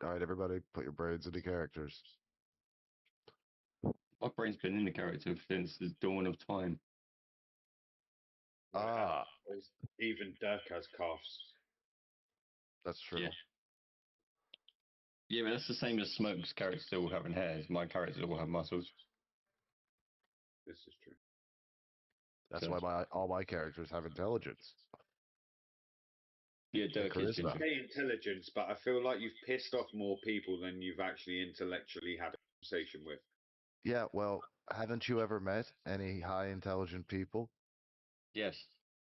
All right, everybody, put your brains into characters. My brain's been in the character since the dawn of time. Ah, Even Dirk has coughs. that's true. Yeah. Yeah, but that's the same as Smoke's character still having hairs. My characters all have muscles. This is true. That's So, why all my characters have intelligence yeah, and Dirk is charisma. ginger. Say intelligence, but I feel like you've pissed off more people than you've actually intellectually had a conversation with. Yeah, well, haven't you ever met any high intelligent people? Yes,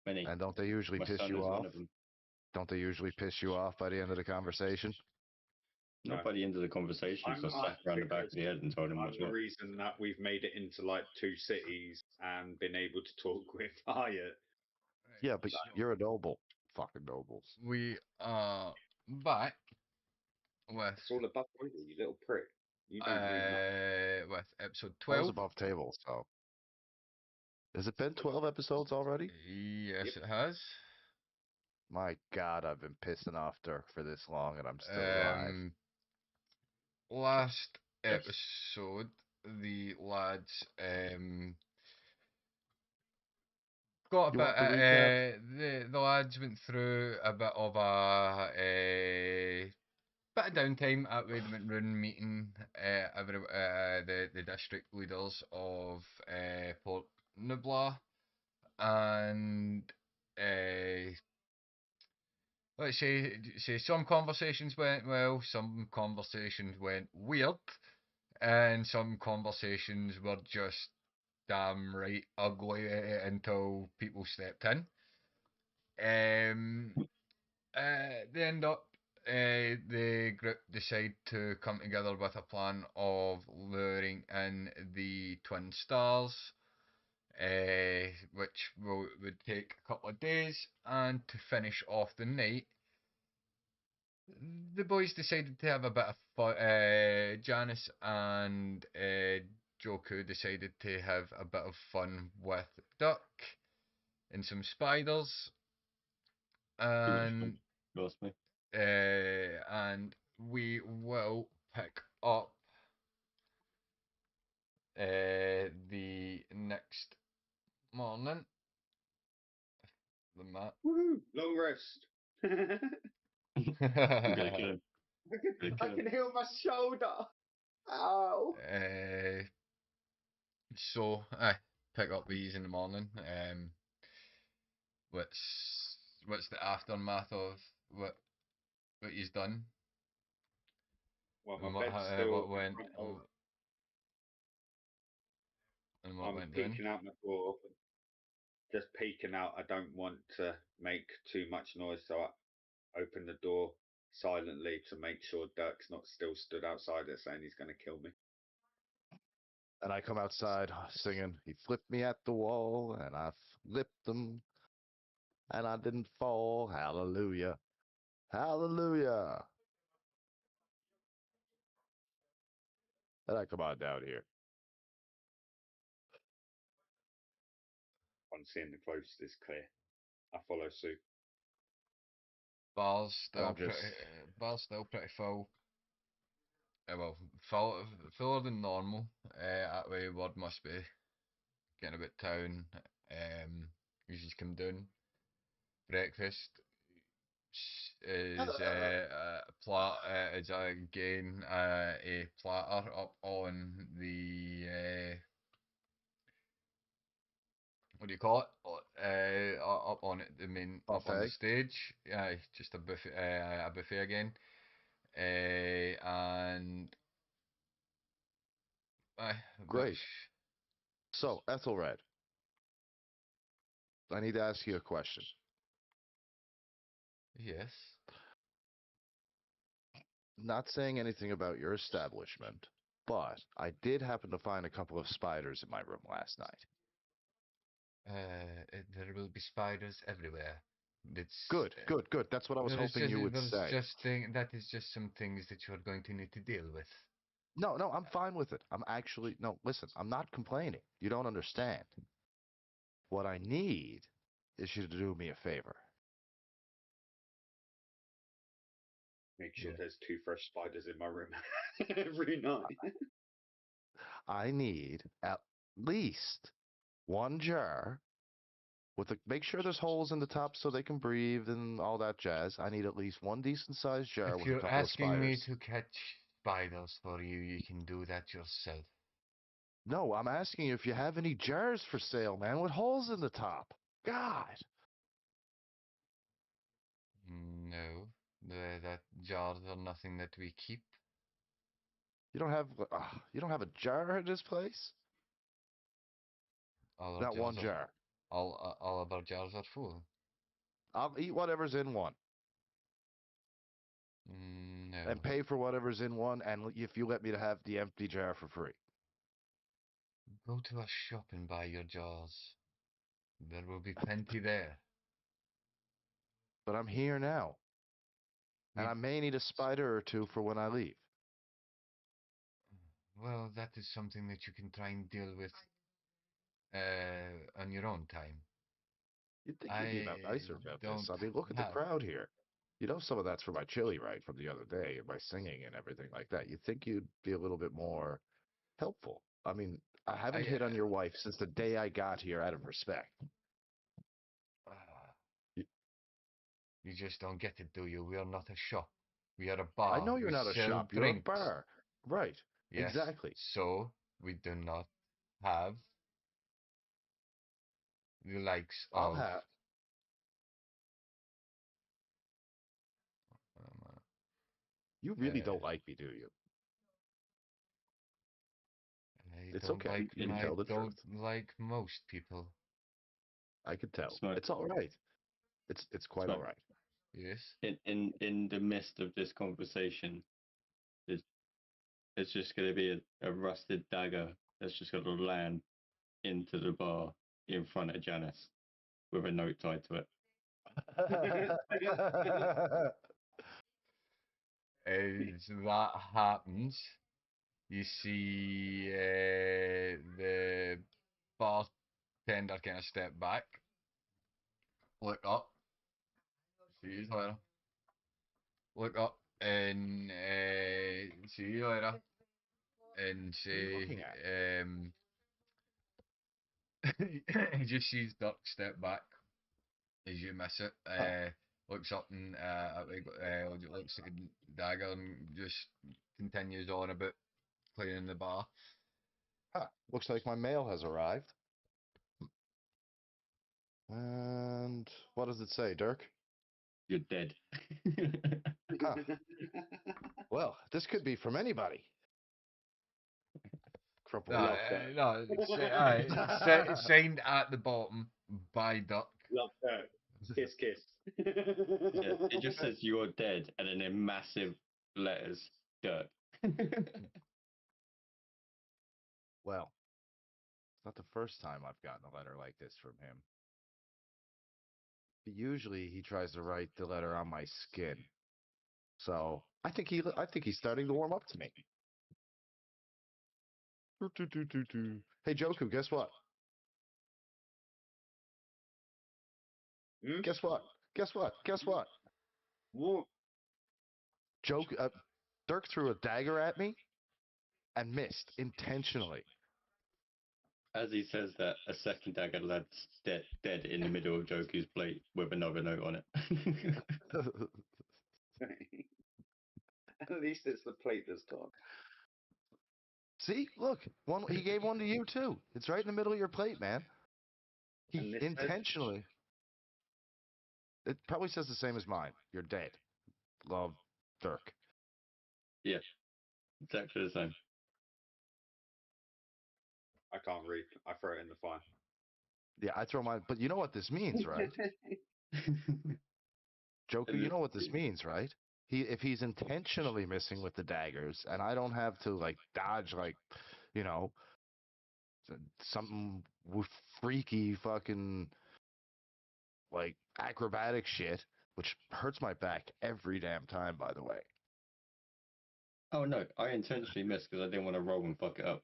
many. And don't they usually My piss son you is one off? of them. Don't they usually piss you off by the end of the conversation? No. Not by the end of the conversation, so I slapped around the back of the head and told him I'm what's the what. reason that we've made it into like 2 cities and been able to talk with Hyatt. Yeah, but So you're a noble. Fucking nobles. we are back with It's all above you, you little prick. You don't need nothing. with episode I was 12. above table, so. Has it been 12 episodes already? Yes, Yep. it has. My God, I've been pissing off Dirk for this long and I'm still alive. Last Yes. episode, the lads got a You bit. want the recap? The lads went through a bit of a bit of downtime at the room meeting. The district leaders of Port Nubla, and let's say some conversations went well, some conversations went weird, and some conversations were just damn right ugly until people stepped in. They end up, the group decide to come together with a plan of luring in the twin stars, which would take a couple of days, and to finish off the night, the boys decided to have a bit of fun. Janice and Joku decided to have a bit of fun with Duck and some spiders, Too much fun. and Trust me. and we will pick up the next morning. The map. Woohoo! Long rest. I'm gonna kill him. I can heal my shoulder. Ow. So I pick up these in the morning. What's the aftermath of what he's done? Well, my And bed's still what in went front of. and what I'm went down? peeking out my door. Just peeking out. I don't want to make too much noise, so I open the door silently to make sure Dirk's not still stood outside it saying he's going to kill me. And I come outside singing, he flipped me at the wall, and I flipped him, and I didn't fall. Hallelujah. Hallelujah. And I come on down here. On seeing the coast is clear. I follow suit. Bar's And still I'm just, bar's still pretty full. Well, fuller than normal. That way, word must be getting about town. Usually come down. Breakfast is is again a platter up on the what do you call it? Up on it, the main up on the buffet. stage. Yeah, just a buffet again. And Great. which So, Ethelred, I need to ask you a question. yes. Not saying anything about your establishment, but I did happen to find a couple of spiders in my room last night. There will be spiders everywhere. It's Good, good, good. That's what I was hoping you would there's say. just that is just some things that you're going to need to deal with. No, no, I'm fine with it. I'm actually, no, listen, I'm not complaining. You don't understand. What I need is you to do me a favor. Make sure Yeah. there's 2 fresh spiders in my room every night. I need at least one jar with the make sure there's holes in the top so they can breathe and all that jazz. I need at least one decent sized jar If with a you're couple of asking me spiders. to catch spiders for you, you can do that yourself. No, I'm asking you if you have any jars for sale, man, with holes in the top. God, No, that jars are nothing that we keep. you don't have a jar at this place? All our Not one jars are jar. all of our jars are full. I'll eat whatever's in one and No. pay for whatever's in one, and if you let me to have the empty jar for free. Go to a shop and buy your jars. There will be plenty there. But I'm here now, and We I may need a spider or two for when I leave. Well, that is something that you can try and deal with on your own time. You'd think you'd be I nicer about this. don't I mean, look at the have. crowd here. You know, some of that's for my chili, right, from the other day, and my singing and everything like that. You'd think you'd be a little bit more helpful. I mean, I haven't I hit on your wife since the day I got here out of respect. uh, Y- you just don't get it, do you? We are not a shop. We are a I bar. know you're We not a sell shop, you're a drinks. bar. Right, Yes. exactly. So we do not have the likes I'll of. have. Um, You uh, really don't like me, do you? I It's don't okay. like. You can I tell the don't truth. like most people. I can tell. Smoke, It's all right. It's quite all smoke. right. Yes. In the midst of this conversation, there's, there's just going to be a rusted dagger that's just going to land into the bar in front of Janice with a note tied to it. As that happens, you see the bartender kind of step back, look up, see you later, look up, and see you later, and What are you say, looking at? he just sees Duck step back as you miss it, Oh, looks up and looks like a dagger and just continues on about cleaning the bar. huh. Looks like my mail has arrived. And what does it say, Dirk? You're dead. Huh. Well, this could be from anybody. Crumple No, it Love up. that. no, signed at the bottom by Duck. Love that. Kiss, kiss. Yeah, it just says you're dead and then in massive letters, Dirk. Well, it's not the first time I've gotten a letter like this from him. Usually he tries to write the letter on my skin. So I think he's starting to warm up to me. Hey Joku, guess what? Hmm? Guess what? Guess what? Guess what? What? Joke Dirk threw a dagger at me and missed intentionally. As he says that, a second dagger lands dead in the middle of Joku's plate with another note on it. At least it's the plate that's gone. See, look, one he gave one to you too. It's right in the middle of your plate, man. He And this says, intentionally. It probably says the same as mine. You're dead. Love, Dirk. Yeah, exactly the same. I can't read. I throw it in the fire. Yeah, I throw mine. But you know what this means, right? Joker, And you know what this means, right? If he's intentionally missing with the daggers, and I don't have to like dodge like, you know, something with freaky fucking like acrobatic shit, which hurts my back every damn time, by the way. oh no, I intentionally missed because I didn't want to roll and fuck it up.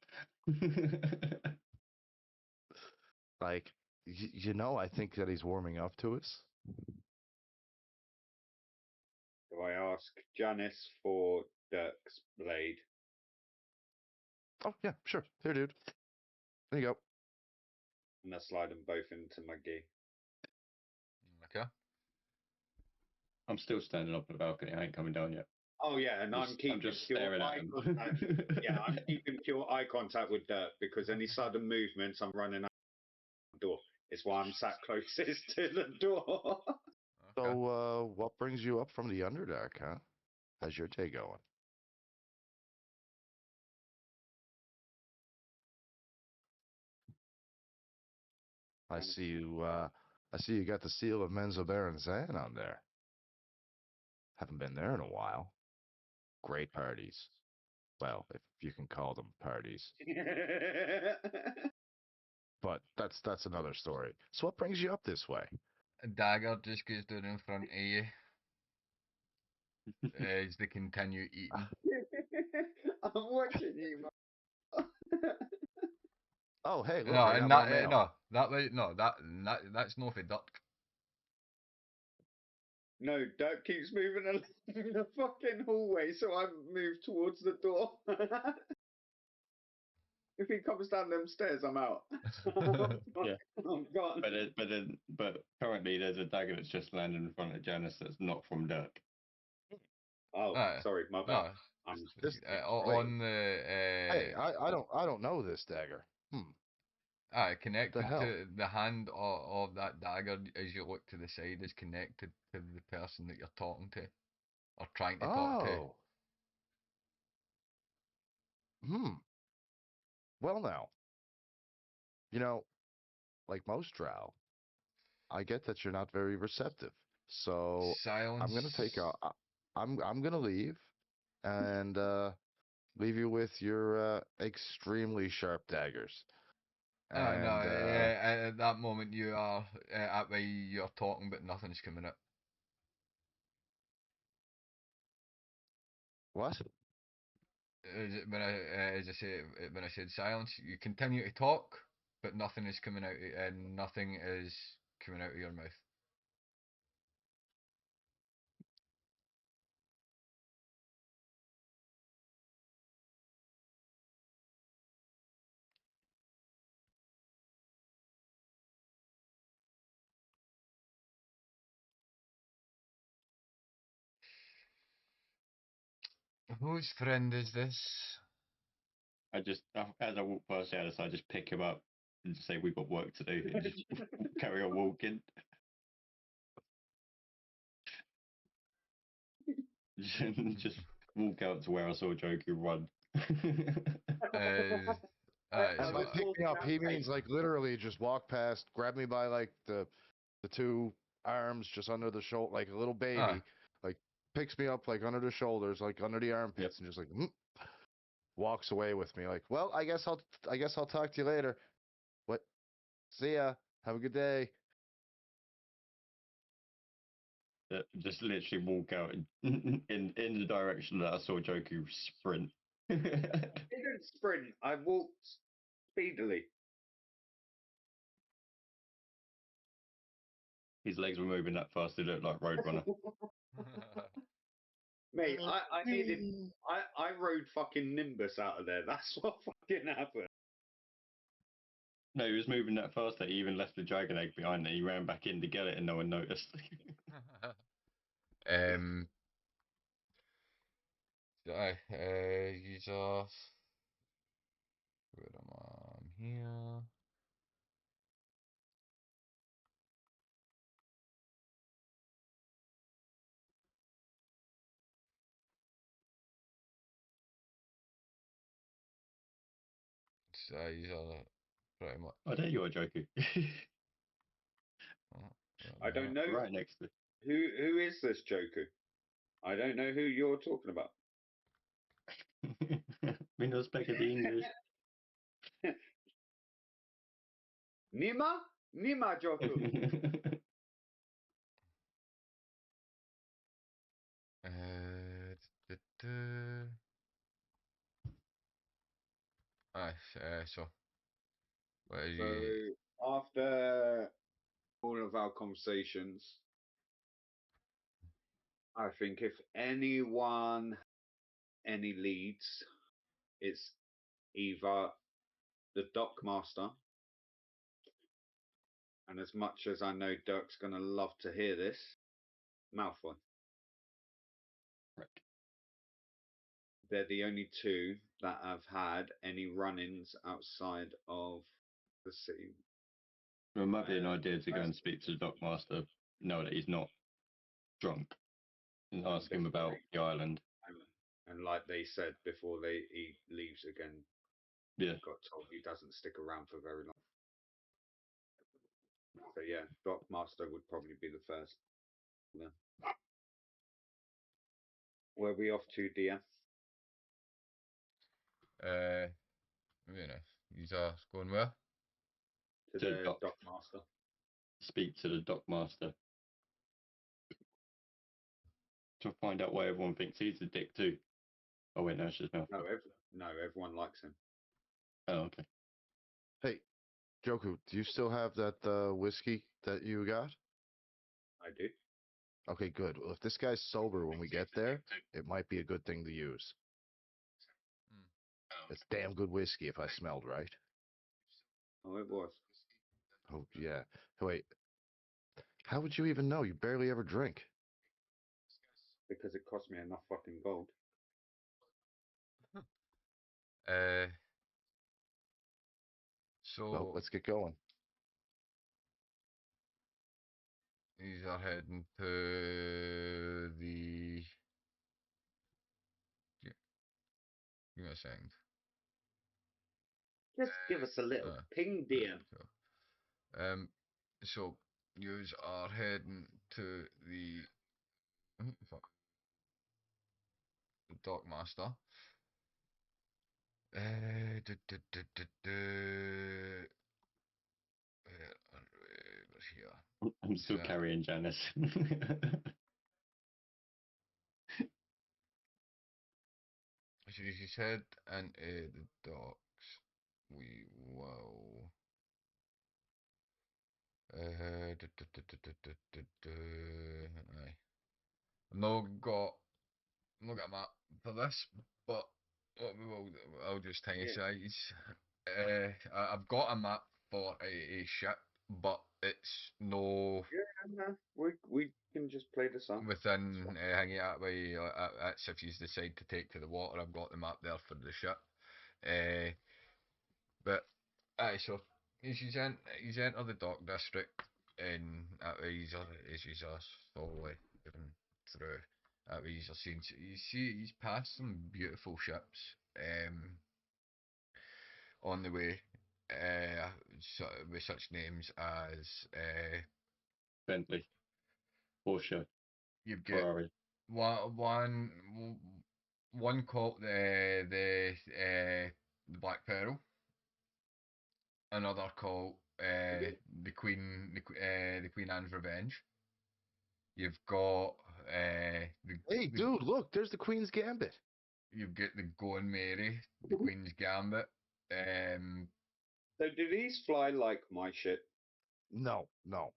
Like, you know, I think that he's warming up to us. So I ask Janice for Dirk's blade. Oh yeah, sure. Here, dude. There you go. And I slide them both into my gi. Okay. I'm still standing up on the balcony. I ain't coming down yet. Oh yeah, and I'm keeping just pure staring at eye him. contact. Yeah, I'm keeping pure eye contact with Dirk because any sudden movements, I'm running out the door. It's why I'm sat closest to the door. Okay. So, what brings you up from the Underdark, huh? How's your day going? I Janice see is you. like, I see you got the seal of Menzo Baron Zan on there. Haven't been there in a while. Great parties. Well, if you can call them parties. But that's another story. So, what brings you up this way? A dagger just goes down in front of you as they continue eating. I'm watching you. Oh, hey, look, No, I and got more that mail. no, that was no, that's no for duck. No, Dirk keeps moving along the fucking hallway, so I move towards the door. If he comes down them stairs, I'm out. Yeah. I'm gone. But currently there's a dagger that's just landed in front of Janice that's not from Dirk. Oh, sorry, my bad. No, I'm This, wait, on the hey, I don't know this dagger. The connected hell? to the hand of that dagger as you look to the side is connected to the person that you're talking to or trying to talk to. Oh, hmm. Well, now, you know, like most drow, I get that you're not very receptive. So I'm gonna take Silence. a, I'm gonna leave and leave you with your extremely sharp daggers. Oh no! And At that moment, you are at where you're talking, but nothing's coming out. what? As I say, when I said silence, you continue to talk, but nothing is coming out, and nothing is coming out of your mouth. Whose friend is this? As I walk past Janice, I just pick him up and just say, "We've got work to do," and just carry on walking. Just walk out to where I saw Joku run. Uh, And so by was pick me walking up, out he gate. means like literally just walk past, grab me by like the two arms just under the shoulder, like a little ah, baby, like picks me up like under the shoulders, like under the Yep. armpits, and just like walks away with me. Like, well, I guess I'll talk to you later. What? See ya. Have a good day. Just literally walk out in the direction that I saw Joku sprint. I didn't sprint. I walked speedily. His legs were moving that fast; they looked like Roadrunner. Mate, I rode fucking Nimbus out of there. That's what fucking happened. No, he was moving that fast that he even left the dragon egg behind. And he ran back in to get it, and no one noticed. um, use off. Where am I? I'm here. So use all pretty much. Oh, there you are, Joku. I don't know Right next to who is this Joker. I don't know who you're talking about. it. We don't speak the English. Nima? Nima Joku. Uh, so what is So you? after all of our conversations, I think if anyone, any leads, it's either the Dockmaster, and as much as I know Dirk's going to love to hear this, Malfoy. Right. They're the only two that have had any run-ins outside of the city. Well, it might be an idea to go and speak to the Dockmaster, know that he's not drunk, and ask him about the island. And like they said before, he leaves again. Yeah. Got told he doesn't stick around for very long. So yeah, Dockmaster would probably be the first. Yeah. Where are we off to, DM? You know, he's going where? To To the Dock. Dockmaster. Speak to the Dockmaster to find out why everyone thinks he's a dick too. Oh wait, no, it's just Malfoy. No, everyone likes him. Oh, okay. Hey, Joku, do you still have that whiskey that you got? I do. Okay, good. Well, if this guy's sober when we get there, it might be a good thing to use. It's damn good whiskey if I smelled right. Oh, it was. Oh, yeah. Wait, how would you even know? You barely ever drink. Because it cost me enough fucking gold. Uh, Well, so let's get going. these are heading to the. Give me a second. Just give us a little ping, DM. So yous are heading to the the Dockmaster. Where's here? I'm still So, carrying Janice. so you said into the docks. We will. Aye. I've not got a map for this, but what we will do, I'll just tell you size. I've got a map for a ship, but it's no Yeah, we can just play this up. within hanging out by that's if you decide to take to the water. I've got the map there for the ship. But aye, so he's enter the dock district and he's slowly moving through. He's seen he's passed some beautiful ships on the way. So, with such names as Bentley, Porsche, you've got Ferrari. one one called the Black Pearl, another called the Queen Anne's Revenge. You've got Hey, dude, look, there's the Queen's Gambit. you've got the Going Mary, the Queen's Gambit. So do these fly like my ship? No, no,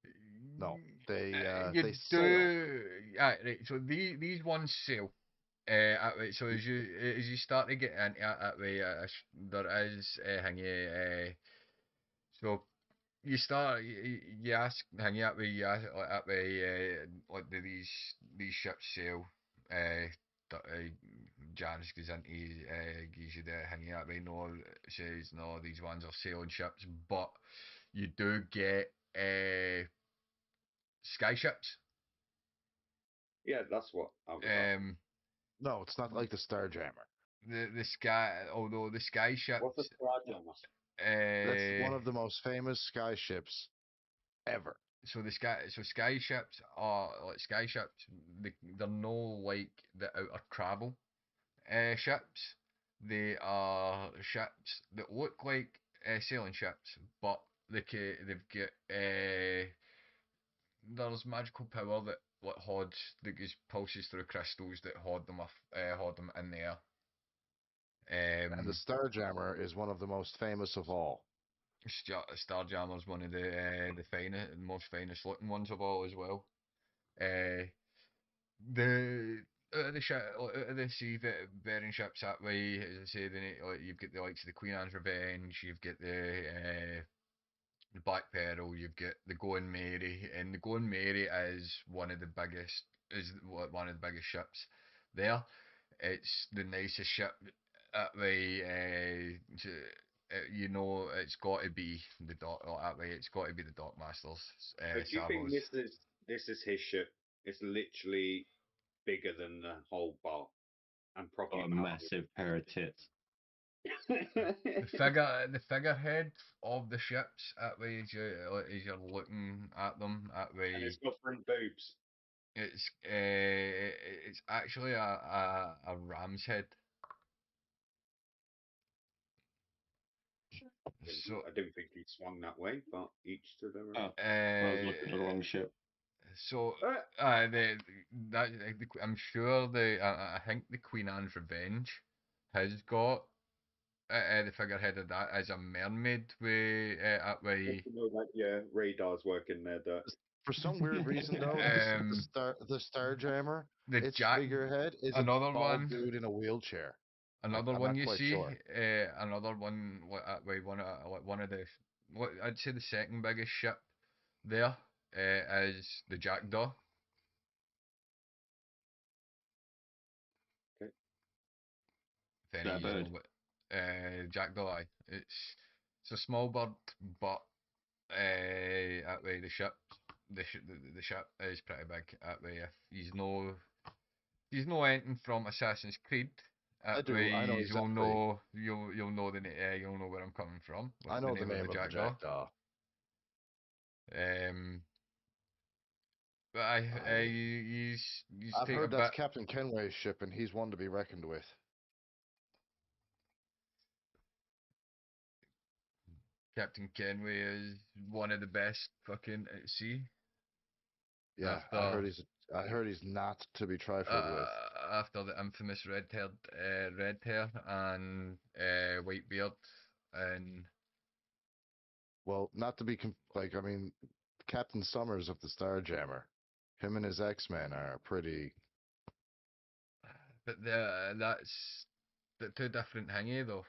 no. They You they sail. do right. So these ones sail. Right, so as you start to get into that way, there is hang so you start you ask hang out with you ask like that way like do these ships sail Janice goes into gives you the hanging out way no says no these ones are sailing ships but you do get sky ships Yeah, that's what I was asking. No, it's not like the Starjammer. the sky although the sky What's a ships Starjammer? That's one uh of the most famous sky ships ever. so sky ships are like sky ships. They're no like the outer travel ships. They are ships that look like sailing ships, but they've got there's magical power that like hods that goes pulses through crystals that hold them in the air. And the Starjammer is one of the most famous of all. Starjammer's one of the finest, most finest looking ones of all as well. the out of the ship, out of the seafaring ships that way, as I say, like, you've got the likes of the Queen Anne's Revenge, you've got the Black Pearl, you've got the Going Mary, and the Going Mary is one of the biggest ships there. It's the nicest ship that way. You know, it's got to be the dock that way. It's got to be the Dockmasters. So do you think Savos. this is his ship? It's literally bigger than the whole bar and Got probably a about massive pair of tits. The figurehead of the ships that way as you're looking at them that and way. it's got front boobs. It's actually a ram's head. So I didn't think he swung that way, but each to their own. Oh, I was looking at the wrong ship. so I'm sure I think the Queen Anne's Revenge has got the figurehead of that as a mermaid with that way. You know that, yeah, radars working there. That For some weird reason, though, the Starjammer, The its Jack, figurehead is a another bald one. dude in a wheelchair. Another I'm one not you quite see, sure. another one. Wait, one of the, what I'd say the second biggest ship there is the Jackdaw. okay. If That any you bird. know what, Jackdaw. Aye. It's a small bird, but that way the ship is pretty big. That way, if he's no anything from Assassin's Creed. I That do. way, I know you'll exactly. know you'll know you'll know where I'm coming from with I the know the name of the name of the Jackdaw. Jackdaw. Um, but he's I've take a heard that's bit. Captain Kenway's ship, and he's one to be reckoned with. Captain Kenway is one of the best fucking at sea. Yeah, After I heard he's not to be trifled with. after the infamous red hair and white beard and Well, not to be like, I mean, Captain Summers of the Starjammer, him and his X-Men are pretty. but that's the two different thingy though.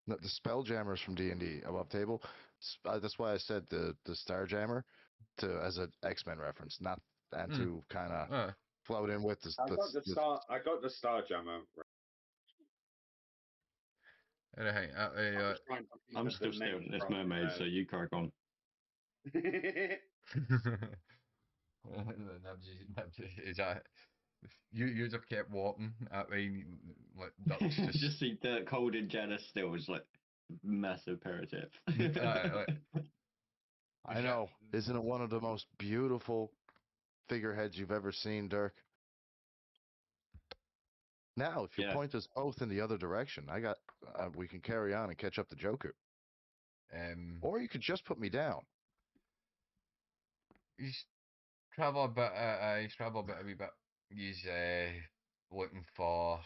No, the Spelljammers from D&D above table. That's why I said the Starjammer to as an X-Men reference, not and Hmm. to kind of Uh, float in with the, I got the the star. I got the Starjammer. right, I was trying to think I'm of the still name staring at this from. mermaid, so you crack on. is that you have kept walking that way like ducks Just see Dirk holding Janice still is like massive pair of tits. like, I know, isn't it one of the most beautiful figureheads you've ever seen, Dirk? Now, if you Yeah. point us both in the other direction, we can carry on and catch up to Joku. Or you could just put me down. he's travel a bit a wee bit. He's looking for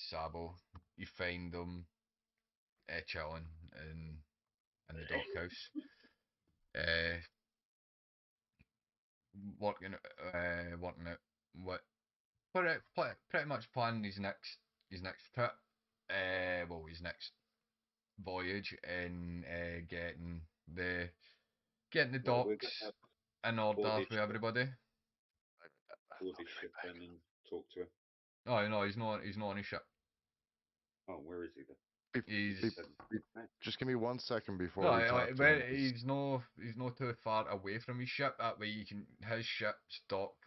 Sabo. You find them chilling in the dockhouse. Uh, working out what pretty much planning his next trip. Well, his next voyage and getting the Well, we're docks gonna in board order his for ship, everybody. board I'll his be right ship back. then and talk to him. Oh no, he's not on his ship. Oh, where is he then? He's He said, "Hey." Just give me 1 second before no, we talk to him. he's no too far away from his ship. That way, his ship's docked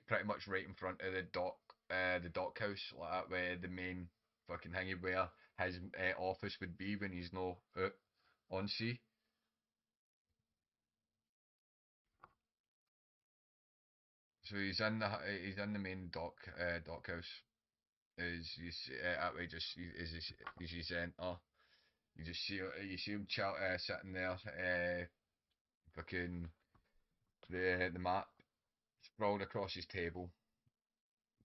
pretty much right in front of the dock house. Like that way, the main fucking thingy where his office would be when he's no out on sea. So he's in the main dock house. Is you see, that way just as you enter, you see him sitting there, fucking the map sprawled across his table,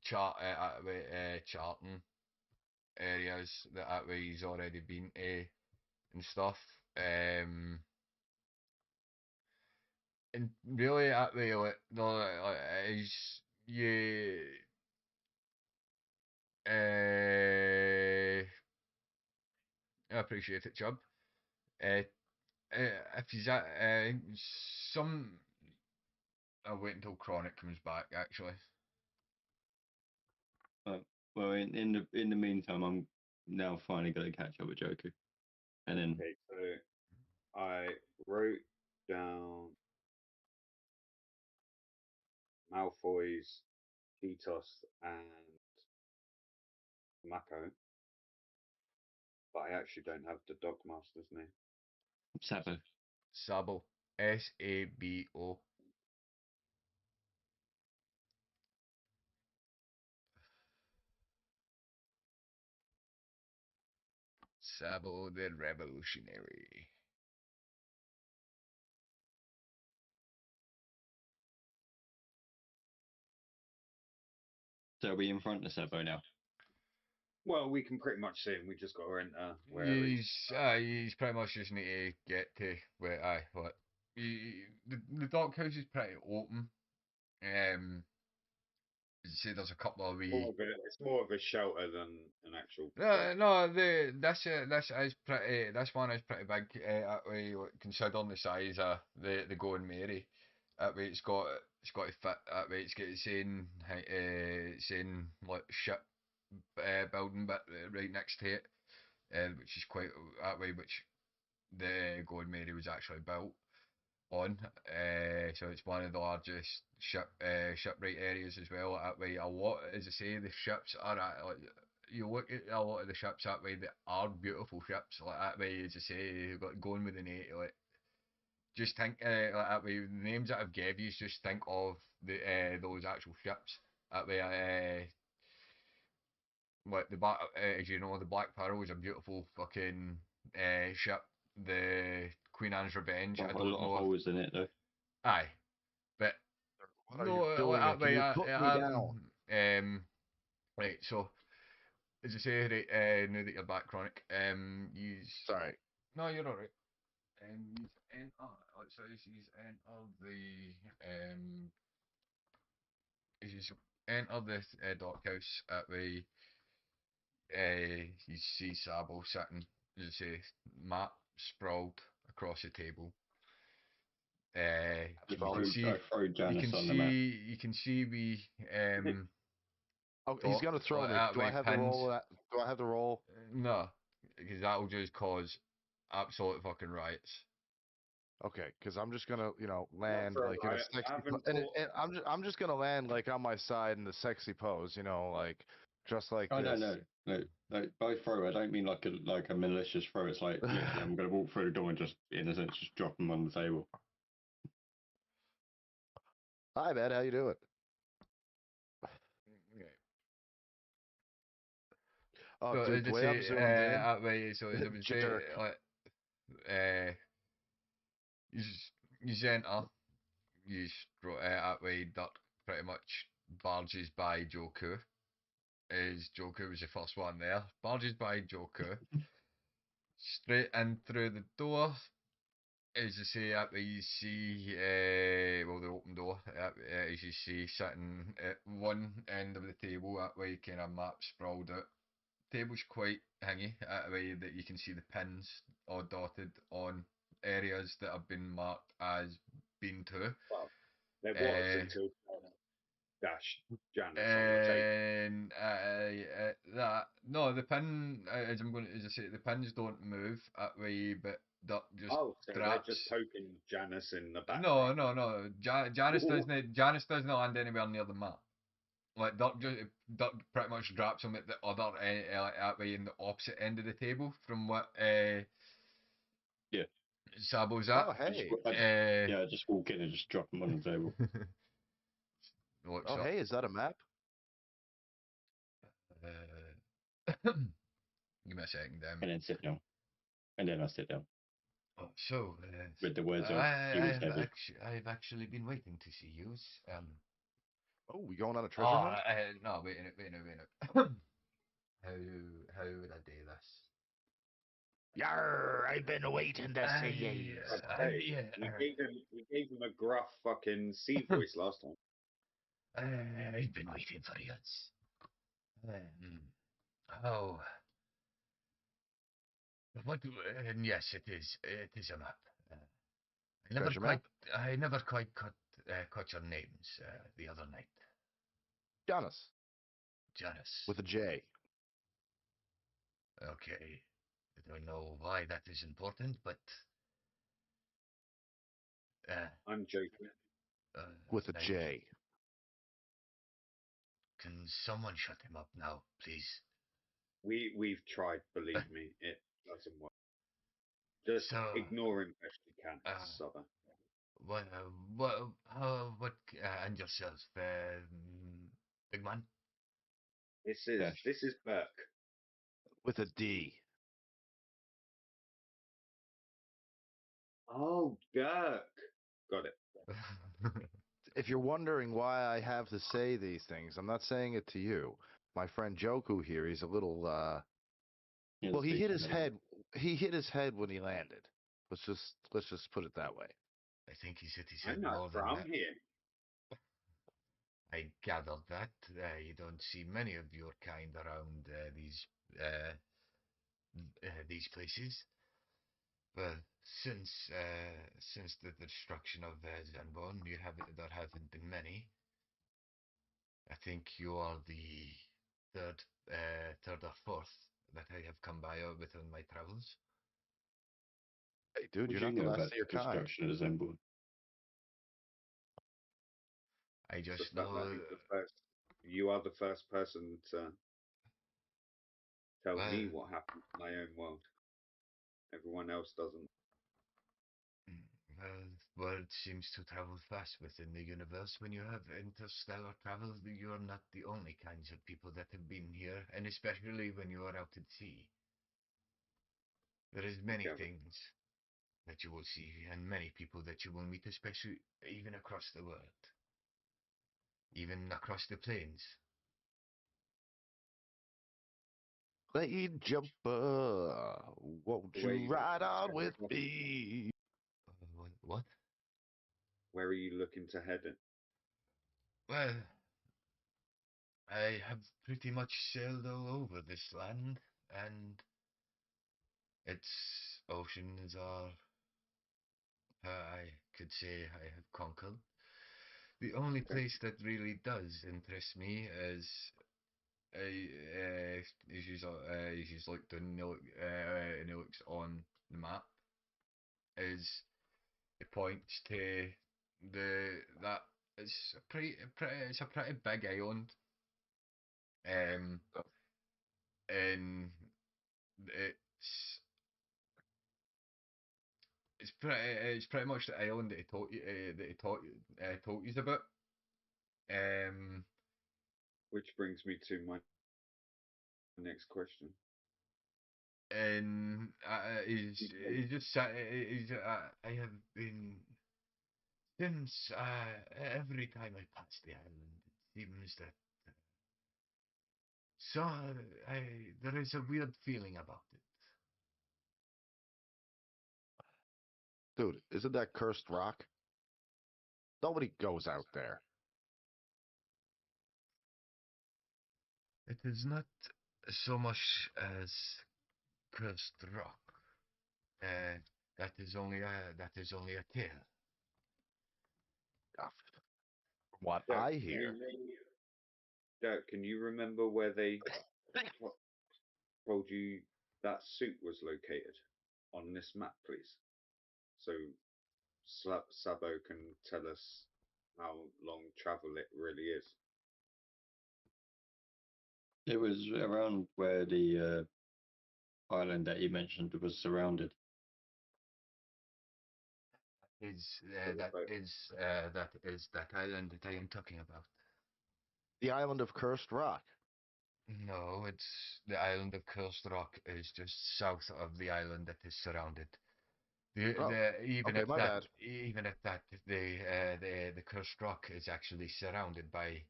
charting areas that way he's already been to and stuff. And really that way, like, no, like, he's you uh, I appreciate it, Chubb. Uh, if he's at some, I'll wait until Chronic comes back. Actually, Well, in the meantime, I'm now finally going to catch up with Joker, and then Okay, so I wrote down Malfoy's, Cheetos, and Mako, but I actually don't have the Dogmaster's name. Sabo. Sabo, Sabo. Sabo the Revolutionary. So are we in front of Sabo now? Well, we can pretty much see him. We just got to enter where He's pretty much just need to get to where what the dock house is pretty open. As you say, there's a couple of wee. It's more of a shelter than an actual. No, this is pretty. This one is pretty big. That way, like, considering the size of the Going Mary, that way it's got to fit. That way, it's got same like ship building bit right next to it, which is quite that way. Which the Going Mary was actually built on. So it's one of the largest shipwright areas as well. That way, a lot, as I say, the ships are like, you look at a lot of the ships that way. They are beautiful ships. Like that way, as I say, going with an 80. Like just think like that way. The names that I've gave you, just think of the those actual ships. That way, like as you know, the Black Pearl is a beautiful fucking ship. The Queen Anne's Revenge. Got I a don't lot of know if holes in it though. aye, but What are no, you doing? that And can way, you put me down? right. So as I say, right, now that you're back, Chronic, use. Sorry. No, you're alright. Use enter. So use enter use enter the dock house. That way, you see Sabo sitting, as I say, map sprawled across the table. You Sprawled. can see, I throw Janice on the map. you can see we Oh, he's gonna throw me. Do I have the pins. roll? Do I have the roll? No, because that'll just cause absolute fucking riots. Okay, because I'm just gonna, Not land for a like in a riot. I sexy, haven't and, thought. and I'm just gonna land like on my side in the sexy pose, like just like Oh no, this. no. By throw, I don't mean like a malicious throw. It's like literally, I'm gonna walk through the door and just, in a sense, just drop them on the table. Hi, man. How you doing? Okay. Oh, So dude, as the I way I'm say, zoomed in, that way, so as I would say, jerk. like, you enter, that way, that pretty much barges by Joku. As Joku was the first one there, barges by Joku, straight in through the door. As you say, that way you see, well, the open door, as you see, sitting at one end of the table, that way kind of map sprawled out. Table's quite hangy, that way that you can see the pins all dotted on areas that have been marked as been to. Well, there was Uh, until dash Janice on the table. and that no, the pin as I'm going as I say, the pins don't move that way, but that just Oh, so they're drops. just poking Janice in the back. No. Janice doesn't land anywhere near the map. Like Dirk pretty much drops him at the other like that way in the opposite end of the table from what Yeah. Sabo's at. Oh, hey. Yeah, I just walk in and just drop them on the table. Looks Oh, up. hey. Is that a map? Give me a second, And then sit down. And then I sit down So, with the words of, "He was heavy." I've actually been waiting to see you. Oh, we going on a treasure hunt? No, wait a minute. How would I do this? Yarr, I've been waiting to see you. Hey, you gave him a gruff fucking sea voice last time. I've been waiting for you. Um, oh, what? And yes, it is. It is a map. I never Treasure quite. map? I never quite caught your names the other night, Giannis. Janice. With a J. Okay. I don't know why that is important, but uh, I'm joking. With a I, J. can someone shut him up now, please? We've tried, believe me, it doesn't work. Just So, ignore him best you can, uh, Sutter. what, and yourself, big man? Yes. This is Burke. With a D. Oh, Dirk. Got it. If you're wondering why I have to say these things, I'm not saying it to you. My friend Joku here, he's a little well, he hit his head. He hit his head when he landed. Let's just put it that way. I think he's hit his I'm head not more than from that. here. I gathered that. You don't see many of your kind around uh, these places. Well, since the destruction of Zanbon, there haven't been many. I think you are the third or fourth that I have come by within my travels. Hey, dude, What you're do you not the know last about of your the kind. destruction of Zenborn? I It's the just fact know, that you are the first person to tell well, me what happened in my own world. Everyone else doesn't. mm, well, word seems to travel fast within the universe. When you have interstellar travel, you are not the only kinds of people that have been here, and especially when you are out at sea. There is many Together. things that you will see, and many people that you will meet, especially even across the world, even across the plains. Late jumper, won't Where are you you ride looking to on with head? me? What? Where are you looking to head in? Well, I have pretty much sailed all over this land, and its oceans are, I could say, I have conquered. The only Okay. place that really does interest me is like the Nilix on the map is it points to that it's a pretty big island, Oh, and it's it's pretty much the island that he taught you about. Um, Which brings me to my next question. and Okay. he's just I have been since every time I pass the island, it seems that so there is a weird feeling about it. dude, isn't that cursed rock? Nobody goes out there. It is not so much as cursed rock. Uh, that is only a tale. Ah, from what Dirk, I can hear, Dirk, can you remember where they told you that suit was located on this map, please? So Sabo can tell us how long travel it really is. It was around where the island that you mentioned was surrounded. So the boat. That is that island that I am talking about. the island of cursed rock. No, it's the island of Cursed Rock is just south of the island that is surrounded. Oh, Even okay, at my that, bad. the Cursed Rock is actually surrounded by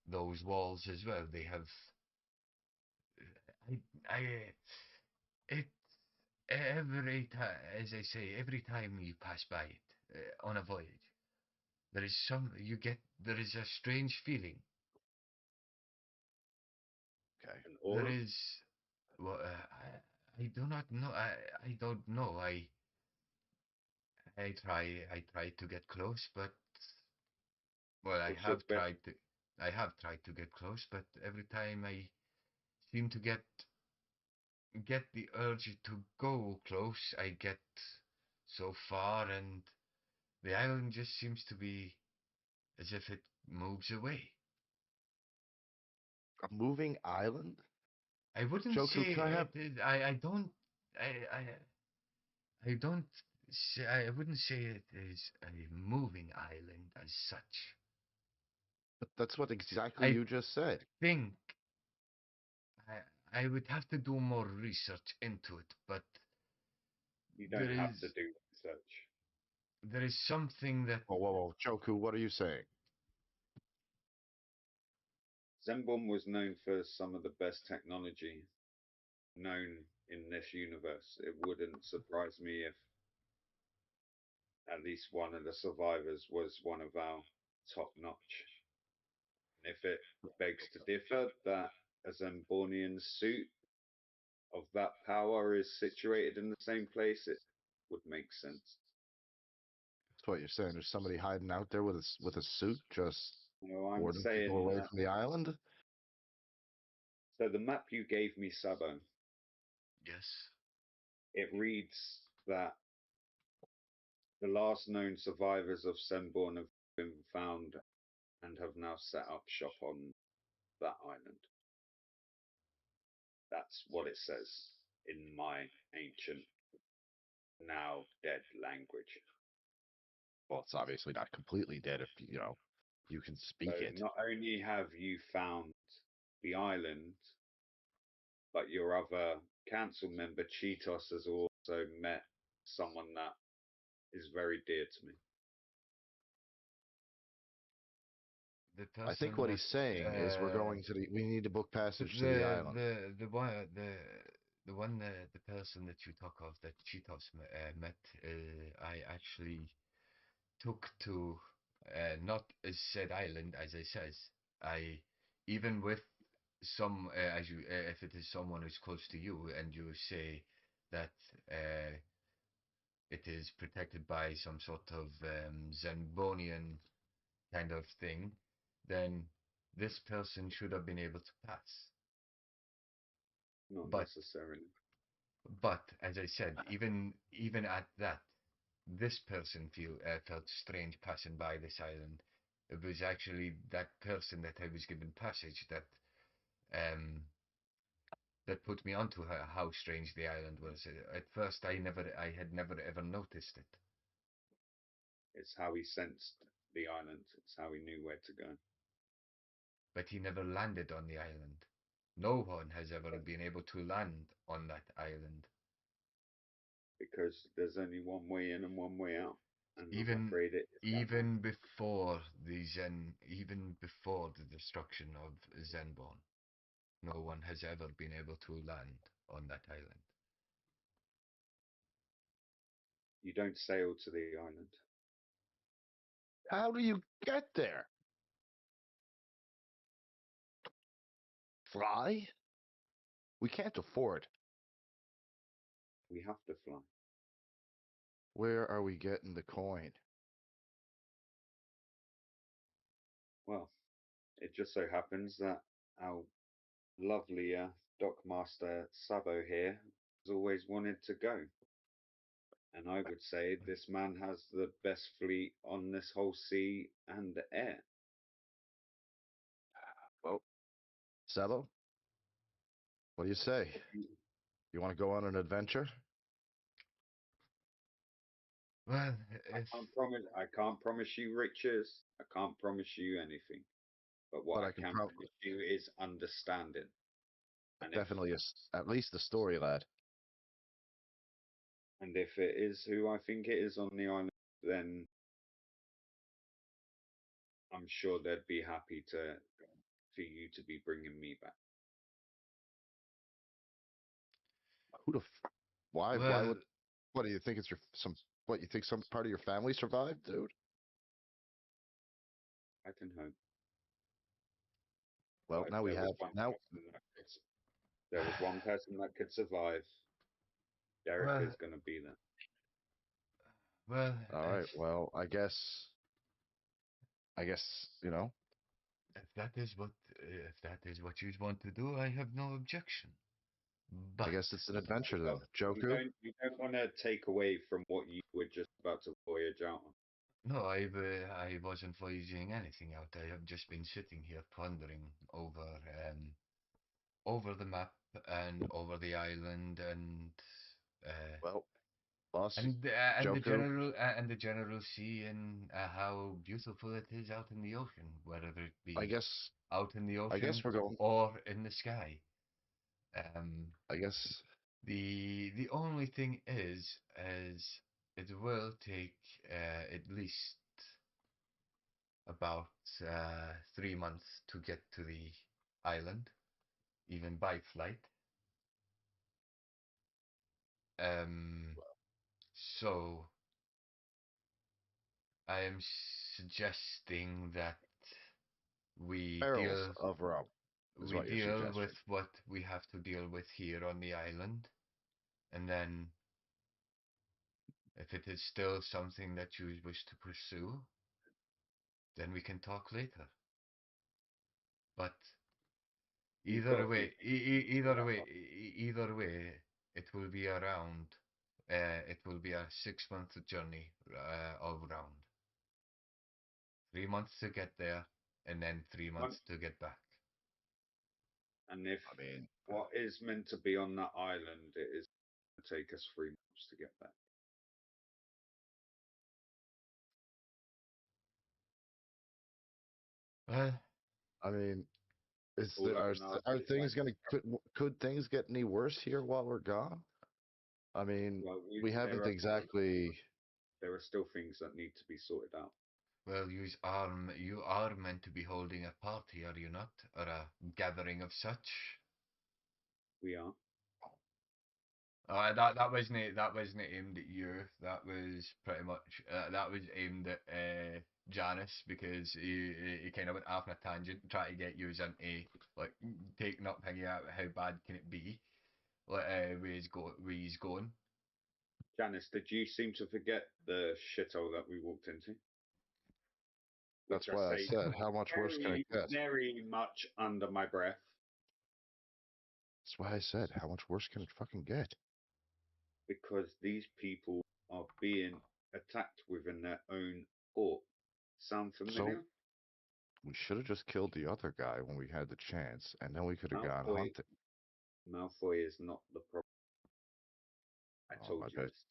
those walls as well. They have, I, it every time, as I say, every time you pass by it on a voyage, there is some you get there is a strange feeling. Okay. An There aura? is well, I do not know. I don't know. I try to get close, but well, What's your best? I have tried to get close, but every time I seem to get the urge to go close, I get so far, and the island just seems to be as if it moves away. A moving island? I wouldn't say Joku, can I have it is. I don't. I don't. Say, I wouldn't say it is a moving island as such. but that's what exactly I you just said. think I would have to do more research into it, but You there don't have to is do research. there is something that Whoa, whoa, whoa. Joku, what are you saying? Zenbom was known for some of the best technology known in this universe. It wouldn't surprise me if at least one of the survivors was one of our top notch. And if it begs to differ that a Zembonian suit of that power is situated in the same place, it would make sense. That's what you're saying. There's somebody hiding out there with a suit just No, I'm warding people saying away that. from the island? So the map you gave me, Sabo, yes. it reads that the last known survivors of Semborn have been found and have now set up shop on that island. That's what it says in my ancient, now dead language. Well, it's obviously not completely dead if you can So speak it. not only have you found the island, but your other council member, Cheetos, has also met someone that is very dear to me. The I think person what that he's saying is we need to book passage to the island. the one the person that you talk of that Cheetos met, I actually took to not as said island as I says. I even with some as you if it is someone who's close to you and you say that it is protected by some sort of Zenbonian kind of thing, then this person should have been able to pass. Not But necessarily. as I said, even at that, this person felt strange passing by this island. It was actually that person that I was given passage um that put me onto how strange the island was. At first, I had never ever noticed it. It's how he sensed the island. It's how he knew where to go. But he never landed on the island. No one has ever been able to land on that island. Because there's only one way in and one way out. And I'm Even afraid it is that one. even before the destruction of Zenborn, no one has ever been able to land on that island. You don't sail to the island. How do you get there? Fly? We can't afford. We have to fly. Where are we getting the coin? Well, it just so happens that our lovely Dockmaster Sabo here has always wanted to go. And I would say this man has the best fleet on this whole sea and air. Well, Sebo, what do you say? You want to go on an adventure? Well, if I can't promise you riches. I can't promise you anything. But what But I I can can probably promise you is understanding. And if definitely at least the story, lad. it is who I think it is on the island, then I'm sure they'd be happy for you to be bringing me back. Who the? Why? Why well, would? What do you think? It's your some? What you think? Some part of your family survived, dude? heading home. Well, But if now we there was have one now. person that could, there was one person that could survive, Derek Well, is going to be there. well, All right. Well, I guess if that is what you want to do, I have no objection. I But guess it's an adventure Well, then. Joku. you don't want to take away from what you were just about to voyage out on. no, I wasn't voyaging anything out. I have just been sitting here pondering over the map and over the island uh, Well, boss, Joku. and the general sea and how beautiful it is out in the ocean, whether it I be guess out in the I ocean guess we're going. or in the sky. Um, I guess the only thing is it will take at least about 3 months to get to the island, even by flight. Um, so I am suggesting that we barrels deal of rum is we what you're deal with suggesting. what we have to deal with here on the island, and then if it is still something that you wish to pursue, then we can talk later. But You've got either a few way, things to wrap up. either way, it will be around. It will be a 6 month journey all round. 3 months to get there, and then 3 months to get back. And if I mean, what is meant to be on that island, it is going to take us 3 months to get back. Well, I mean, is All there, I can ask are is things gonna could things get any worse here while we're gone? I mean, well, we haven't exactly. there are still things that need to be sorted out. well, you are meant to be holding a party, are you not, or a gathering of such? We are. That wasn't aimed at you. That was pretty much that was aimed at Janice, because he kind of went off on a tangent, trying to get you into like taking up hanging out. How bad can it be? Like where he's going. Janice, did you seem to forget the shithole that we walked into? Which That's I why I say said, how much worse can it very, get? very much under my breath, That's why I said, how much worse can it fucking get? because these people are being attacked within their own port. Sound So familiar? we should have just killed the other guy when we had the chance, and then we could have gone Malfoy, hunting. Malfoy is not the problem. I Oh, told I you bet this.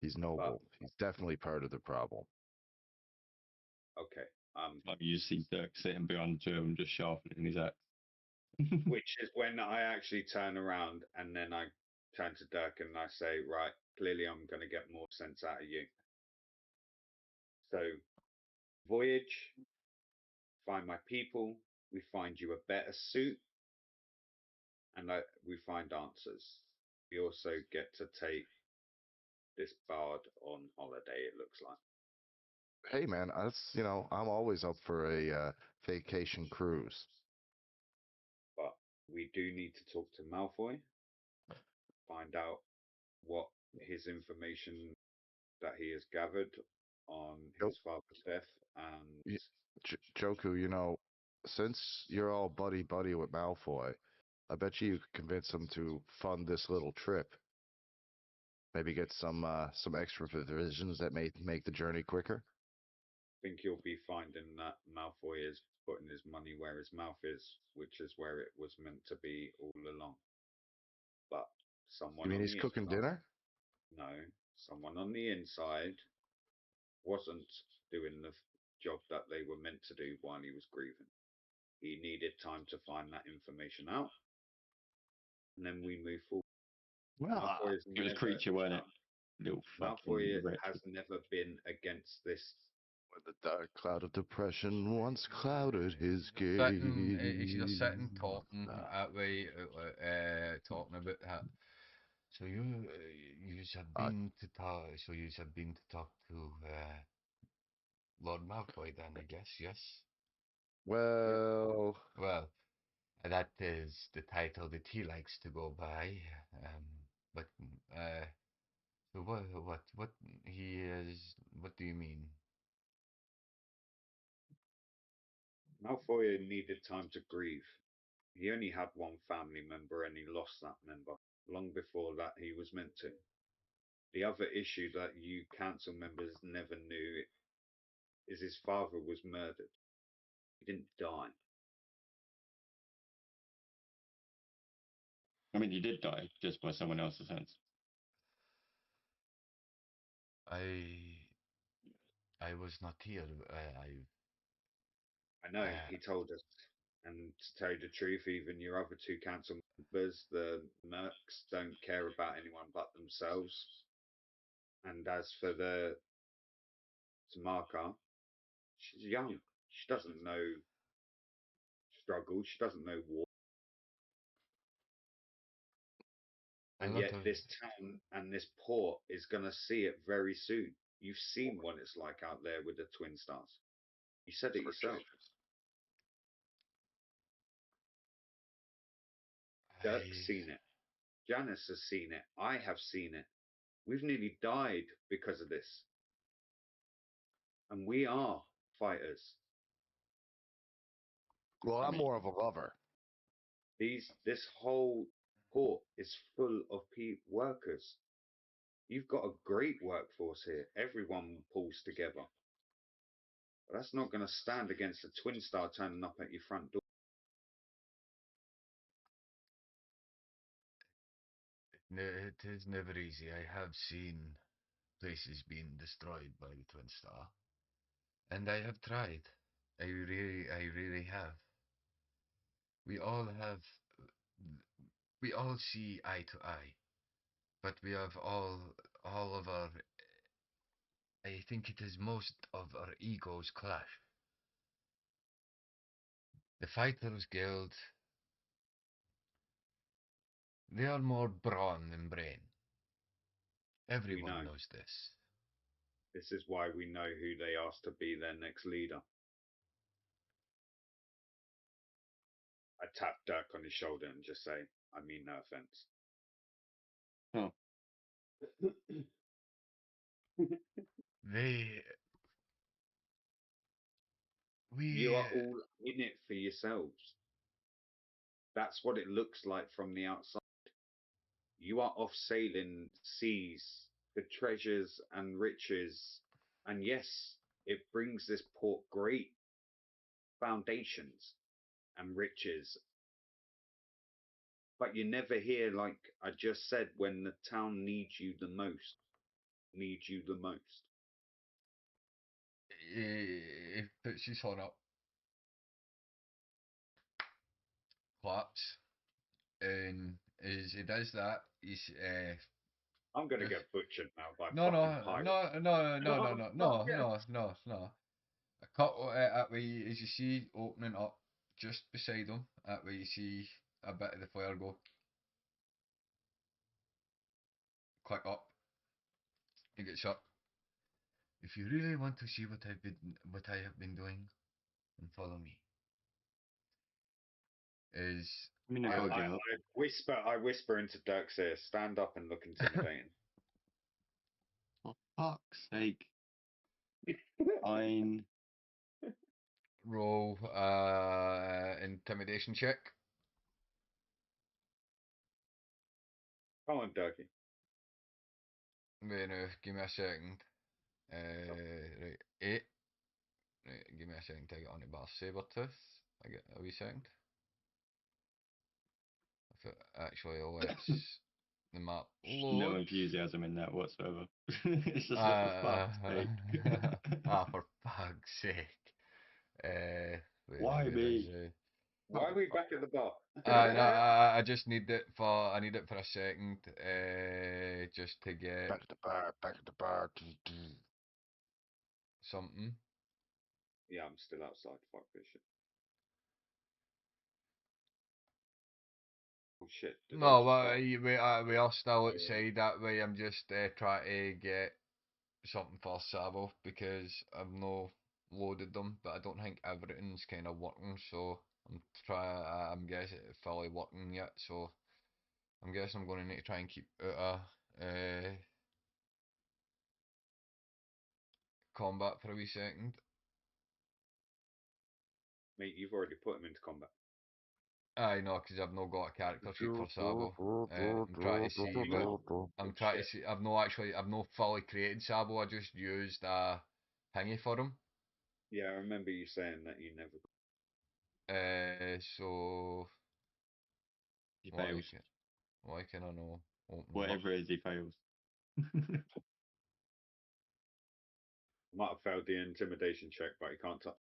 he's But noble. He's definitely part of the problem. okay, Like you see Dirk sitting behind the German just sharpening his axe. which is when I actually turn around and then I turn to Dirk and I say, right, clearly I'm going to get more sense out of you. So, voyage, find my people, we find you a better suit, and we find answers. We also get to take this bard on holiday, it looks like. Hey, man, I'm always up for a vacation cruise. But we do need to talk to Malfoy, find out what his information that he has gathered on Jo- his father's death, and y- Joku, since you're all buddy buddy with Malfoy, I bet you could convince him to fund this little trip. Maybe get some extra provisions that may make the journey quicker. think you'll be finding that Malfoy is putting his money where his mouth is, which is where it was meant to be all along. But You someone mean on he's the cooking inside, dinner? no, someone on the inside wasn't doing the job that they were meant to do while he was grieving. He needed time to find that information out, and then we move forward. Well, Malfoy is It was never, creature, wasn't it? Little Malfoy fucking wretch. has never been against this. when the dark cloud of depression once clouded his Sitting, if you're gaze. sitting talking Ah, that way, talking about that. So you have I been to talk. So you have been to talk to Lord Malfoy then, I guess, yes. Well, Well, that is the title that he likes to go by. But so what he is? What do you mean? Malfoy needed time to grieve. He only had one family member and he lost that member long before that he was meant to. The other issue that you council members never knew is his father was murdered. He didn't die. I mean, he did die just by someone else's hands. I was not here. I know, Uh, he told us. And to tell you the truth, even your other two council members, the Mercs, don't care about anyone but themselves. And as for the Tamarka, she's young. She doesn't know struggle. She doesn't know war. a And lot yet of this town and this port is going to see it very soon. You've seen what it's like out there with the Twin Stars. You said it yourself. Dirk's I seen it. Janice has seen it. I have seen it. We've nearly died because of this. And we are fighters. well, I I'm mean, more of a lover. This whole port is full of workers. You've got a great workforce here. Everyone pulls together. But that's not going to stand against a Twin Star turning up at your front door. it is never easy. I have seen places being destroyed by the Twin Star, and I have tried. I really have. We all have. We all see eye to eye, but we have all of our. I think it is most of our egos clash. The Fighters Guild, they are more brawn than brain. We Everyone know. knows this. This is why we know who they asked to be their next leader. I tap Dirk on his shoulder and just say, I mean no offense. oh, They, You we, are all in it for yourselves. That's what it looks like from the outside. You are off sailing seas for treasures and riches. And yes, it brings this port great foundations and riches. But you never hear, like I just said, when the town needs you the most. Needs you the most. he puts his horn up, claps, and as he does that, he's I'm going to just get butchered now by no, fucking no, pirates. no, no, no, no, Oh, no, fuck no, yeah. no, no, no. A cut that way as you see opening up just beside him. That way you see a bit of the fire go click up. He gets shut. If you really want to see what I have been doing, then follow me. Is I mean, I I, gotta I, get up. I whisper into Dirk's ear, stand up and look intimidating. For fuck's sake. Fine. roll intimidation check. Come on, Dirky. Wait, no, give me a second. Right, 8. Right, give me a second to get on the bar saber tooth. I get a wee second. If it actually lets the map No load. enthusiasm in that whatsoever. It's just like, for fuck's sake. For fuck's sake. Wait, Why where is me? it? Why are we back at the bar? No, I just need it for I need it for a second, just to get Back at the bar, back at the bar. something. Yeah, I'm still outside. Fuck this shit. Oh shit, the No, dog's well, barking. we are still Oh, outside that way. I'm just trying to get something for Sabo because I'm no loaded them, but I don't think everything's kind of working. So I'm guessing it's fully working yet. So I'm guessing I'm going to need to try and keep out of combat for a wee second. Mate, you've already put him into combat. I know, because I've not got a character sheet for Sabo. I'm trying to see, but I'm trying to Shit. see. I've not fully created Sabo. I just used a thingy for him. Yeah, I remember you saying that you never. So He why fails. can why can I not open them up? Whatever it is, he fails. Might have failed the intimidation check, but he can't touch.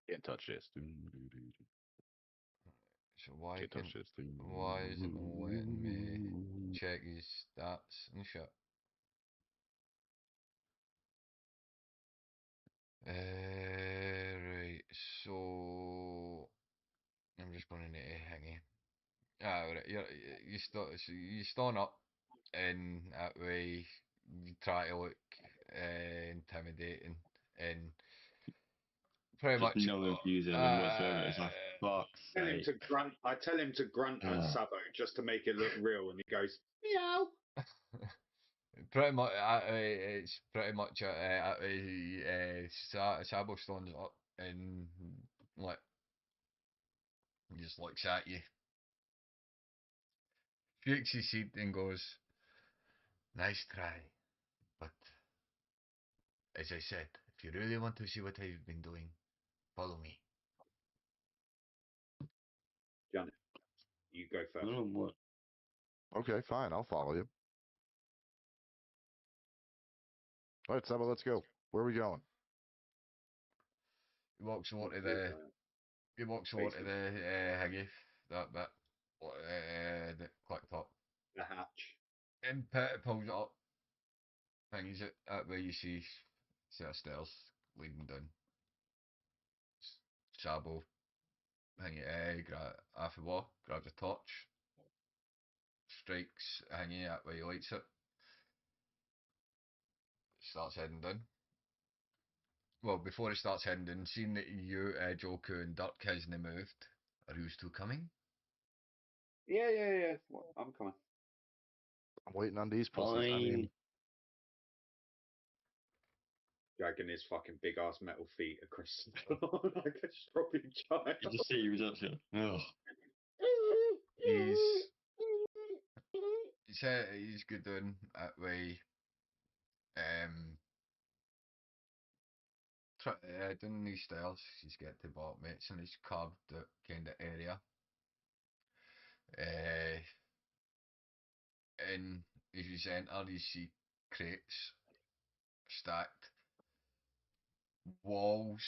Can't touch this. So Can't touch this. why is it not letting me check his stats and shit? Right. So I'm just gonna need to hang. Right, you stand up, and that way you try to look intimidating, and pretty Just much. no enthusiasm whatsoever. It's like, fuck's Tell him sake. to grunt. I tell him to grunt at Ugh. Sabo just to make it look real, and he goes meow. Pretty much, it's pretty much Sabo stands up and like just looks at you, shakes his head, and goes, "Nice try, but as I said, if you really want to see what I've been doing, follow me." Janet, you go I first. don't know what. Okay, fine. I'll follow you. All right, Saba, let's go. Where are we going? He walks over What's to the basement? Higgy, that bit, the clicked up, The hatch. and pulls it up, hangs it at where you see set of stairs leading down. Sabo, hang it, half a wall, grabs a torch, strikes hanging at where he lights it, starts heading down. Well, before he starts heading down, seeing that you, Joku, and Dirk hasn't moved, are you still coming? Yeah. Well, I'm coming. I'm waiting on these pussies. I mean, Fine. Dragging his fucking big ass metal feet across the floor like a stropping child. You just see he was up there. Ugh. He's he's good down that way. Down these stairs, he's get to bottom mates and he's carved out kind of area. Uh, and as you enter, you see crates stacked, walls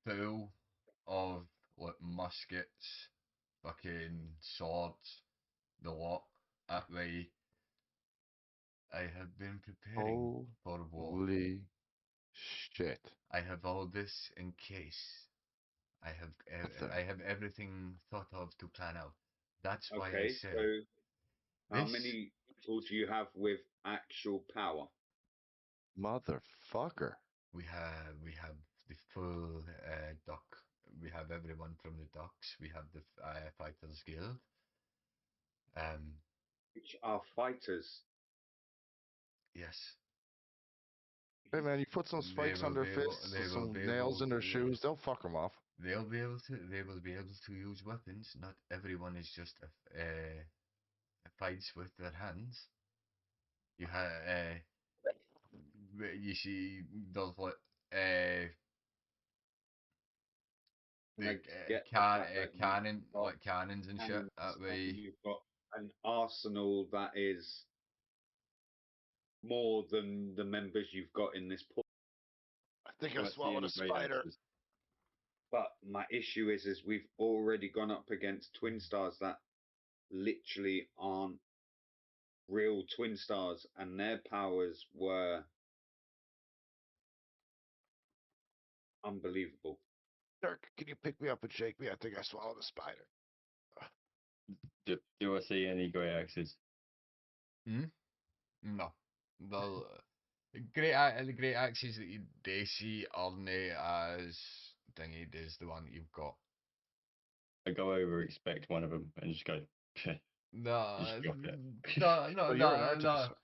full of like muskets, fucking swords, the lot. That way, I have been preparing for war. holy shit. I have all this in case. I have everything thought of to plan out. That's why I Okay, say so how this. many people do you have with actual power? Motherfucker. We have the full duck. We have everyone from the ducks. We have the fighters guild. Which are fighters. Yes, Hey man, you put some spikes on their fists and They will some be nails able. in their shoes, they'll fuck them off. They'll be able to. They will be able to use weapons. Not everyone is just fights with their hands. You have you see those like And the I get the fact that you've cannon got like cannons and shit cannons that and way. you've got an arsenal that is more than the members you've got in this port. I think I Let's see swallowed any a great spider. axes. But my issue is we've already gone up against twin stars that literally aren't real twin stars, and their powers were unbelievable. Dirk, can you pick me up and shake me? I think I swallowed a spider. Do I see any great axes? Hmm? No, the the great axes that they see aren't as thingy as the one that you've got. I go over, expect one of them, and just go, just No, drop it. no, So no, you're an no, no. artificer.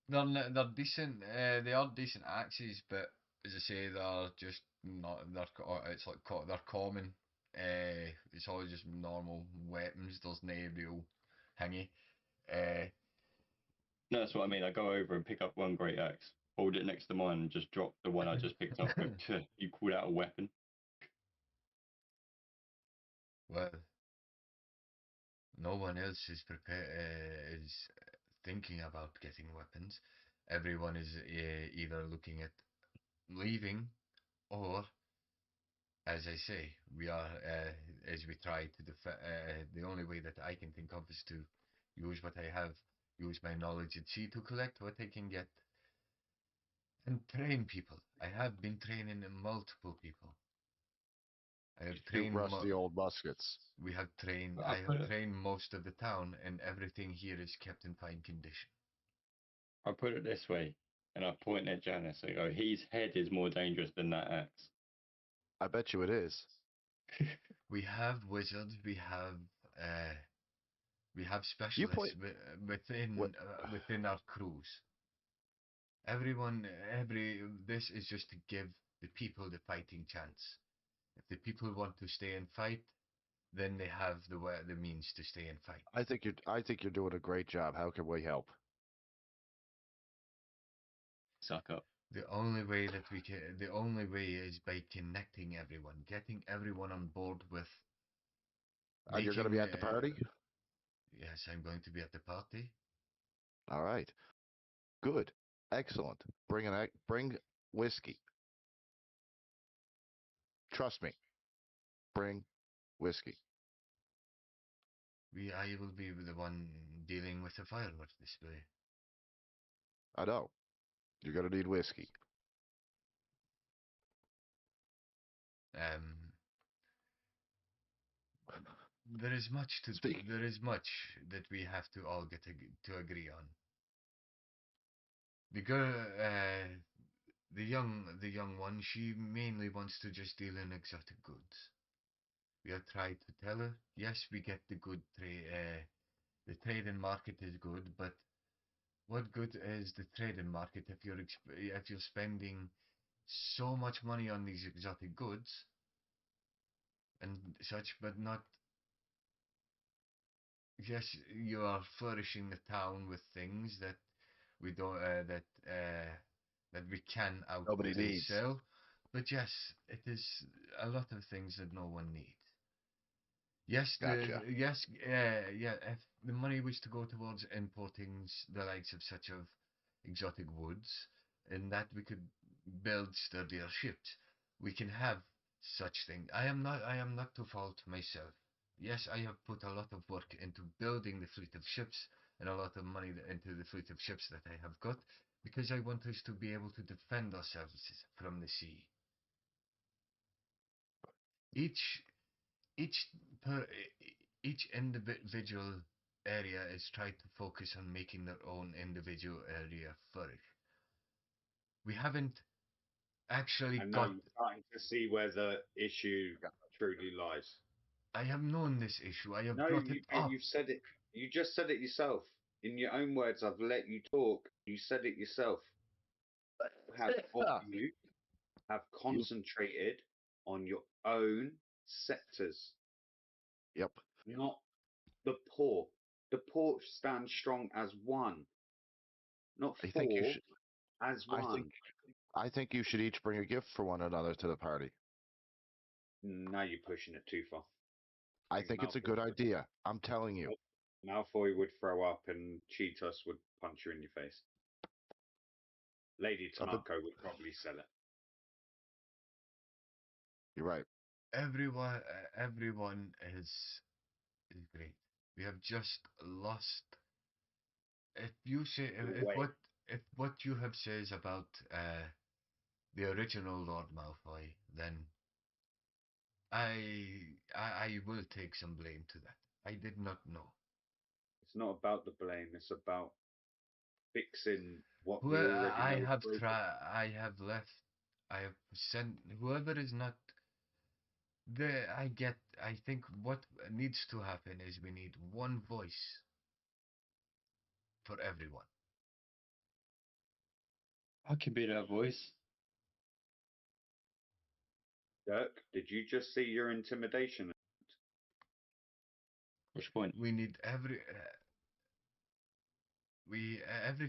They're decent. They are decent axes, but as I say, they're just not. It's like they're common. It's all just normal weapons. There's no real hingy. Uh, No, that's what I mean. I go over and pick up one great axe, hold it next to mine, and just drop the one I just picked up. Go, you call that a weapon? well, no one else is prepared. Is thinking about getting weapons. Everyone is either looking at leaving or, as I say, we are as we try to the only way that I can think of is to use what I have, use my knowledge at sea to collect what I can get and train people. I have been training multiple people. I have Shoot trained. rusty old muskets. We have trained. I I put have it. trained most of the town, and everything here is kept in fine condition. I put it this way, and I point at Janice. I go, his head is more dangerous than that axe. I bet you it is. We have wizards. Uh, we have You point specialists what? within our crews. Everyone, this is just to give the people the fighting chance. If the people want to stay and fight, then they have the means to stay and fight. I think you're doing a great job. How can we help? Suck up. The only way is by connecting everyone, getting everyone on board with And you're going to be making. at the party? Yes, I'm going to be at the party. All right. Good. Excellent. Bring whiskey. Trust me. Bring whiskey. I will be the one dealing with the fireworks display. I know. You're going to need whiskey. Um, there is much to Speak. there is much that we have to all get to agree on. The girl, the young one, she mainly wants to just deal in exotic goods. We have tried to tell her, yes, we get the good trade. The trading market is good, but what good is the trading market if you're spending so much money on these exotic goods and such, but not. Yes, you are flourishing the town with things that we don't that we can out Nobody needs. sell, but yes, it is a lot of things that no one needs. Yes, Gotcha. yeah. If the money was to go towards importing the likes of such of exotic woods, in that we could build sturdier ships, we can have such thing. I am not to fault myself. Yes, I have put a lot of work into building the fleet of ships and a lot of money into the fleet of ships that I have got because I want us to be able to defend ourselves from the sea. Each each per each individual area is trying to focus on making their own individual area flourish. We haven't actually And now got. you're starting to see where the issue truly lies. I have known this issue. I have No, brought it up. you've said it. You just said it yourself. In your own words, I've let you talk. You said it yourself. Have you have You. concentrated on your own sectors, Yep. not the poor. The poor stand strong as one, not I think you four, should. as I think. one. I think you should each bring a gift for one another to the party. Now you're pushing it too far. I think think it's a Malfoy good would, idea. I'm telling you. Malfoy would throw up and Cheetos would punch you in your face. Lady I've been- Tanako would probably sell it. You're right. Everyone is great. We have just lost. If you say Your if way. what you have says about the original Lord Malfoy, then I will take some blame to that. I did not know. It's not about the blame. It's about fixing what we Well, already I know is have broken. tried. I have left. I have sent whoever is not there. I get. I think what needs to happen is we need one voice for everyone. I could be that voice. Dirk, did you just see your intimidation? Which point? We need every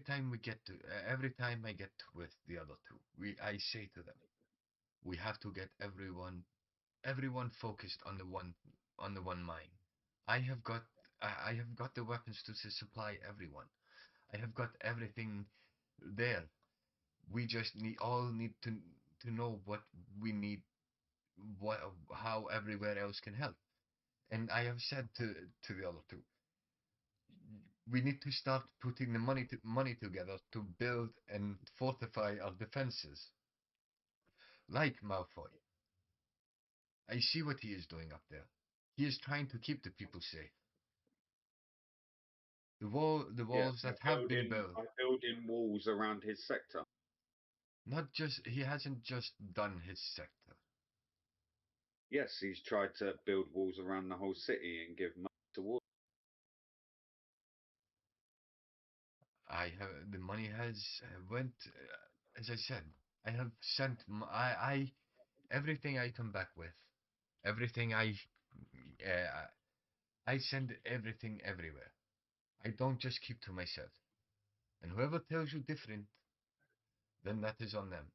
time we get to every time I get with the other two, I say to them, we have to get everyone focused on the one mine. I have got I have got the weapons to supply everyone. I have got everything there. We just need to know what we need, what how everywhere else can help. And I have said to the other two, we need to start putting the money together to build and fortify our defenses. Like Malfoy, I see what he is doing up there. He is trying to keep the people safe. The Yeah, walls that have been built. by building walls around his sector. Not just he hasn't just done his sector. Yes, he's tried to build walls around the whole city and give money to war. I have the money has went as I said. I have sent I everything I come back with, everything I send everything everywhere. I don't just keep to myself. And whoever tells you different, then that is on them.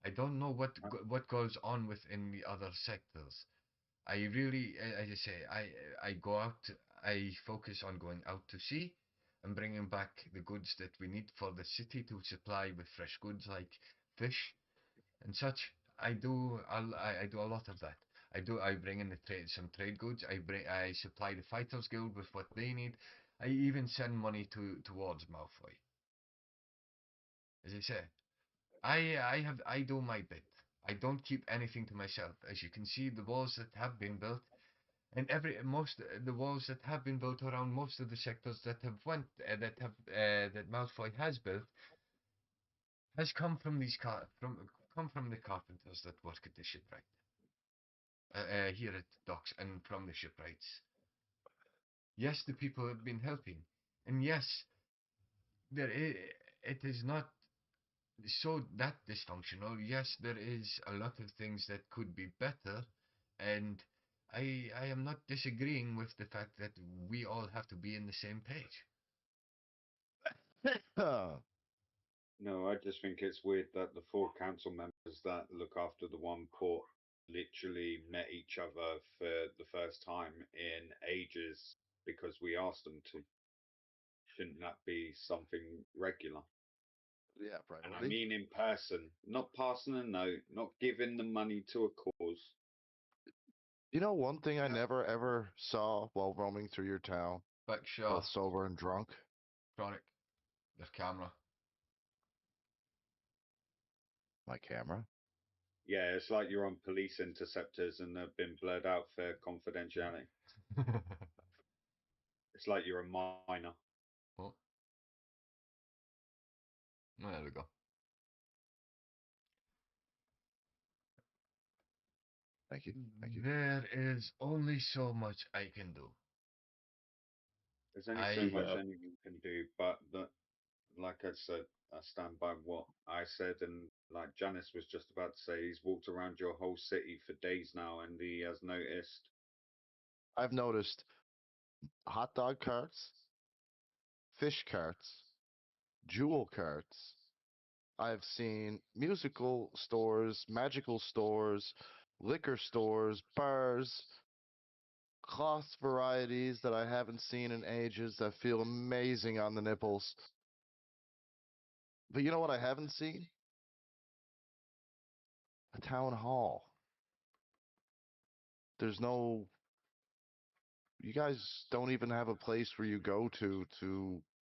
I don't know what goes on within the other sectors. I really, as I say, I go out. I focus on going out to sea and bringing back the goods that we need for the city to supply with fresh goods like fish and such. I do a lot of that. I bring in some trade goods. I supply the Fighters Guild with what they need. I even send money towards Malfoy. As I say, I do my bit. I don't keep anything to myself. As you can see, the walls that have been built, and the walls that have been built around most of the sectors that have went that Malfoy has built has come from the carpenters that work at the shipwright here at the docks and from the shipwrights. Yes, the people have been helping, and yes, it is not so that dysfunctional. Yes, there is a lot of things that could be better, and I am not disagreeing with the fact that we all have to be in the same page. No, I just think it's weird that the four council members that look after the one port literally met each other for the first time in ages because we asked them to. Shouldn't that be something regular? Yeah, And I priority. mean in person, not passing a note, not giving the money to a cause. You know, one thing I Yeah. never ever saw while roaming through your town, But sure, both sober and drunk, Chronic, the camera. my camera. Yeah, it's like you're on police interceptors and they've been blurred out for confidentiality. It's like you're a minor. Oh, there we go. Thank you. Thank you. There is only so much I can do. There's only so I much anyone can do, but like I said, I stand by what I said, and like Janice was just about to say, he's walked around your whole city for days now, and he has noticed. I've noticed hot dog carts, fish carts, jewel carts. I've seen musical stores, magical stores, liquor stores, bars, cloth varieties that I haven't seen in ages that feel amazing on the nipples. But you know what I haven't seen? A town hall. There's no, you guys don't even have a place where you go to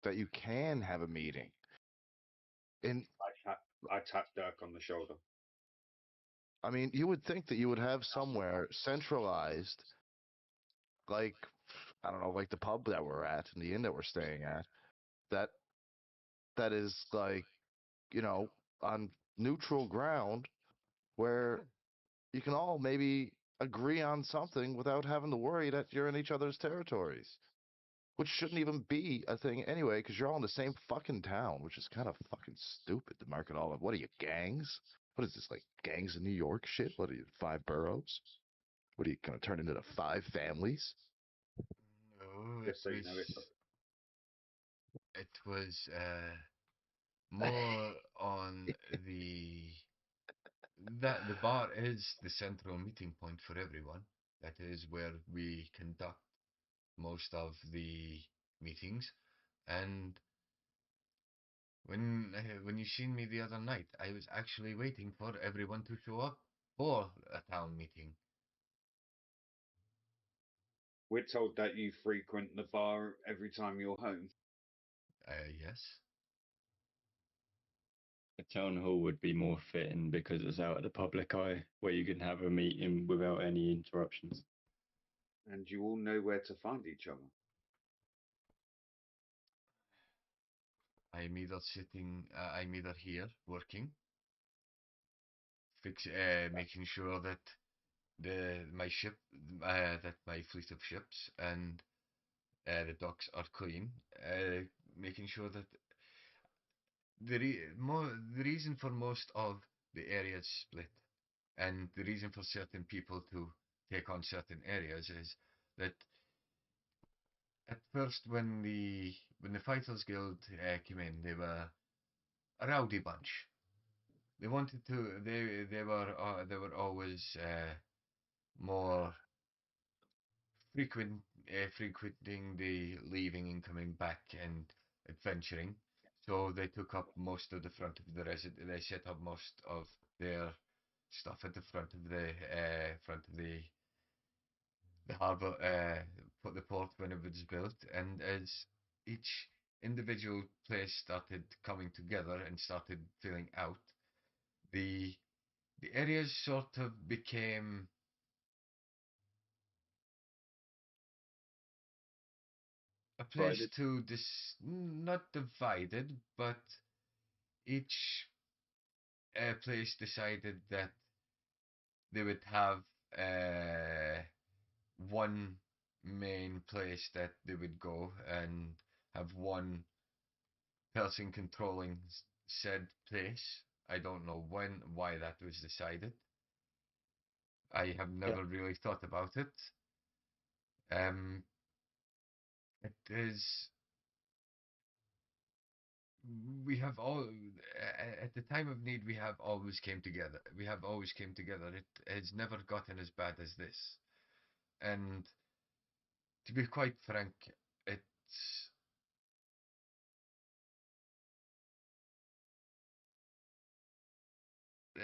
that you can have a meeting. And I tapped Dirk on the shoulder. I mean, you would think that you would have somewhere centralized, like, I don't know, like the pub that we're at and the inn that we're staying at, that that is like, on neutral ground where you can all maybe agree on something without having to worry that you're in each other's territories, which shouldn't even be a thing anyway, because you're all in the same fucking town, which is kind of fucking stupid to mark it all up. What are you, gangs? What is this, like gangs in New York shit? What are you, 5 boroughs? What are you gonna turn into the 5 families? No, Just so you know, it was more on that the bar is the central meeting point for everyone. That is where we conduct most of the meetings. And when you seen me the other night, I was actually waiting for everyone to show up for a town meeting. we're told that you frequent the bar every time you're home. Yes. A town hall would be more fitting because it's out of the public eye where you can have a meeting without any interruptions. And you all know where to find each other. I'm either here working, making sure that my ship, that my fleet of ships and the docks are clean, making sure that the reason for most of the areas split, and the reason for certain people to take on certain areas is that at first when the Fighters Guild came in, they were a rowdy bunch. They wanted to. They were always more frequenting the leaving and coming back and adventuring. So they took up most of the front of the They set up most of their stuff at the front of the harbour, put the port when it was built. And as each individual place started coming together and started filling out, the the areas sort of became a place Divided. to not divided, but each place decided that they would have uh, one main place that they would go and have one person controlling said place. I don't know why that was decided. I have Yeah. never really thought about it. Um, it is we have all at the time of need we have always came together. We have always came together. It has never gotten as bad as this. And to be quite frank, it's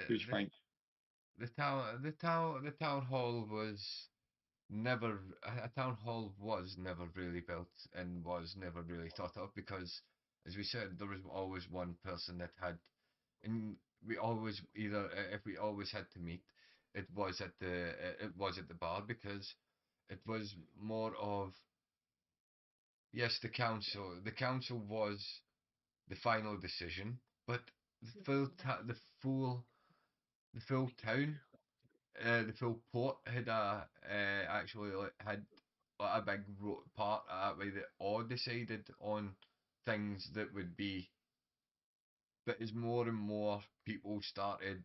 Who's the, Frank? the town hall was never a town hall was never really built and was never really thought of because, as we said, there was always one person that had, and we always either if we always had to meet, it was at the bar because it was more of, yes, the council was the final decision, but the full town, the full port had actually had a big part that way that all decided on things that would be. But as more and more people started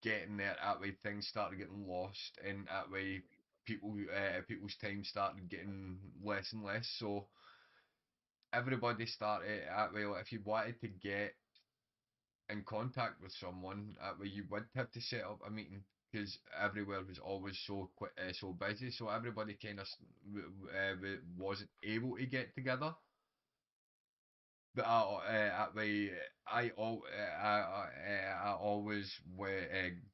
getting there, that way things started getting lost, and that way people's time started getting less and less. So everybody started that way. Like if you wanted to get in contact with someone, that way you would have to set up a meeting because everywhere was always so busy. So everybody kind of wasn't able to get together. But that way, I always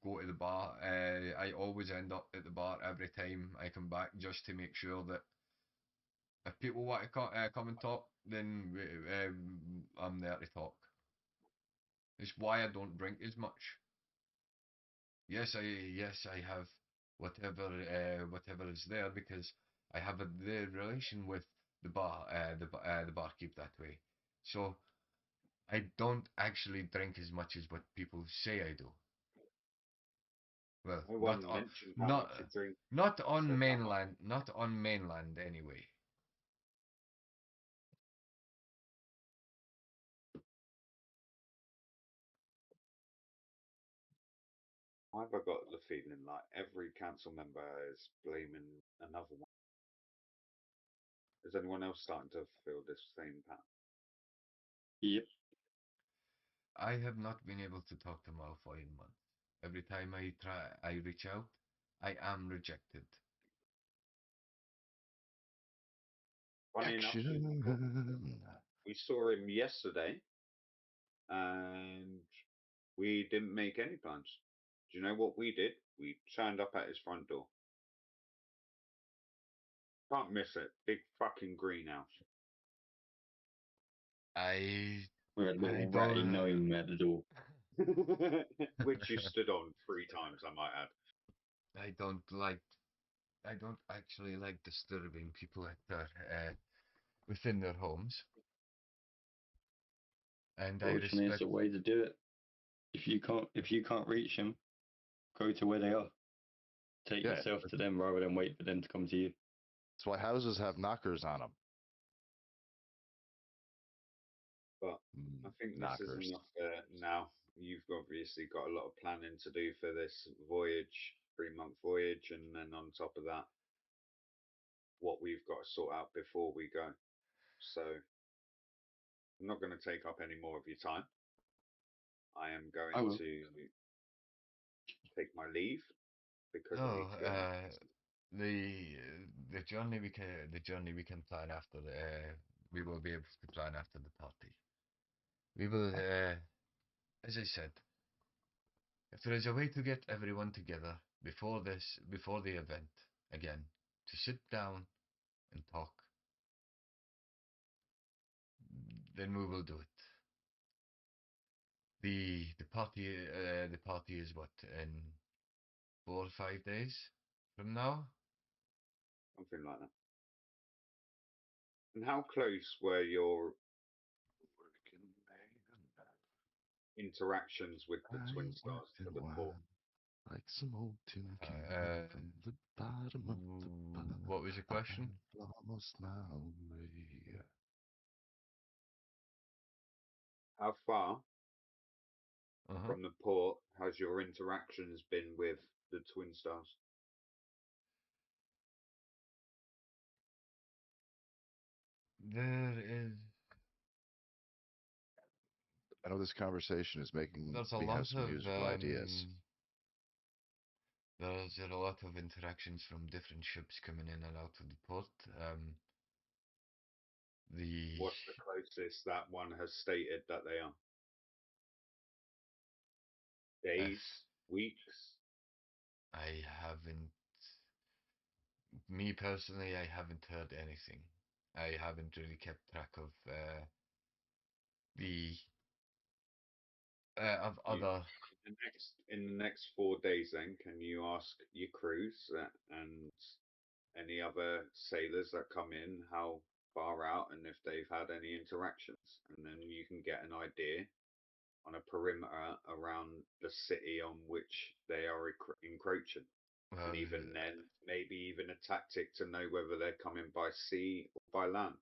go to the bar. I always end up at the bar every time I come back, just to make sure that if people want to come and talk, then I'm there to talk. It's why I don't drink as much. Yes, I have whatever is there because I have the relation with the barkeep that way. So I don't actually drink as much as what people say I do. Well, No one mentioned how not much you drink. not on Said how much. mainland, not on mainland anyway. I've got the feeling like every council member is blaming another one. Is anyone else starting to feel this same pattern? Yep. I have not been able to talk to Malfoy in months. Every time I reach out, I am rejected. Funny enough, Action. we saw him yesterday and we didn't make any plans. Do you know what we did? We turned up at his front door. Can't miss it. Big fucking greenhouse. I With a I little don't ratty gnome at the door. Which you stood on 3 times, I might add. I don't like I don't actually like disturbing people at their within their homes, and I Fortunately, it's respect. a way to do it. If you can't reach them, go to where they are. Take Yeah, yourself to them rather than wait for them to come to you. that's why houses have knockers on them. But I think this is Knockers. enough for now. You've obviously got a lot of planning to do for this voyage, 3 month voyage, and then on top of that, what we've got to sort out before we go. So I'm not going to take up any more of your time. I am going I will. to take my leave because I No, need to go. the the journey we can plan after the we will be able to plan after the party. We will, as I said, if there is a way to get everyone together before the event again, to sit down and talk, then we will do it. The party is what, in 4 or 5 days from now? Something like that. And how close were your Working man, interactions with the I twin ain't stars to working the port? wild like some old tin can Uh, from the bottom of the what was the question? almost now. Yeah. How far Uh-huh. from the port has your interactions been with the twin stars? There is I know this conversation is making there's a me have lot some of useful ideas. there's a lot of interactions from different ships coming in and out of the port. The What's the closest that one has stated that they are? Days, weeks? I haven't, me personally, I haven't heard anything. I haven't really kept track of the of You, other. in the next 4 days, then can you ask your crews and any other sailors that come in how far out and if they've had any interactions, and then you can get an idea on a perimeter around the city on which they are encroaching. And Well, even then, maybe even a tactic to know whether they're coming by sea or by land,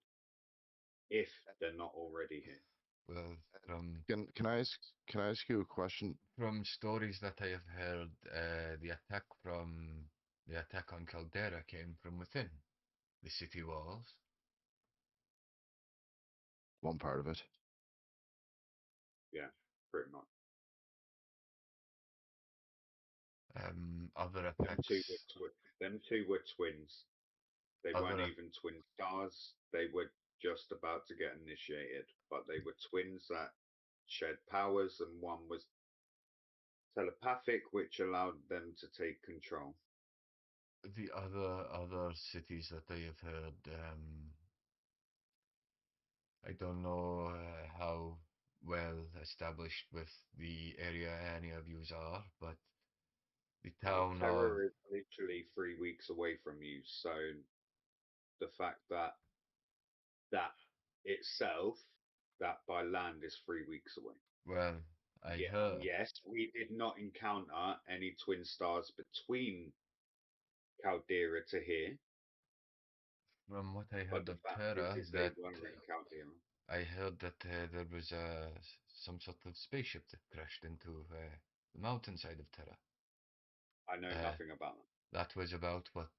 if they're not already here. well, from Can I ask you a question? stories that I have heard, the attack on Caldera came from within the city walls. One part of it. Yeah, pretty much. Other Them two were attacks, them two were twins. They weren't other even twin stars. They were just about to get initiated, but they were twins that shared powers, and one was telepathic, which allowed them to take control. the other cities that I have heard. I don't know how well established with the area any of yous are, but the Well, town of Terror is literally 3 weeks away from you, so the fact that that itself, that by land is 3 weeks away. Well, I Yeah, heard and yes, we did not encounter any twin stars between Caldera to here, from what I but heard the of fact Terra is they that weren't in Caldera. I heard that there was some sort of spaceship that crashed into the mountainside of Terra. I know nothing about them. That was about what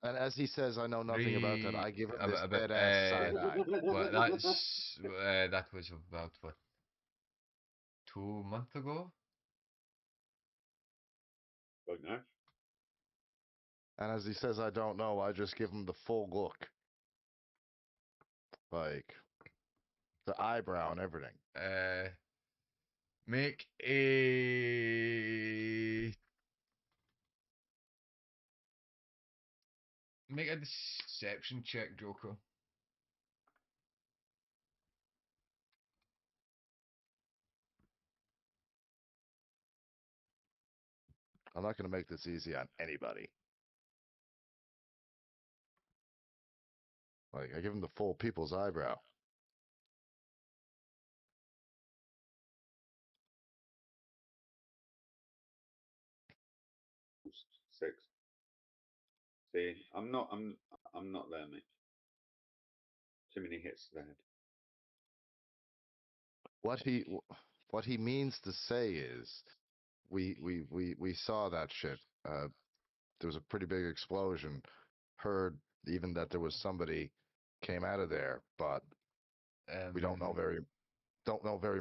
And as he says, I know nothing about that. I give him this about, dead ass side eye. well, that was about what 2 months ago. Don't know. And as he says, I don't know. I just give him the full look, like the eyebrow and everything. Make a deception check, Joker. I'm not going to make this easy on anybody. Like I give him the full people's eyebrow. Six. See, I'm not there, mate. Too many hits to the head. What he means to say is, we saw that shit. There was a pretty big explosion. Heard even that there was somebody came out of there, but we don't know very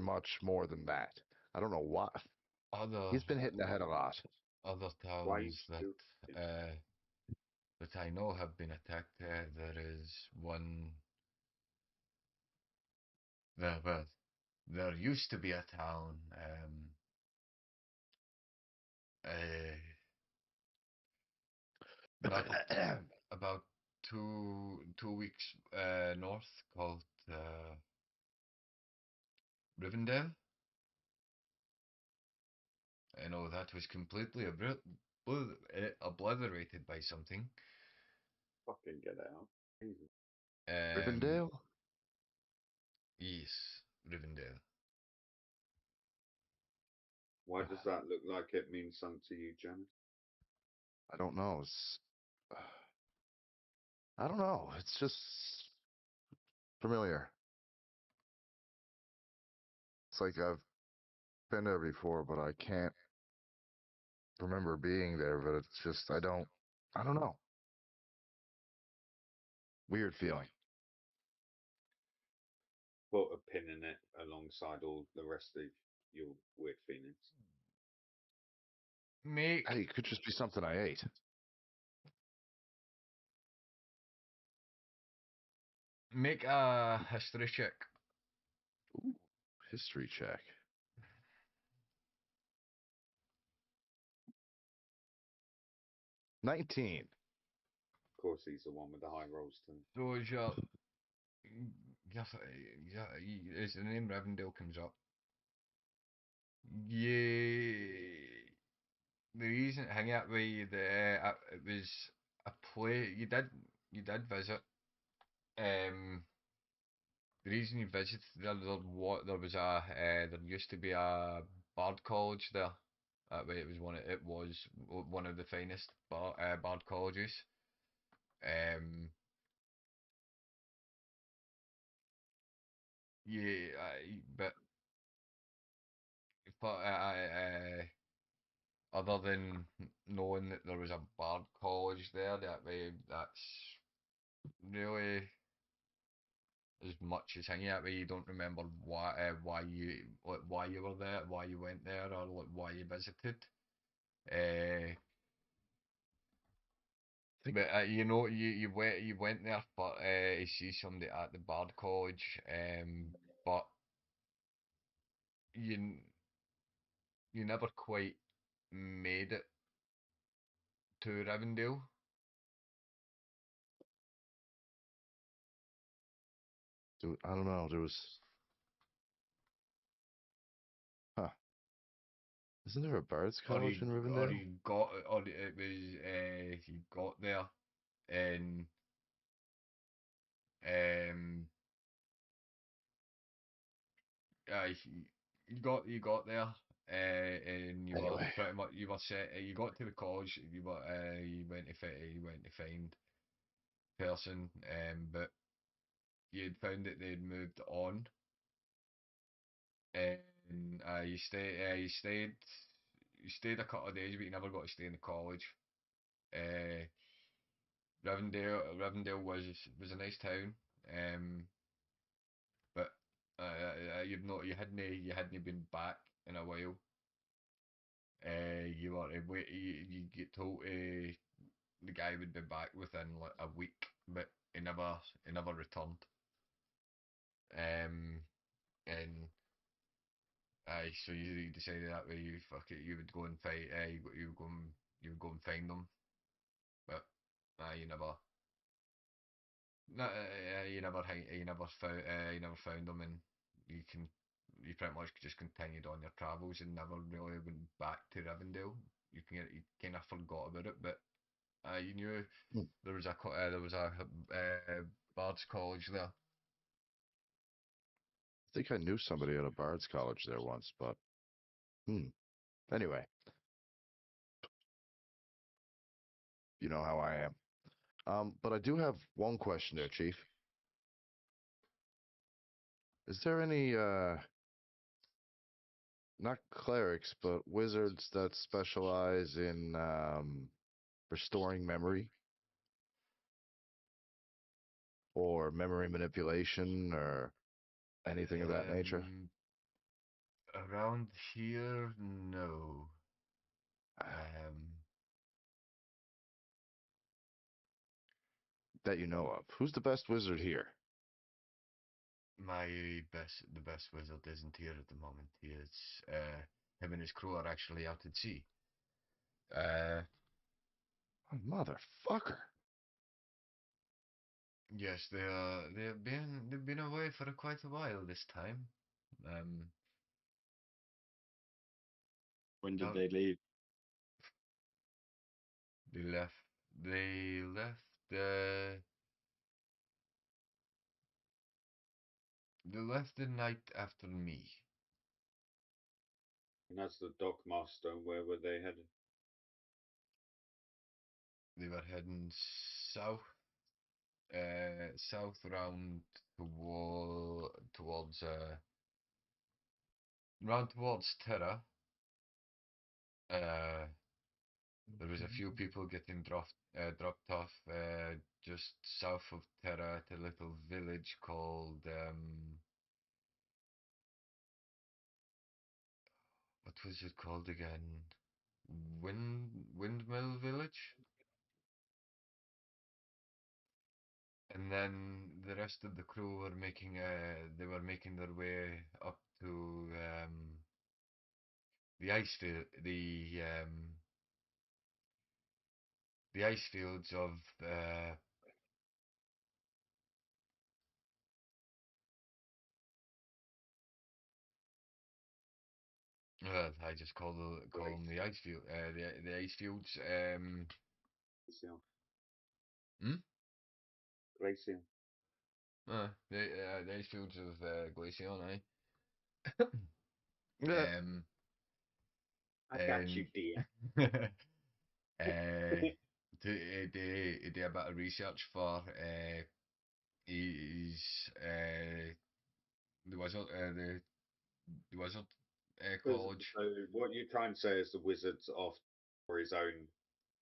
much more than that. I don't know why. Other He's been hitting the head a lot. other Why are you towns still? that I know have been attacked. There is one. There used to be a town. Uh, about about 2 weeks north called Rivendell. I know that was completely obliterated by something. Fucking get out. Jesus. Rivendell? Yes, Rivendell. Why does that look like it means something to you, Janet? I don't know. I don't know. It's just familiar. It's like I've been there before, but I can't remember being there. But it's just I don't know. Weird feeling. Put a pin in it alongside all the rest of your weird feelings. Make Hey, it could just be something I ate. make a history check. Ooh, history check. 19. Of course, he's the one with the high rolls too. So as your as the name Rivendell comes up, yeah, the reason hang out with you there, it was a play you did visit. The reason you visited there was there used to be a bard college there. That way it was one of the finest bard colleges. Um, yeah, but other than knowing that there was a bard college there, that way that's really as much as hanging out where you don't remember why you were there, why you went there, or like, why you visited. But you know, you went there for to see somebody at the Bard College, but you you never quite made it to Rivendell. I don't know. There was, huh? Isn't there a Bard's Or College in Rivendell? it was he got there and Um, you got there, and you were Anyway, pretty much you were set. You got to the college. You went to find person, but you'd found that they'd moved on, and you stayed a couple of days, but you never got to stay in the college. Uh, Rivendell was a nice town, um, but you hadn't been back in a while. You were you get told the guy would be back within like a week, but he never returned. And so you decided that way you fuck it, you would go and fight. You would go and find them, but you never. No, you never found them, and you can you pretty much just continued on your travels and never really went back to Rivendell. You kind of forgot about it, but you knew hmm, there was a Bard's College there. I think I knew somebody at a Bard's College there once, but hmm. Anyway, you know how I am. But I do have one question there, Chief. Is there any not clerics, but wizards that specialize in restoring memory or memory manipulation or anything of that nature? Around here, no. Um, That you know of. Who's the best wizard here? the best wizard isn't here at the moment. He is, him and his crew are actually out at sea. Uh, Oh, motherfucker. yes, they've been away for quite a while this time. Um, When did how they leave? they left, uh, they left the night after me. And as the dockmaster, where were they headed? They were heading south, south round towards, round towards Terra. Uh, there was a few people getting dropped off just south of Terra at a little village called what was it called again? Windmill Village. And then the rest of the crew were making their way up to the the ice fields of I just call them the ice field the ice fields. Glacial. Hmm? Glacial. The ice fields of Glacion, aye. Yeah. um I got and you, dear. uh they did a bit of research for his the wizard the wizard college. So what you're trying to say is the wizard's off for his own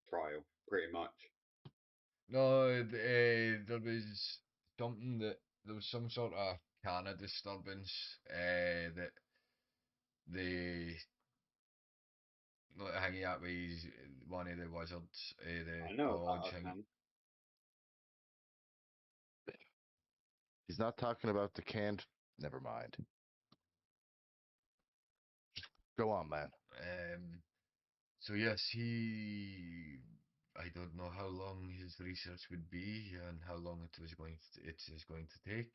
trial, pretty much. No, there was something that there was some sort of kind of disturbance that they like hanging out with one of the wizards, the I know college. about a can. He's not talking about the canned. Never mind. Go on, man. So yes, he. I don't know how long his research would be and how long it is going to take.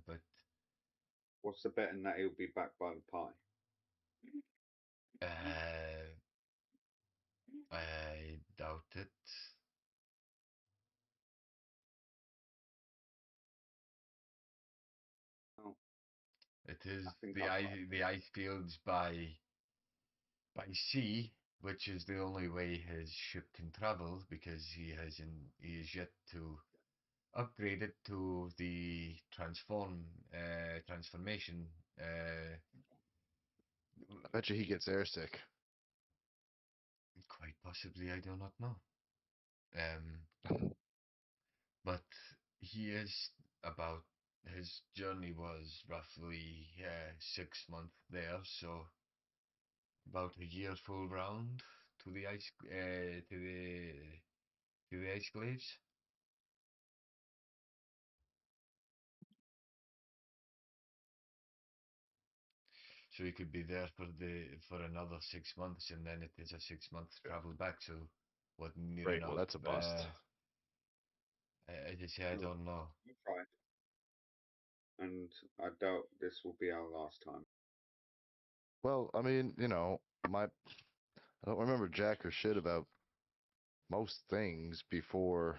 But What's the betting that he'll be back by the pie? uh, I doubt it. It is I think the I'll ice try. the ice fields by sea, which is the only way his ship can travel because he is yet to upgrade it to the transformation. I bet you he gets airsick. Quite possibly, I do not know. But he is about his journey was roughly 6 months there, so about a year full round to the ice to the ice glaives. So he could be there for another 6 months, and then it is a 6 month travel back. So what near Right. Well, enough? that's a bust. As I say, I No, don't know. I'll try. And I doubt this will be our last time. Well, I mean, I don't remember jack or shit about most things before.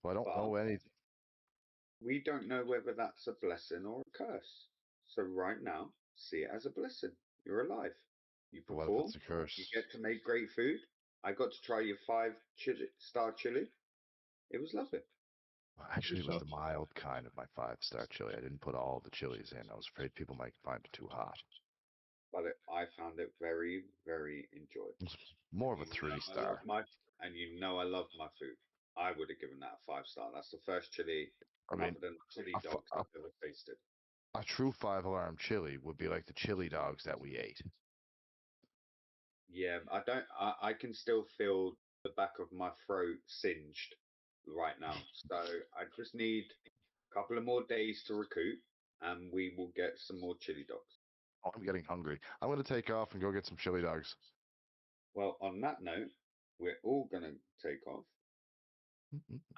Well, I don't But know any. we don't know whether that's a blessing or a curse. So right now, see it as a blessing. You're alive. You What if it's perform. a curse? You get to make great food. I got to try your 5-star chili. It was lovely. Well, actually, it was So, the mild kind of my 5-star chili. I didn't put all the chilies in. I was afraid people might find it too hot. But I found it very, very enjoyable. It's more of a You know I love 3-star. I love my food. I would have given that a 5-star. That's the first chili, I mean, other than chili a, f- dogs, I've ever tasted. a true 5 alarm chili would be like the chili dogs that we ate. Yeah, I don't. I can still feel the back of my throat singed right now. So I just need a couple of more days to recoup, and we will get some more chili dogs. Oh, I'm getting hungry. I'm going to take off and go get some chili dogs. Well, on that note, we're all gonna take off,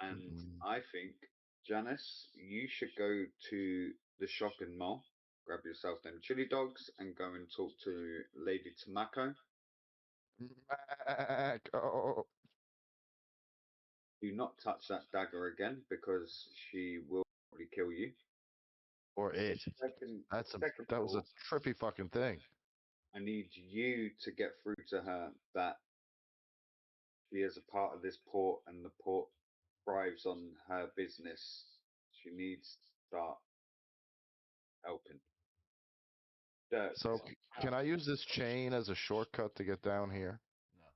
and I think Janice, you should go to the shopping mall, grab yourself them chili dogs, and go and talk to Lady Tamako. Mac, oh. Do not touch that dagger again because she will probably kill you. Or it. Second, That's a second that of was a all, trippy fucking thing. I need you to get through to her that she is a part of this port and the port thrives on her business. She needs to start helping. Dirk, So can I use this chain as a shortcut to get down here? No,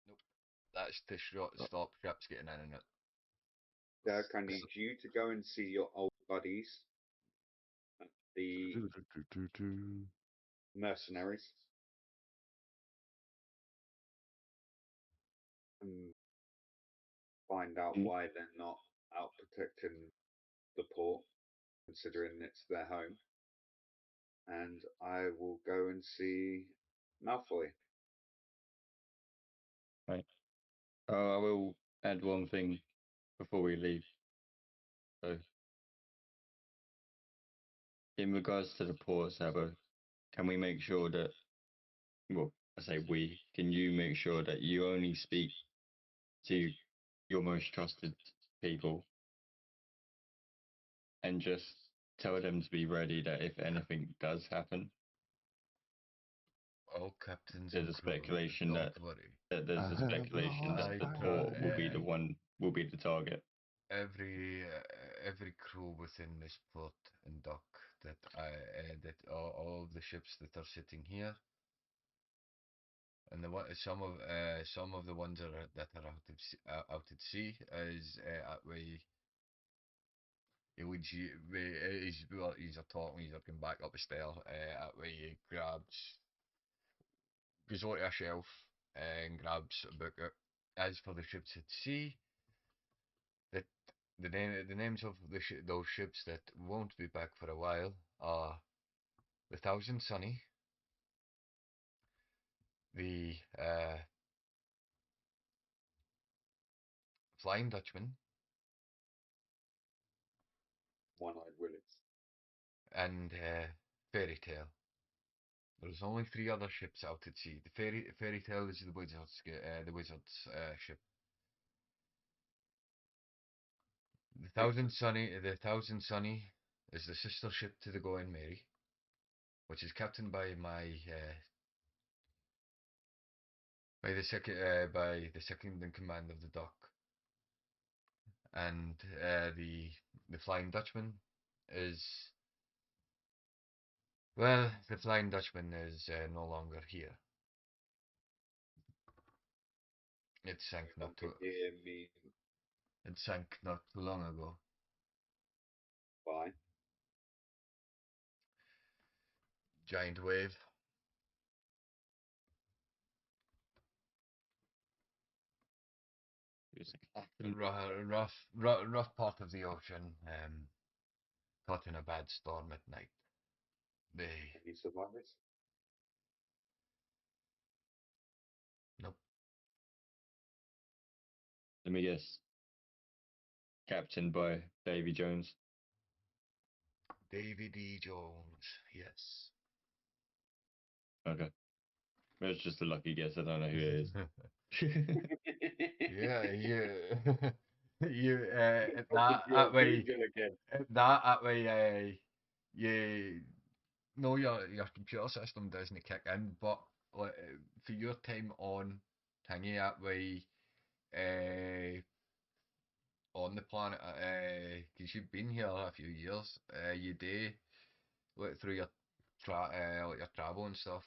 nope. That's to Uh, stop ships getting in and out. Dirk, I need you to go and see your old buddies, the mercenaries, and find out why they're not out protecting the port, considering it's their home. And I will go and see Malfoy. right. I will add one thing before we leave. So, in regards to the port, Sabo, can we make sure that, well, I say we, can you make sure that you only speak to your most trusted people and just tell them to be ready that if anything does happen, All captains there's and a crew, speculation don't worry. there's I a have speculation lost that I the my port will be way. the one, will be the target. Every crew within this port and dock that all of the ships that are sitting here, and some of the ones that are out at sea is he's a talking, he's looking back up the stair at where he goes over to a shelf and grabs a book out. As for the ships at sea, that the names of those ships that won't be back for a while are the Thousand Sunny, the Flying Dutchman, One-eyed Willis. and Fairy Tale. There's only three other ships out at sea. The Fairy Tale is the wizard's ship. The Thousand Sunny is the sister ship to the Going Mary, which is captained by by the second in command of the dock, and the Flying Dutchman is the Flying Dutchman is no longer here. It sank not too Hear me. it sank not too long ago. Why? Giant wave. He was a captain. Rough part of the ocean. Caught in a bad storm at night. They Any survivors? nope. Let me guess. Captained by Davy Jones. Davy D. Jones. Yes. Okay. That's just a lucky guess. I don't know who it is. Yeah, you, you, You're Google again. that way, you know your computer system doesn't kick in, but like, for your time on thingy that way, on the planet, because you've been here a few years, you do like through your like your travel and stuff,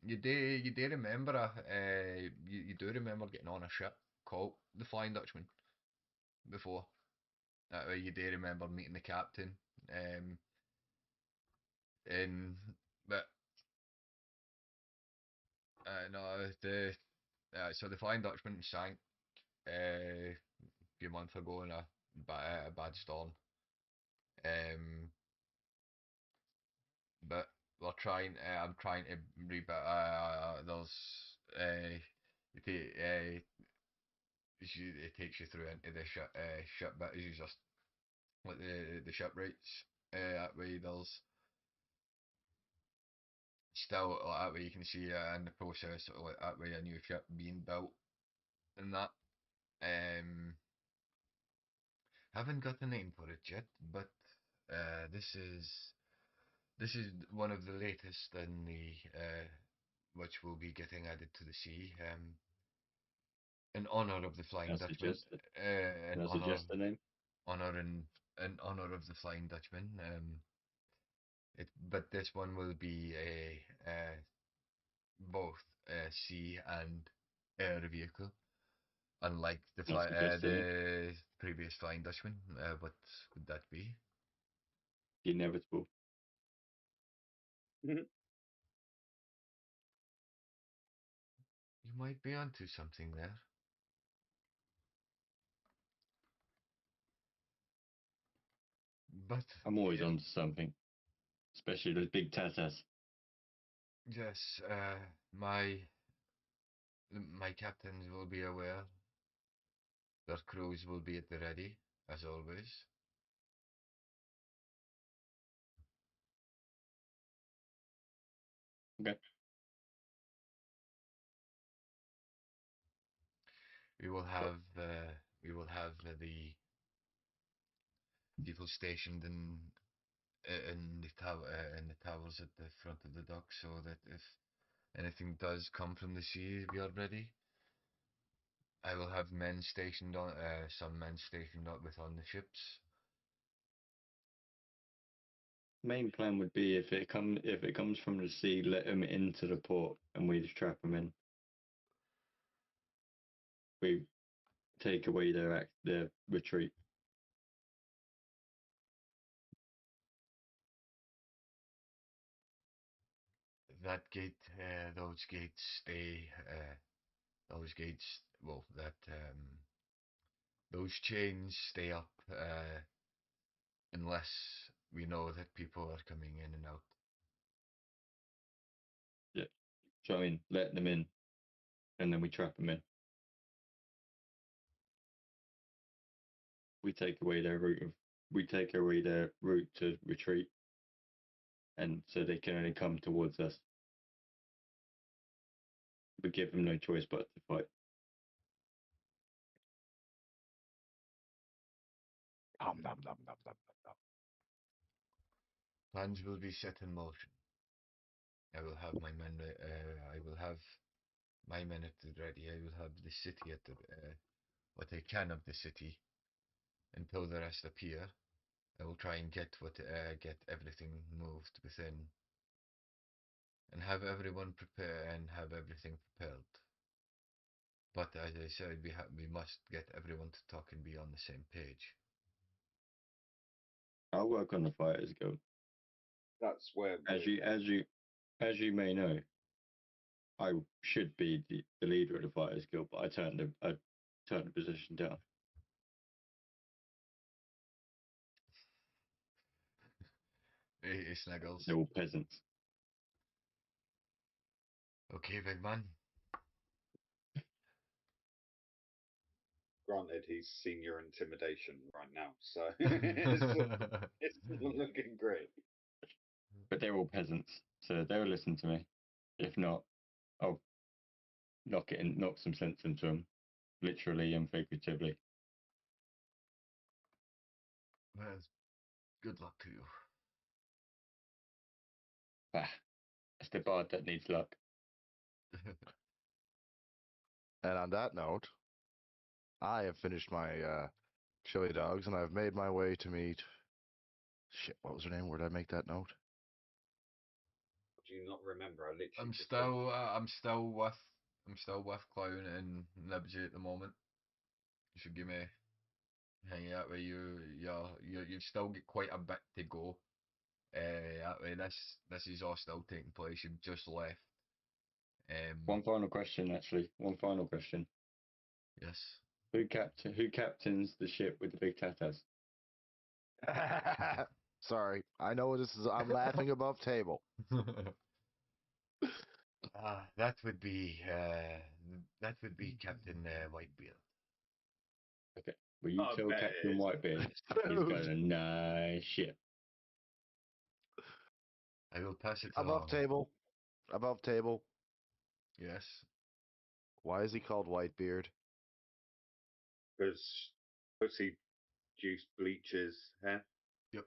you do remember you do remember getting on a ship called the Flying Dutchman before. That way you do remember meeting the captain. And but no, the so the Flying Dutchman sank a few months ago in a bad storm. But we're trying. I'm trying to rebuild. There's it takes you through into the ship bit. You just like the shipwrights. That way there's still that way you can see in the process like that way a new ship being built and that. Um, haven't got a name for it yet, but uh, this is this is one of the latest in the which will be getting added to the sea. In honor of the Flying Can I Dutchman. suggest it? In Can I suggest the name? honor in honor of the Flying Dutchman. But this one will be a both sea and air vehicle, unlike Can I suggest the name? the previous Flying Dutchman. What would that be? The Inevitable. You might be onto something there. But I'm always yeah, onto something, especially those big tatas. yes, my captains will be aware. Their crews will be at the ready, as always. Okay. We will So, have the people stationed in the tower in the towers at the front of the dock, so that if anything does come from the sea, we are ready. I will have men stationed on some men stationed up with on the ships. main plan would be if it comes from the sea, let them into the port, and we just trap them in. We take away their retreat. That gate, those gates stay. Those gates, well, that those chains stay up unless we know that people are coming in and out. Yeah. So I mean, let them in, and then we trap them in. We take away their route of we take away their route to retreat, and so they can only come towards us. We give them no choice but to fight. nom, nom, nom, nom, nom. Plans will be set in motion. I will have my men. I will have my men at the ready. I will have the city at the what I can of the city until the rest appear. I will try and get everything moved within, and have everyone prepare and have everything prepared. But as I said, we must get everyone to talk and be on the same page. I'll work on the Fighters Guild. That's where As you may know, I should be the leader of the Fighters Guild, but I turned the position down. He sniggles. They're all peasants. Okay, big man. granted he's senior intimidation right now, so it's not looking great. But they're all peasants, so they'll listen to me. If not, I'll knock some sense into them, literally and figuratively. Well, good luck to you. Ah, it's the bard that needs luck. And on that note, I have finished my chili dogs, and I've made my way to meet. Shit, what was her name? Where did I make that note? Do you not remember? I literally I'm just still, I'm still with Clown and Nibsy at the moment. You should give me hang out with you've still got quite a bit to go. That way, this is all still taking place. You've just left. One final question, actually. One final question. Yes. Who captains the ship with the big tatas? Sorry, I know this is. I'm laughing above table. That would be Captain Whitebeard. Okay. Well, you I tell bet it Captain is. Whitebeard he's got a nice ship. I will pass it Above along. table. Above table. Yes. Why is he called Whitebeard? Because pussy juice bleaches hair. Yep.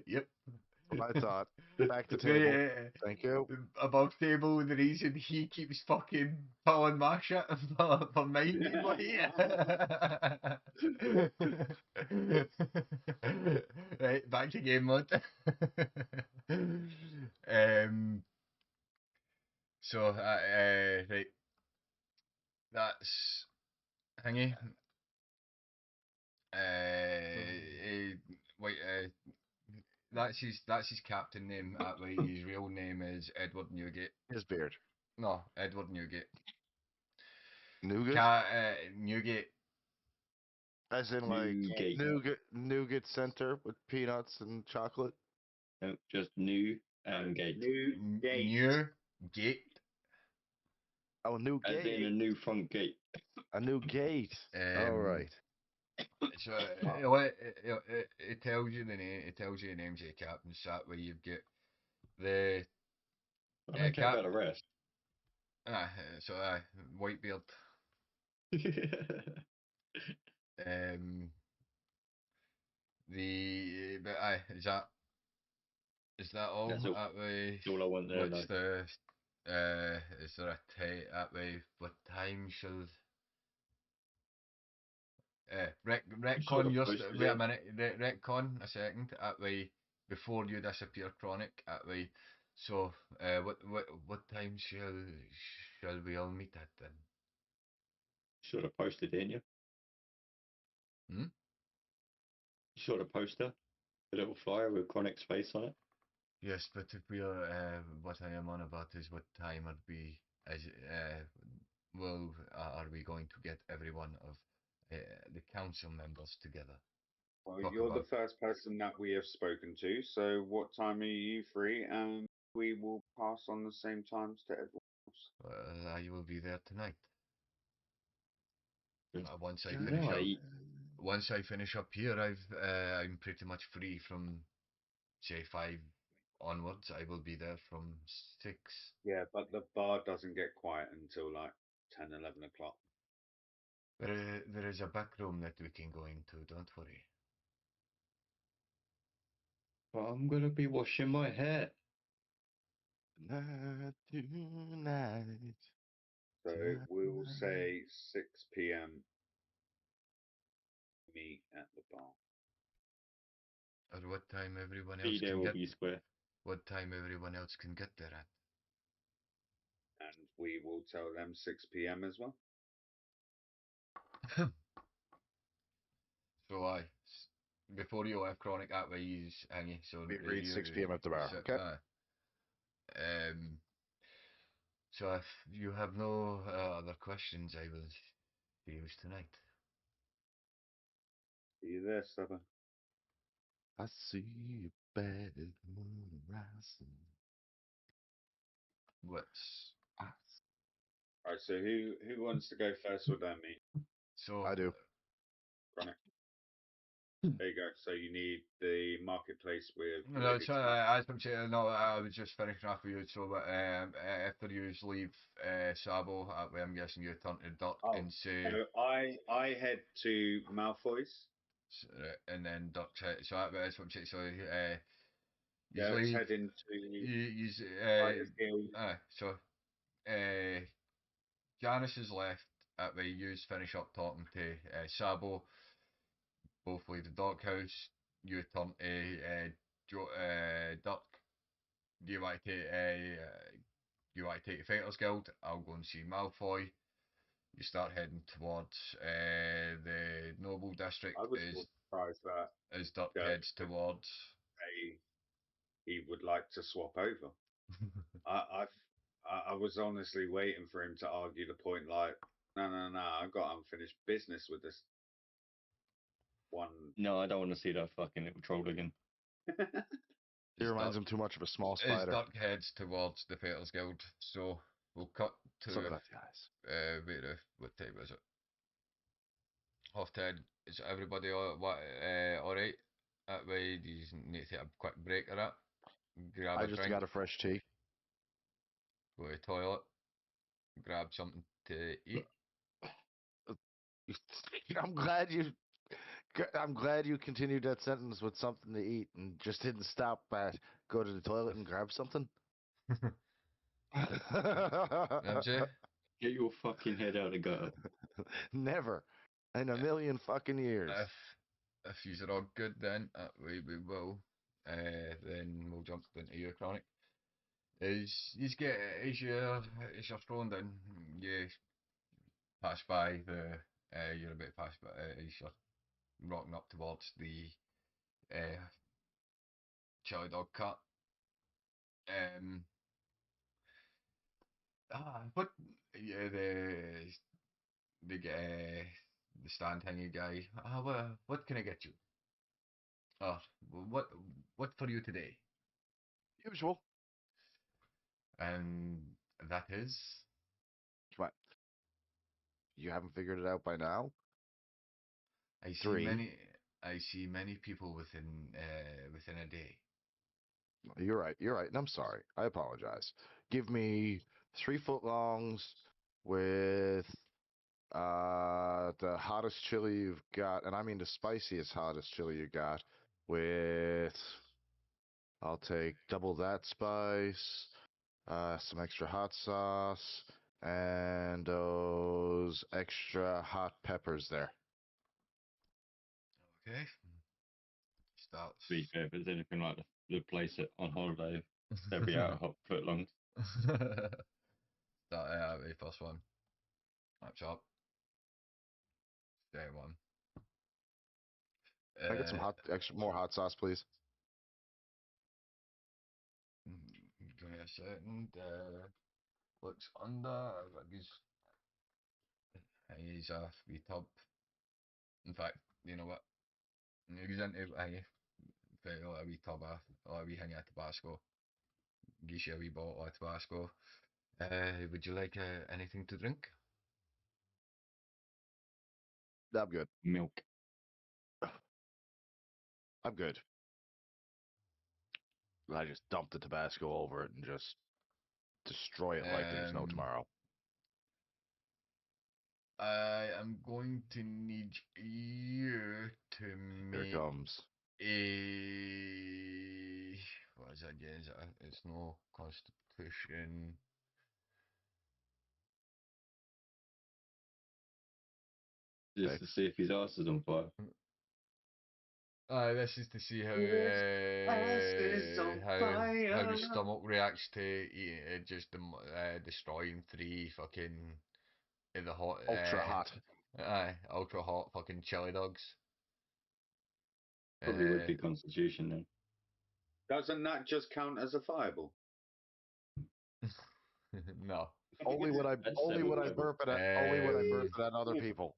Yep. What I thought. Back to Yeah, table. yeah, Thank you. above table, the reason he keeps fucking pulling my shit for mine, right, back to game mode. So, right, that's thingy. Wait, that's his captain name. Wait, his real name is Edward Newgate. His beard. No, Edward Newgate. Nougat? Newgate. As in like Newgate. nougat center with peanuts and chocolate? No, just new and gate. New gate. Newgate. Oh, new As in a gate. new front gate. A new gate. All right. So it tells you the name. It tells you the names of the captains. So that way you get the I don't care about the rest. so Whitebeard. Um, the but is that all? That's all. That way. That's all I want to know. What's the is there a that way? What time shall Sort retcon of your posted wait a it. minute, retcon a second, that way before you disappear, Chronic, that way. So what time shall we all meet at then? Sort of posted, didn't you? Hmm? Sort of poster, the little flyer with Chronic's face on it. Yes, but if we are what I am on about is what time are we as are we going to get every one of the council members together? Well, Talk you're the about first person that we have spoken to, so what time are you free? And we will pass on the same times to everyone else. I will be there tonight. Once I Good finish up. night. Once I finish up here, I'm pretty much free from say 5 onwards. I will be there from 6. Yeah, but the bar doesn't get quiet until like 10, 11 o'clock. There is a back room that we can go into, don't worry. But I'm gonna be washing my hair. Tonight, tonight, So tonight. we'll say 6 p.m. meet at the bar. Or what time everyone Be else there can or get. be square. What time everyone else can get there at. And we will tell them 6 p.m. as well. So before you left Chronic that way, you hanging. So We agreed 6 p.m. at the bar. So, Okay. so if you have no other questions, I will see you tonight. See you there, Stubber. I see you bad moon rising. What's All right. So who wants to go first with that meet? so? I do. Chronic. There you go. So you need the marketplace with No, Lady so Tonight. as I'm saying, no, I was just finishing off with you. So, after you leave Sabo, I'm guessing you turn to Duck Oh, and say, so I head to Malfoy's. and then Duck. So that's what I'm saying. So, you Dirk's leave. heading to You Writers Guild. so Janice is left. That way, you finish up talking to Sabo. Both leave the Duck house. You turn to Duck. Do you want to take you want to take the Fighters Guild? I'll go and see Malfoy. You start heading towards the Noble District I was surprised that as Dirk Dirk heads would towards. say he would like to swap over. I was honestly waiting for him to argue the point like, no, I've got unfinished business with this one. No, I don't want to see that fucking little troll again. He as reminds Dirk, him too much of a small as spider. Dirk heads towards the Fighters Guild. So we'll cut to Sorry about the eyes. what time is it? 10:30. Is everybody all right? That way, do you need to take a quick break or that? Grab I a just drink, got a fresh tea. go to the toilet, grab something to eat. I'm glad you. I'm glad you continued that sentence with something to eat and just didn't stop at go to the toilet and grab something. I'm saying? Get your fucking head out of the gutter. Never in a million fucking years. If you're all good, then we will. Then we'll jump into your Chronic. As you're strolling down, you pass by you're a bit past, but as you're rocking up towards the uh, chili dog cut. What? Yeah, the stand hanging guy. What can I get you? Oh, what what for you today? Usual. And that is. Come on. You haven't figured it out by now? I see Three. many. I see many people within a day. You're right. You're right. And I'm sorry. I apologize. Give me 3 foot longs with the hottest chili you've got, and I mean the spiciest hottest chili you got with I'll take double that spice, some extra hot sauce, and those extra hot peppers there. Okay. Starts. To be fair, if there's anything like the place on holiday, they'll be out of hot foot long. Start with first one. Match up. Day one. Can I get some more hot sauce, please? Give me a second. Looks under. He's a wee tub. In fact, you know what? He's into a wee tub or a wee hang of Tabasco. Gives you a wee bottle of Tabasco. Would you like anything to drink? I'm good. Milk. I'm good. I just dump the Tabasco over it and just destroy it like there's no tomorrow. I am going to need you to Here it make comes. a. What is that again? It's no Constitution. Just Okay. to see if his ass is on fire. This is to see His ass is on how his fire. stomach reacts to eating, just destroying 3 fucking the hot Ultra hot. ultra hot fucking chili dogs. Probably would be Constitution then. Doesn't that just count as a fireball? No. Only when I That's only when I seven. burp it at only when I burp it at other people.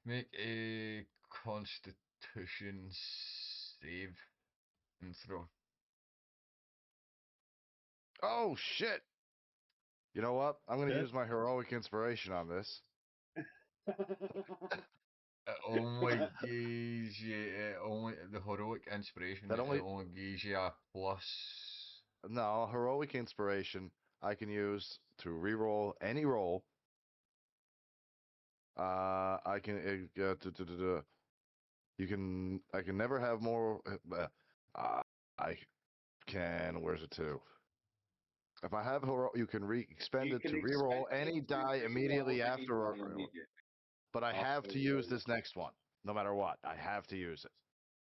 Make a Constitution save and throw. Oh shit! You know what? I'm gonna Yeah. use my heroic inspiration on this. It only gives you only the heroic inspiration. That It only only gives you a plus. No, heroic inspiration I can use to reroll any roll. I can you can I can never have more. I can. Where's it to? If I have hero, you can expend You it can to reroll expend any it to die reroll immediately any after. die immediately But I have after to use roll, this next one, no matter what. I have to use it.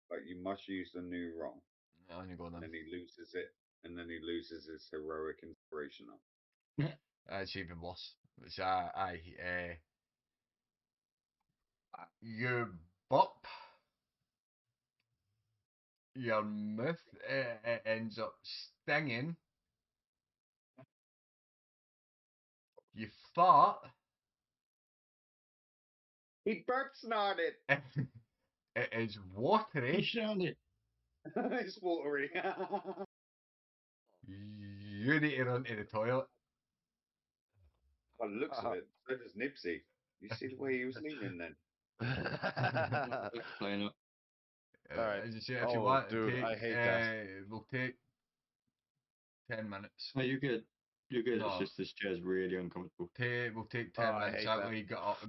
but you must use the new roll. On you go And then. then he loses it, and then he loses his heroic inspiration up. It's even worse. It's you burp. Your mouth ends up stinging. You fart. He burp snorted. It is He watery. found it. It's watery. You need to run to the toilet. By the looks of it, so does Nipsey. You see the way he was leaning then? That's playing up. All right. As I say, if you Oh, want to dude, take, I hate that. we'll take 10 minutes. No, you're good. You're good. It's No. just this chair's really uncomfortable. We'll take Oh, 10 I minutes. hate That that. way,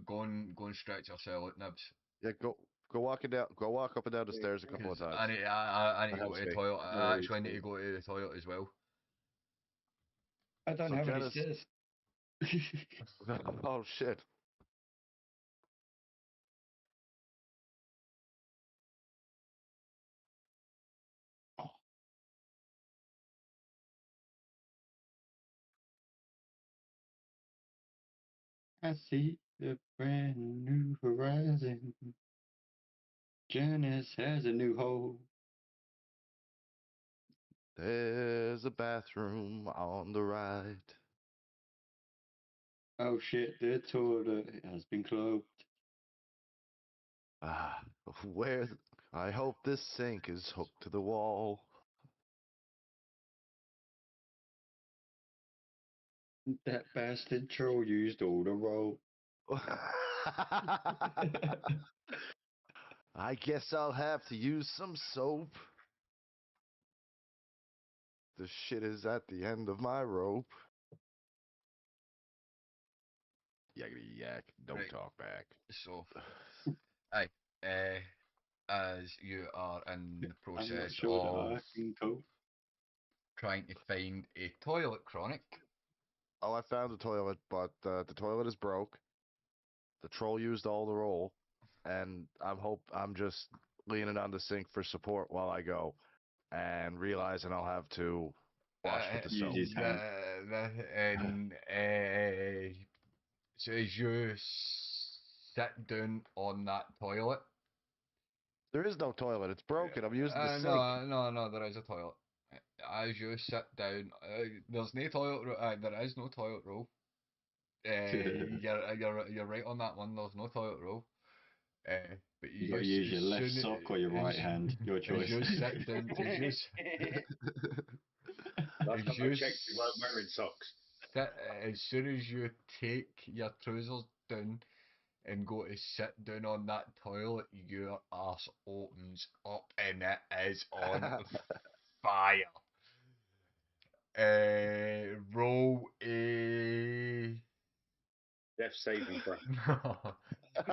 go and stretch yourself out, Nibs. Yeah, go walking down. Go walk up and down the stairs a couple of 'Cause times. I need That to go helps to the me. toilet. No I worries, actually need to mate. go to the toilet as well. I don't So have any Janice. stairs. Oh shit. I see a brand new horizon. Janice has a new hole. There's a bathroom on the right. Oh shit, the toilet has been closed. Ah, where? I hope this sink is hooked to the wall. That bastard troll used all the roll. I guess I'll have to use some soap. The shit is at the end of my rope. Yakety yak, don't Right. talk back. So, aye, as you are in the I'm not process sure that of I can cope. trying to find a toilet, Chronic. Oh, I found the toilet, but the toilet is broke. The troll used all the roll, and I'm just leaning on the sink for support while I go, and realizing I'll have to wash with the Use soap. his hand. And so as you sit down on that toilet. There is no toilet. It's broken. I'm using the sink. No, there is a toilet. As you sit down, there's no toilet. There is no toilet roll. You're right on that one. There's no toilet roll. But You got to use your left sock or your right hand. Your as choice. you sit down, Last time as I you checked, you weren't wearing socks. sit, as soon as you take your trousers down and go to sit down on that toilet, your ass opens up and it is on fire. Roll a Death saving throw.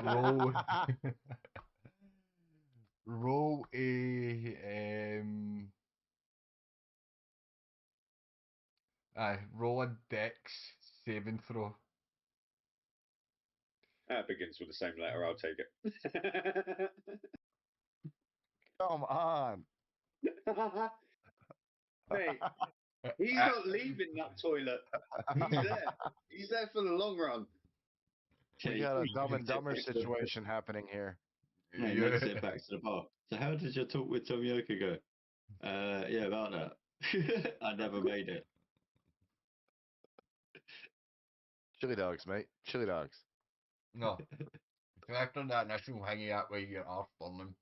roll roll a roll a dex saving throw. That begins with the same letter. I'll take it. Come on. Mate, he's not leaving that toilet. He's there. He's there for the long run. We Okay, got a you Dumb and sit Dumber back to- situation happening here. No, Yeah. makes it back to the bar. So how did your talk with Tom Yoka go? Yeah, about that. I never made it. Chili dogs, mate. Chili dogs. No. So after that initial hanging out with your arse burning,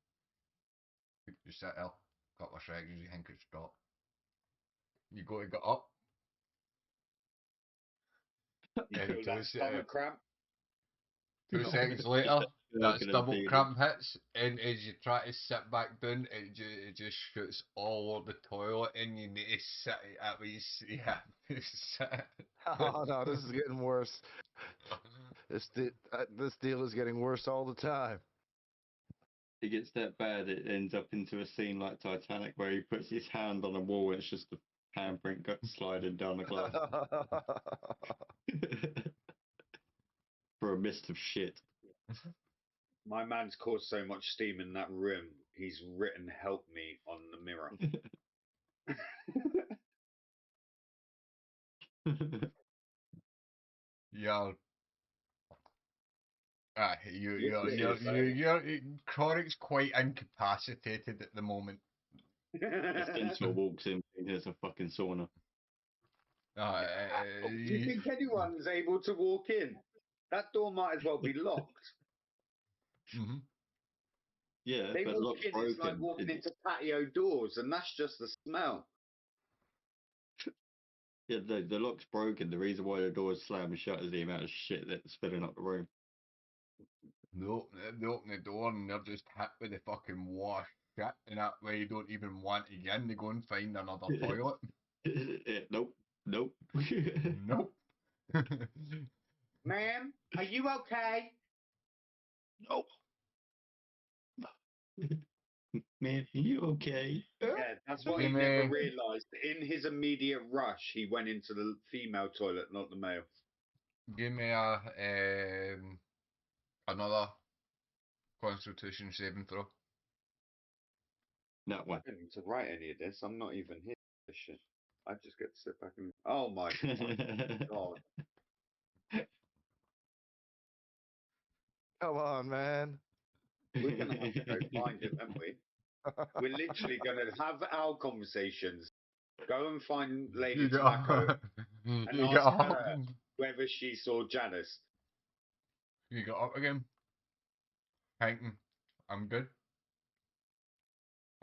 you sit there, couple of seconds, you think it's stopped. You go to get up, You and feel that stomach cramp. 2 seconds later, You're that gonna stomach feel it. cramp hits, and as you try to sit back down, it just shoots all over the toilet, and you need to sit at least, yeah, sit. Oh no, this is getting worse. This deal is getting worse all the time. It gets that bad, it ends up into a scene like Titanic where he puts his hand on a wall and it's just a handprint sliding down the glass. For a mist of shit. My man's caused so much steam in that room. He's written "Help me" on the mirror. You're, Yes, it is, you're, Chronic's quite incapacitated at the moment. The centaur walks in, there's a fucking sauna. Do you think anyone's able to walk in? That door might as well be locked. Mhm. Yeah, They but walk lock's in, it's like broken. walking into patio doors, and that's just the smell. Yeah, the lock's broken. The reason why the door is slammed shut is the amount of shit that's filling up the room. They open the door and they're just hit with the fucking wash shit, and that way you don't even want to get in. They go and find another toilet. Nope, nope. Nope. Ma'am, are you okay? Nope. Man, are you okay? Yeah, that's what he Give never me- realised. In his immediate rush, he went into the female toilet, not the male. Give me a another Constitution saving throw. That one. I don't need to write any of this. I'm not even here for this shit. I just get to sit back and. Oh my god. Come on, man. We're going to have to go find him, aren't we? We're literally going to have our conversations, go and find Lady You Tobacco, got, and you ask got up. her whether she saw Janice. You got up again. Hanking, I'm good.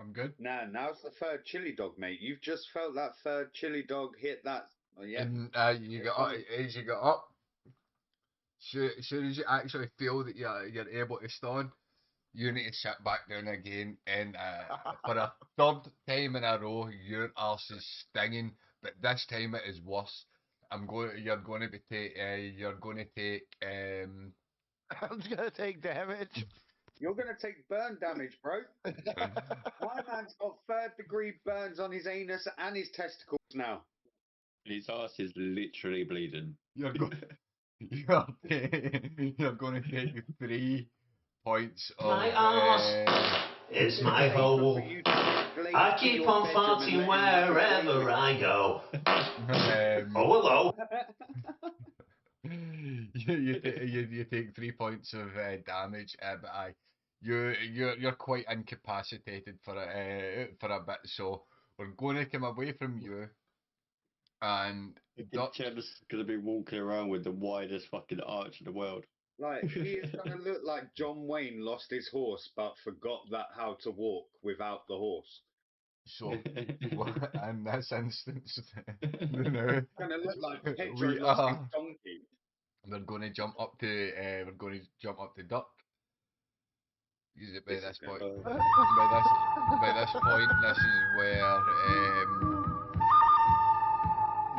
I'm good. Nah, now's the third chili dog, mate. You've just felt that third chili dog hit that. Oh, yeah. And you you're got up, fine. as you got up. Soon as you actually feel that you're able to stand, you need to sit back down again, and for a third time in a row, your arse is stinging, but this time it is worse. You're going to take I'm gonna take damage. You're going to take burn damage, bro. My man's got third-degree burns on his anus and his testicles now. His ass is literally bleeding. you're going you're going to take 3 points of My arse. It's my Safer hole. for you to glaze I to keep your on bedroom and farting let him wherever glaze I go. um, Oh, hello. you take 3 points of damage, but you're quite incapacitated for a bit, so we're going to come away from you, and Chad's gonna be walking around with the widest fucking arch in the world. Like, he is going to look like John Wayne lost his horse but forgot that how to walk without the horse. so in this instance, now Going to look like Pedro we lost are his donkey. we're going to jump up to Duck. Use it by This is this gonna point. be- By this point, this is where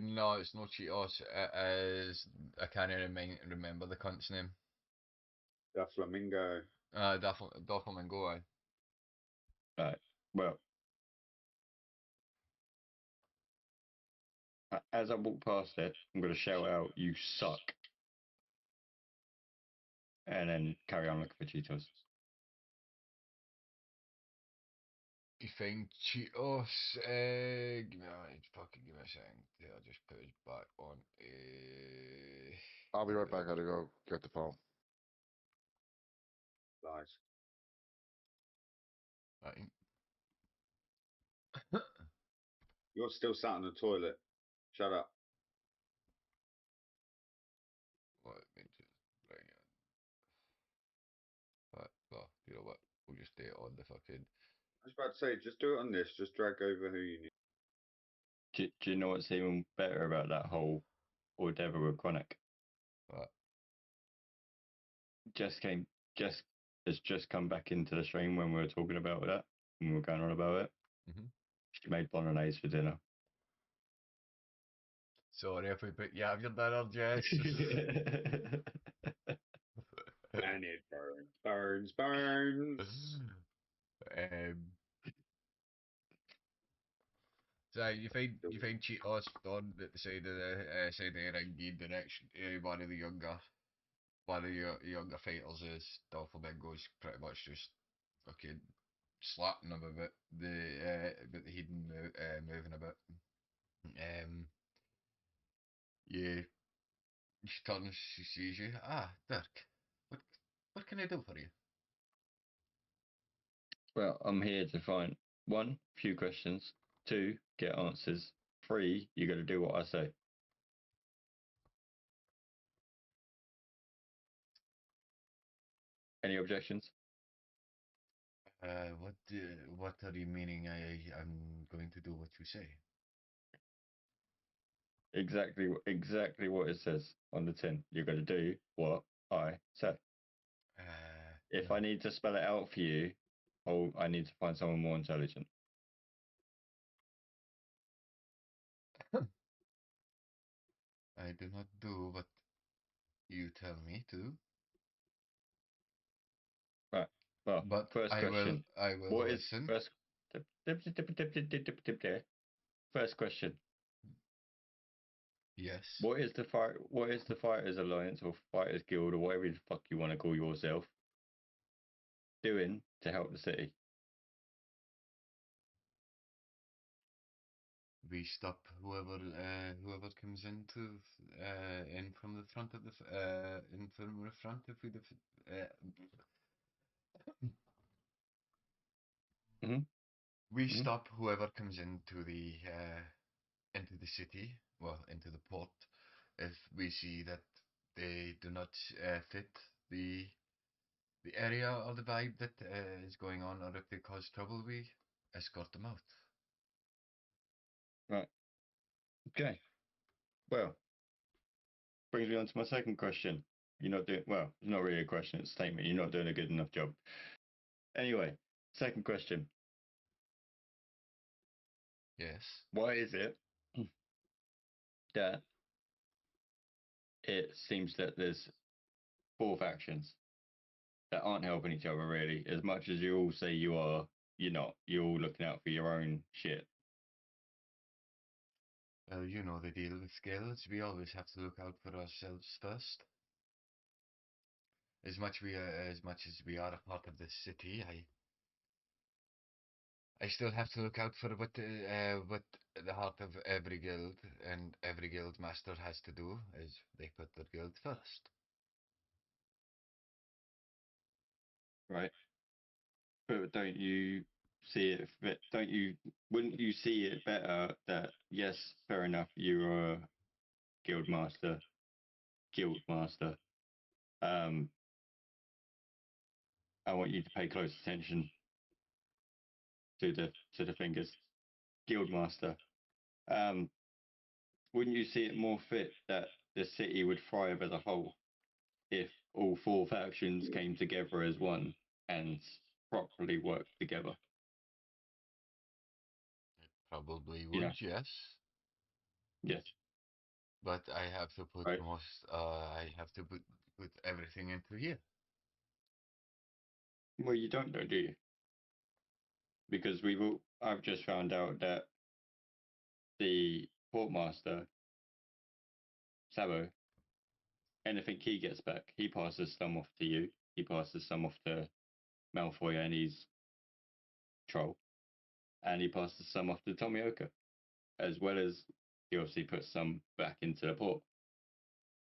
No, it's not Cheetos. It is. I can't remember the cunt's name. The flamingo. Doflamingo. Aye. Right. Well, as I walk past it, I'm going to shout out, "You suck," and then carry on looking for Cheetos. You find Cheetos. Give me a second. Yeah, I'll just put it back on. I'll be right back. I gotta go get the phone. Lies. Right. You're still sat on the toilet. Shut up. Let me just bring it. Right, well, you know what? We'll just do it on the fucking. I was about to say, just do it on this. Just drag over who you need. Do you know what's even better about that whole ordeal with Chronic? Right. Jess has just come back into the stream when we were talking about that, when we were going on about it. Mhm. She made bolognese for dinner. Sorry if we put you have your dinner, Jess. And it burns, burns. um, so you find Cheetos on at the side of the ring, in direction. One of the younger fighters is Doflamingo's pretty much just fucking slapping him about the hidden moving a bit. Yeah, she turns, she sees you. Ah, Dirk, what what can I do for you? Well, I'm here to find one, few questions, two, get answers, three, you got to do what I say. Any objections? What are you meaning? I'm going to do what you say. Exactly what it says on the tin. You're going to do what I say. If No. I need to spell it out for you, I need to find someone more intelligent. I do not do what you tell me to, Right. Well, but first question. I will What is listen. first? First question. Yes. What is the fight? What is the Fighters Alliance or Fighters Guild or whatever the fuck you want to call yourself doing to help the city? We stop whoever comes in from the front of in from the front if we Mhm. we Mhm. stop whoever comes into the city, well, into the port, if we see that they do not fit the the area or the vibe that is going on, or if they cause trouble, we escort them out. Right. Okay. Well, brings me on to my second question. You're not doing well. It's not really a question; it's a statement. You're not doing a good enough job. Anyway, second question. Yes. Why is it that it seems that there's four factions that aren't helping each other really? As much as you all say you are, you're not. You're all looking out for your own shit. Well, you know the deal with skills. We always have to look out for ourselves first. As much as we are a part of this city, I still have to look out for what the heart of every guild and every guild master has to do is they put their guild first. Right? But don't you see it? Don't you? Wouldn't you see it better that yes, fair enough, you're a guild master, guild master. Um, I want you to pay close attention to the fingers, guild master. Um, wouldn't you see it more fit that the city would thrive as a whole if all four factions came together as one and properly worked together? Probably You know, would, yes. yes. But I have to put right? I have to put everything into here. Well, you don't know, do you? Because I've just found out that the portmaster Sabo, anything he gets back, he passes some off to you. He passes some off to Malfoy and his troll, and he passes some off to Tomioka, as well as he obviously puts some back into the port.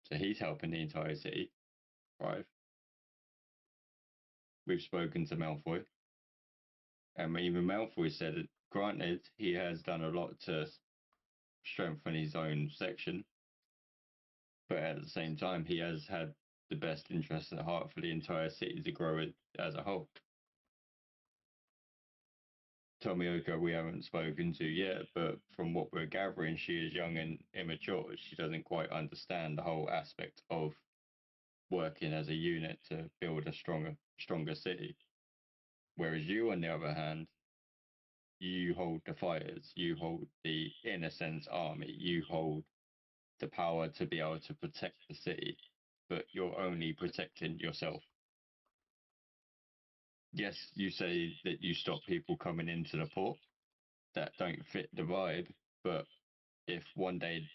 So he's helping the entire city thrive. We've spoken to Malfoy, and even Malfoy said that, granted, he has done a lot to strengthen his own section, but at the same time, he has had the best interest at heart for the entire city to grow it as a whole. Tomioka, we haven't spoken to yet, but from what we're gathering, she is young and immature. She doesn't quite understand the whole aspect of working as a unit to build a stronger city. Whereas you, on the other hand, you hold the fighters, you hold the innocence army, you hold the power to be able to protect the city, but you're only protecting yourself. Yes, you say that you stop people coming into the port that don't fit the vibe, but if one day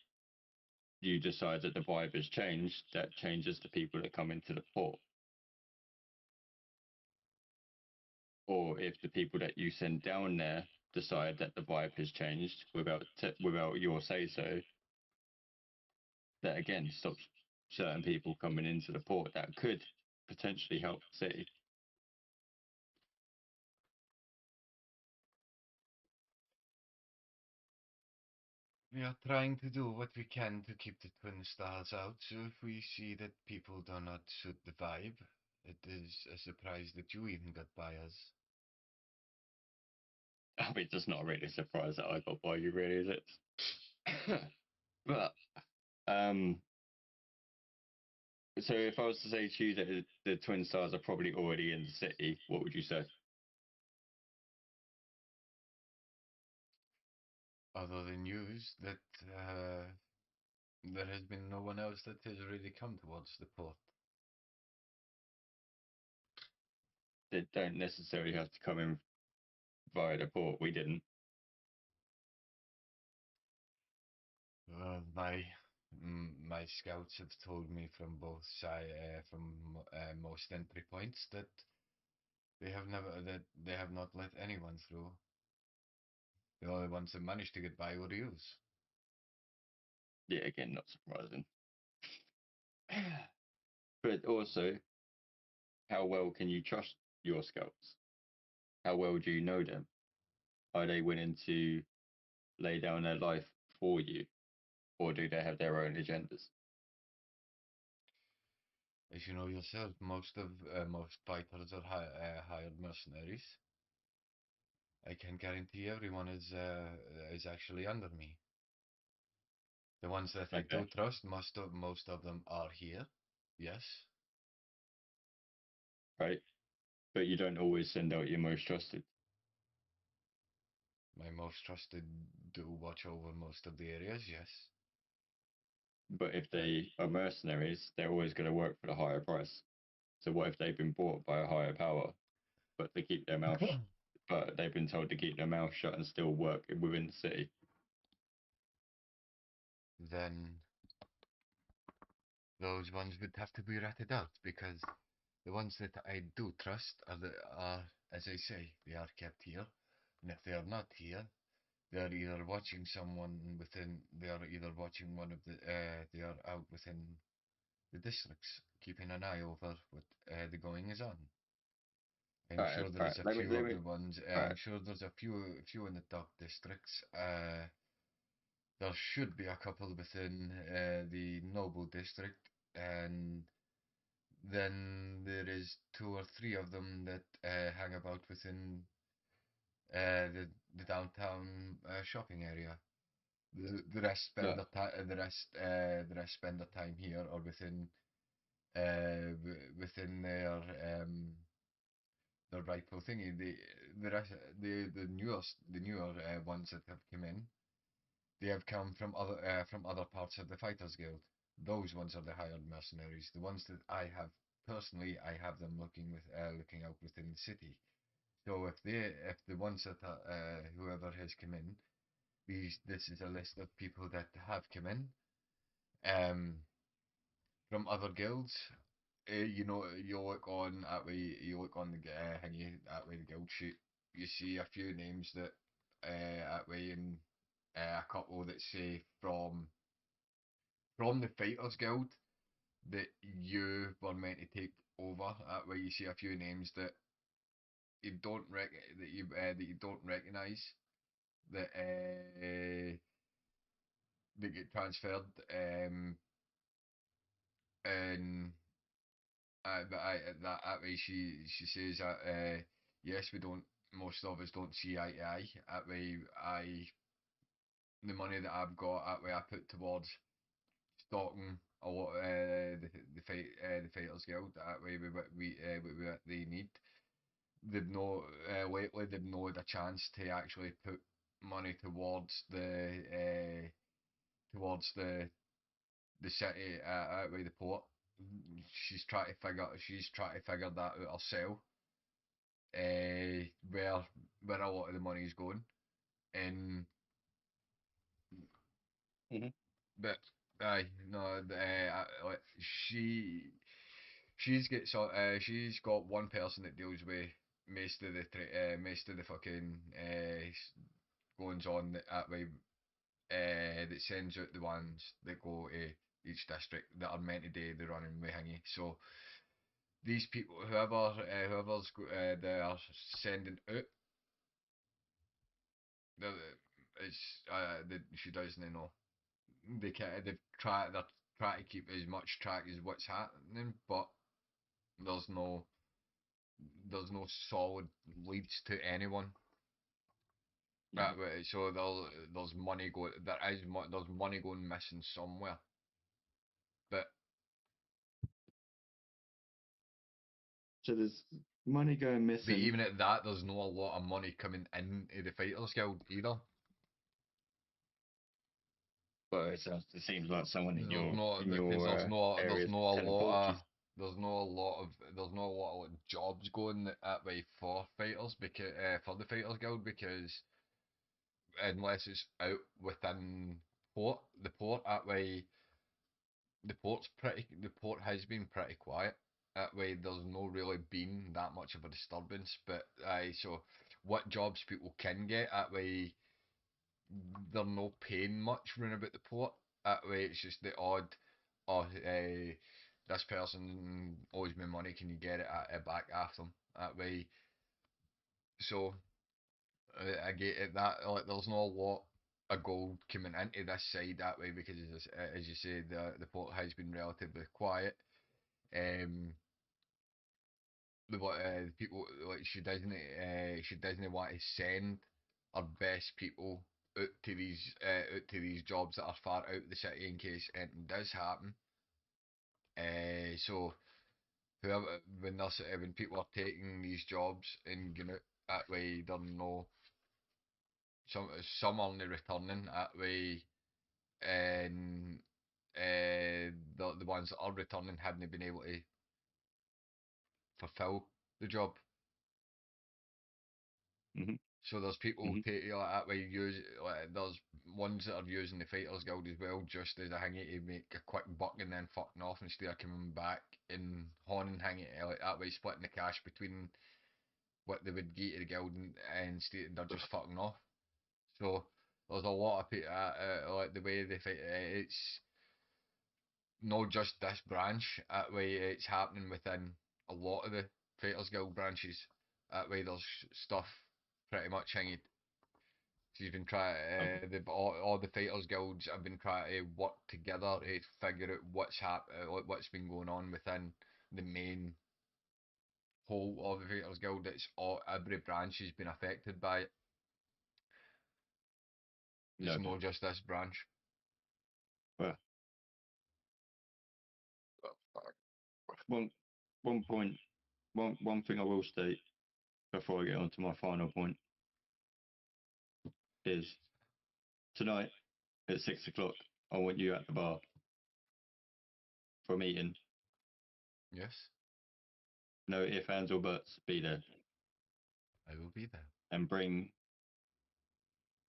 you decide that the vibe has changed, that changes the people that come into the port. Or if the people that you send down there decide that the vibe has changed without your say so, that again stops certain people coming into the port that could potentially help the city. We are trying to do what we can to keep the twin stars out, so if we see that people do not suit the vibe, it is a surprise that you even got by us. I mean, it's not really a surprise that I got by you, really, is it? But so if I was to say to you that the twin stars are probably already in the city, what would you say? Other than news that there has been no one else that has really come towards the port. They don't necessarily have to come in via the port. We didn't. My scouts have told me from both most entry points that they have not let anyone through. The only ones that managed to get by were yous. Yeah, again, not surprising. But also, how well can you trust your scouts? How well do you know them? Are they willing to lay down their life for you, or do they have their own agendas? As you know yourself, most fighters are hired mercenaries. I can guarantee everyone is actually under me. The ones that I Okay, do trust, most of them are here. Yes. right. But you don't always send out your most trusted. My most trusted do watch over most of the areas. Yes. But if they are mercenaries, they're always going to work for the higher price. So what if they've been bought by a higher power, but they keep their mouth, but they've been told to keep their mouth shut and still work within the city? Then those ones would have to be ratted out because the ones that I do trust are, as I say, they are kept here, and if they are not here, they are either watching someone within. They are either watching one of the. They are out within the districts, keeping an eye over what the going is on. I'm All right, sure all there right. is a Let few of me. the ones. All I'm right, sure there's a few in the top districts. There should be a couple within the noble district, and then there is two or three of them that hang about within the downtown shopping area. The rest spend look, their time. The rest spend their time here or within their rightful thingy. The rest, the newer ones that have come in, They have come from other parts of the Fighters Guild. Those ones are the hired mercenaries. The ones that I have personally, I have them looking out within the city. So if the ones that are, whoever has come in, this is a list of people that have come in, um, from other guilds. You know, you look on that way. You look on the thingy that way, the guild sheet. You see a few names that that way, and a couple that say from the Fighters Guild that you were meant to take over. That way, you see a few names that you don't that you don't recognise that that get transferred. And but that way she says that yes, we don't. Most of us don't see eye to eye. That way, the money that I've got, that way I put towards stocking a lot the Fighters Guild. That way we what they need. They've no lately they've not had a chance to actually put money towards the city out by the port. She's trying to figure that out herself. Where a lot of the money's going, and Mhm. but aye no like she's got one person that deals with most of the fucking goings on that way that sends out the ones that go to each district that are meant to do the running with hingy. So these people, they are sending out, it's she doesn't know. They've tried they're trying to keep as much track as what's happening, but there's no there's no solid leads to anyone. That way, so there's money going. There's money going missing somewhere, but So there's money going missing. even at that, there's not a lot of money coming into the Fighters Guild either. But it seems like someone in There's your no, in because your area there's no a telling lot of fortunes. there's no a lot of like, jobs going that way for fighters because for the Fighters Guild because unless it's out within the port that way the port has been pretty quiet. That way there's no really been that much of a disturbance. But so what jobs people can get that way they're not paying much round about the port. That way it's just the odd this person owes me money, can you get it back after them? That way so I get it that like there's not a lot of gold coming into this side that way because as you say the port has been relatively quiet. Um, the people like she doesn't want to send her best people out to these jobs that are far out of the city in case anything does happen. So whoever when people are taking these jobs and going out that way, they're no some only returning that way, and the ones that are returning haven't been able to fulfil the job. Mhm. So there's people Mhm. like that way there's ones that are using the Fighters Guild as well just as a hangy to make a quick buck and then fucking off instead of coming back and honing hangy like that way splitting the cash between what they would get to the guild and instead they're just fucking off. So there's a lot of people like the way they fight it's not just this branch that way it's happening within a lot of the Fighters Guild branches. That way there's stuff pretty much hanging. She's been trying. Okay. All the fighters guilds have been trying to work together to figure out what's been going on within the main whole of the fighters guild. It's all every branch has been affected by it. It's Okay. not just this branch. Well, one one point one thing I will state before I get on to my final point is tonight at 6 o'clock. I want you at the bar for a meeting. Yes, No ifs, ands, or buts. Be there I will be there. and bring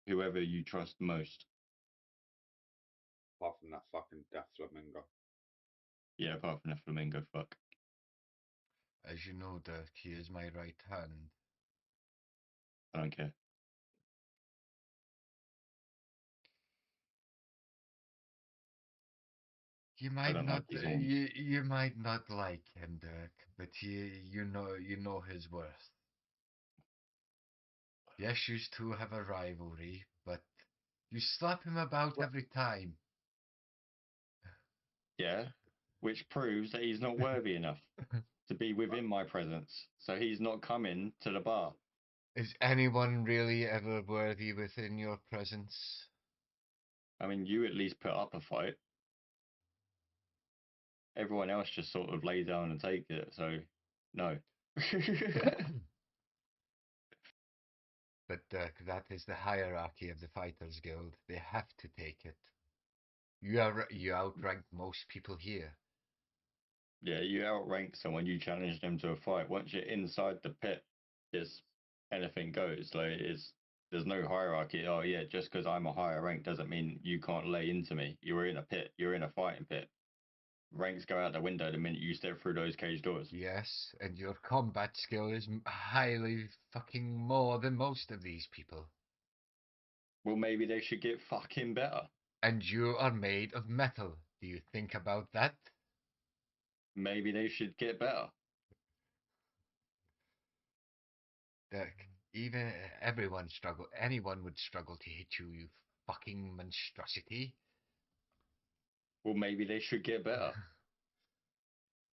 whoever you trust most. Apart from that fucking death flamingo. Yeah, apart from the flamingo. Fuck. As you know, Dirk, he is my right hand. I don't care. You might don't not like his horns. you might not like him, Dirk, but you know his worth. Yes, you two have a rivalry, but you slap him about every time. Yeah, which proves that he's not worthy enough to be within my presence. So he's not coming to the bar. Is anyone really ever worthy within your presence? I mean, you at least put up a fight. Everyone else just sort of lay down and take it. So, no. But that is the hierarchy of the Fighters Guild. They have to take it. You outrank most people here. Yeah, you outrank someone, you challenge them to a fight. Once you're inside the pit, it's anything goes. Like there's no hierarchy. Oh yeah, just because I'm a higher rank doesn't mean you can't lay into me. You're in a pit. You're in a fighting pit. Ranks go out the window the minute you step through those cage doors. Yes, and your combat skill is highly fucking more than most of these people. Well, maybe they should get fucking better. And you are made of metal. Do you think about that? Maybe they should get better. Dirk, even anyone would struggle to hit you, you fucking monstrosity. Well, maybe they should get better.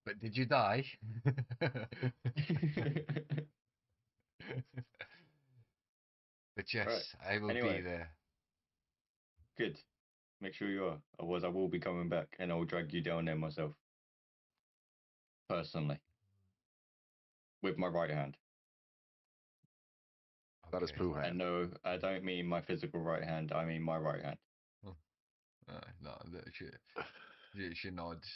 But did you die? But yes, Right. I will be Anyway. there. Good. Make sure you are. Otherwise, I will be coming back and I'll drag you down there myself. Personally. With my right hand. That is Okay. Pooh And hand. no, I don't mean my physical right hand. I mean my right hand. No, she nods.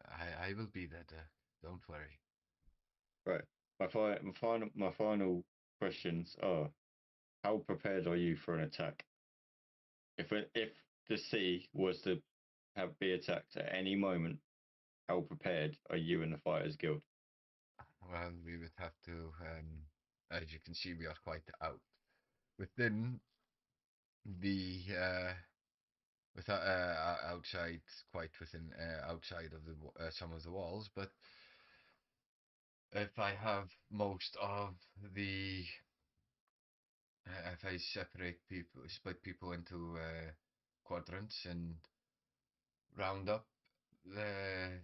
I will be there, Dirk. Don't worry. Right. My final questions are: how prepared are you for an attack? If the sea was to be attacked at any moment, how prepared are you and the Fighters Guild? Well, we would have to, as you can see, we are quite out within the outside, quite within outside of some of the walls. But if I have most of the, if I split people into quadrants and round up the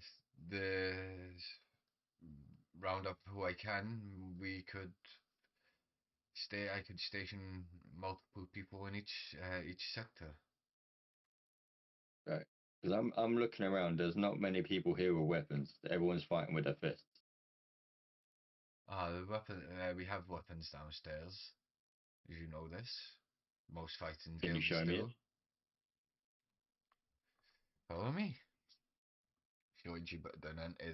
round up who I can, I could station multiple people in each sector. Right. Because I'm looking around. There's not many people here with weapons. Everyone's fighting with their fists. The weapon we have weapons downstairs. As you know this, most fighting Can you guilds show me it? do. Follow me. Shows you down into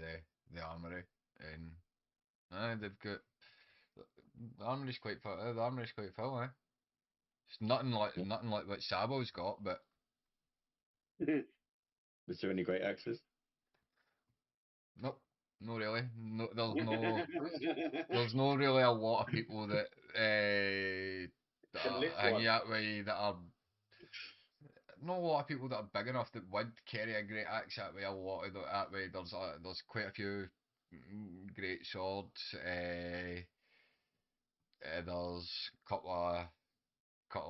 the armory, and they've got the armory's quite full. The armory's quite full, eh? It's Yeah. nothing like what Sabo's got, but Is there any great axes? nope, not really. No, there's no really a lot of people that Can lift are one. hanging that way that are not a lot of people that are big enough that would carry a great axe that way. A lot of that way. There's quite a few great swords. There's couple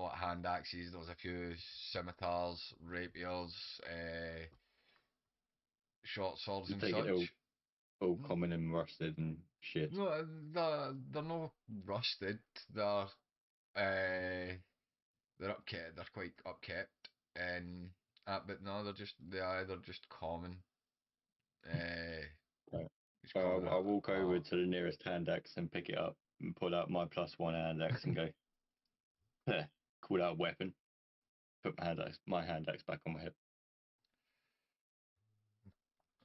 of hand axes. There's a few scimitars, rapiers, short swords You and take it such. all common and rusted and shit. No, they're not rusted. They're upkept. They're quite upkept, and but no, they're either just common. Right. It's So common. I'll walk over to the nearest hand axe and pick it up and pull out my +1 hand axe and go, call that weapon. put my hand axe back on my hip.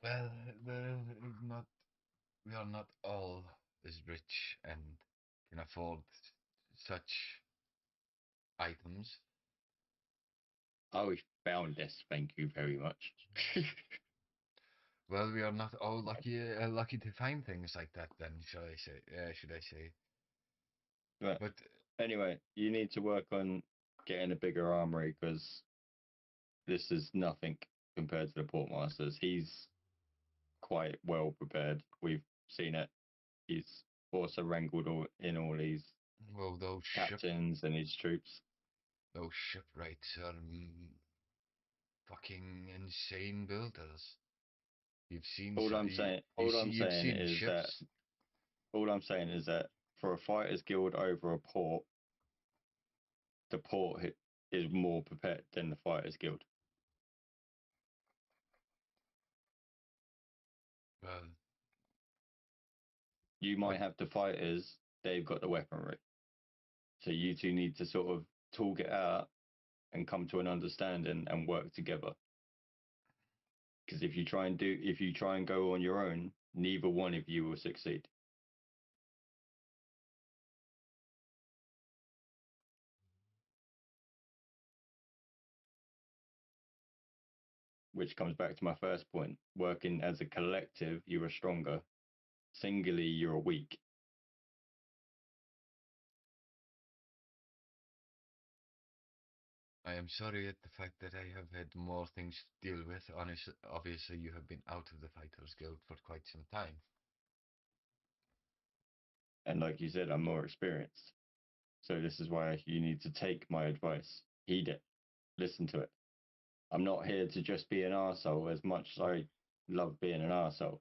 Well, not we are not all as rich and can afford such items. Oh, we found this. Thank you very much. Well, we are not all lucky to find things like that. Then, shall I say? Should I say? Right. But Anyway, you need to work on getting a bigger armory because this is nothing compared to the Portmasters. He's quite well prepared. We've seen it. He's also wrangled all these well, captains and his troops. those shipwrights are fucking insane builders. You've seen All so- I'm you, saying, you all see, I'm you've saying seen is that ships. all I'm saying is that for a fighters guild over a port, the port is more prepared than the fighters guild. Well, You what might have the fighters, they've got the weaponry. So you two need to sort of talk it out and come to an understanding and work together. Because if you try and go on your own, neither one of you will succeed. Which comes back to my first point. Working as a collective, you are stronger. Singly, you're weak. I am sorry at the fact that I have had more things to deal with. Obviously, you have been out of the Fighters Guild for quite some time. And like you said, I'm more experienced. So this is why you need to take my advice. Heed it. Listen to it. I'm not here to just be an arsehole as much as I love being an arsehole.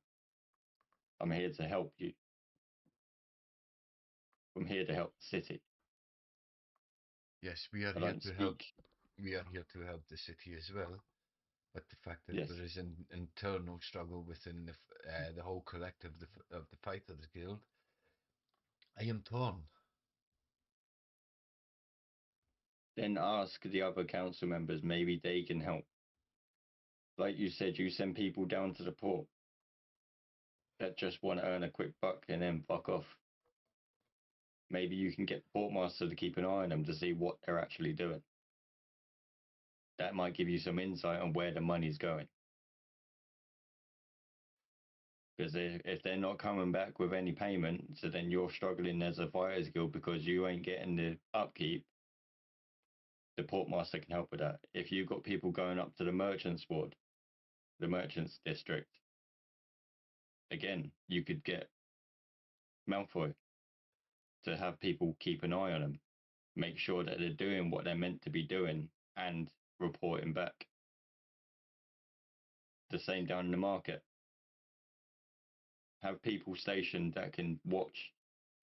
I'm here to help you. I'm here to help the city. Yes, we are I here don't to help. speak. We are here to help the city as well. But the fact that Yes. there is an internal struggle within the whole collective of the Fighters Guild, I am torn. Then ask the other council members. Maybe they can help. Like you said, you send people down to the port that just want to earn a quick buck and then fuck off. Maybe you can get the portmaster to keep an eye on them to see what they're actually doing. That might give you some insight on where the money's going. Because if they're not coming back with any payment, so then you're struggling as a fighters guild because you ain't getting the upkeep, the portmaster can help with that. If you've got people going up to the merchants ward, the merchants district, again, you could get Malfoy to have people keep an eye on them, make sure that they're doing what they're meant to be doing and reporting back. The same down in the market. Have people stationed that can watch.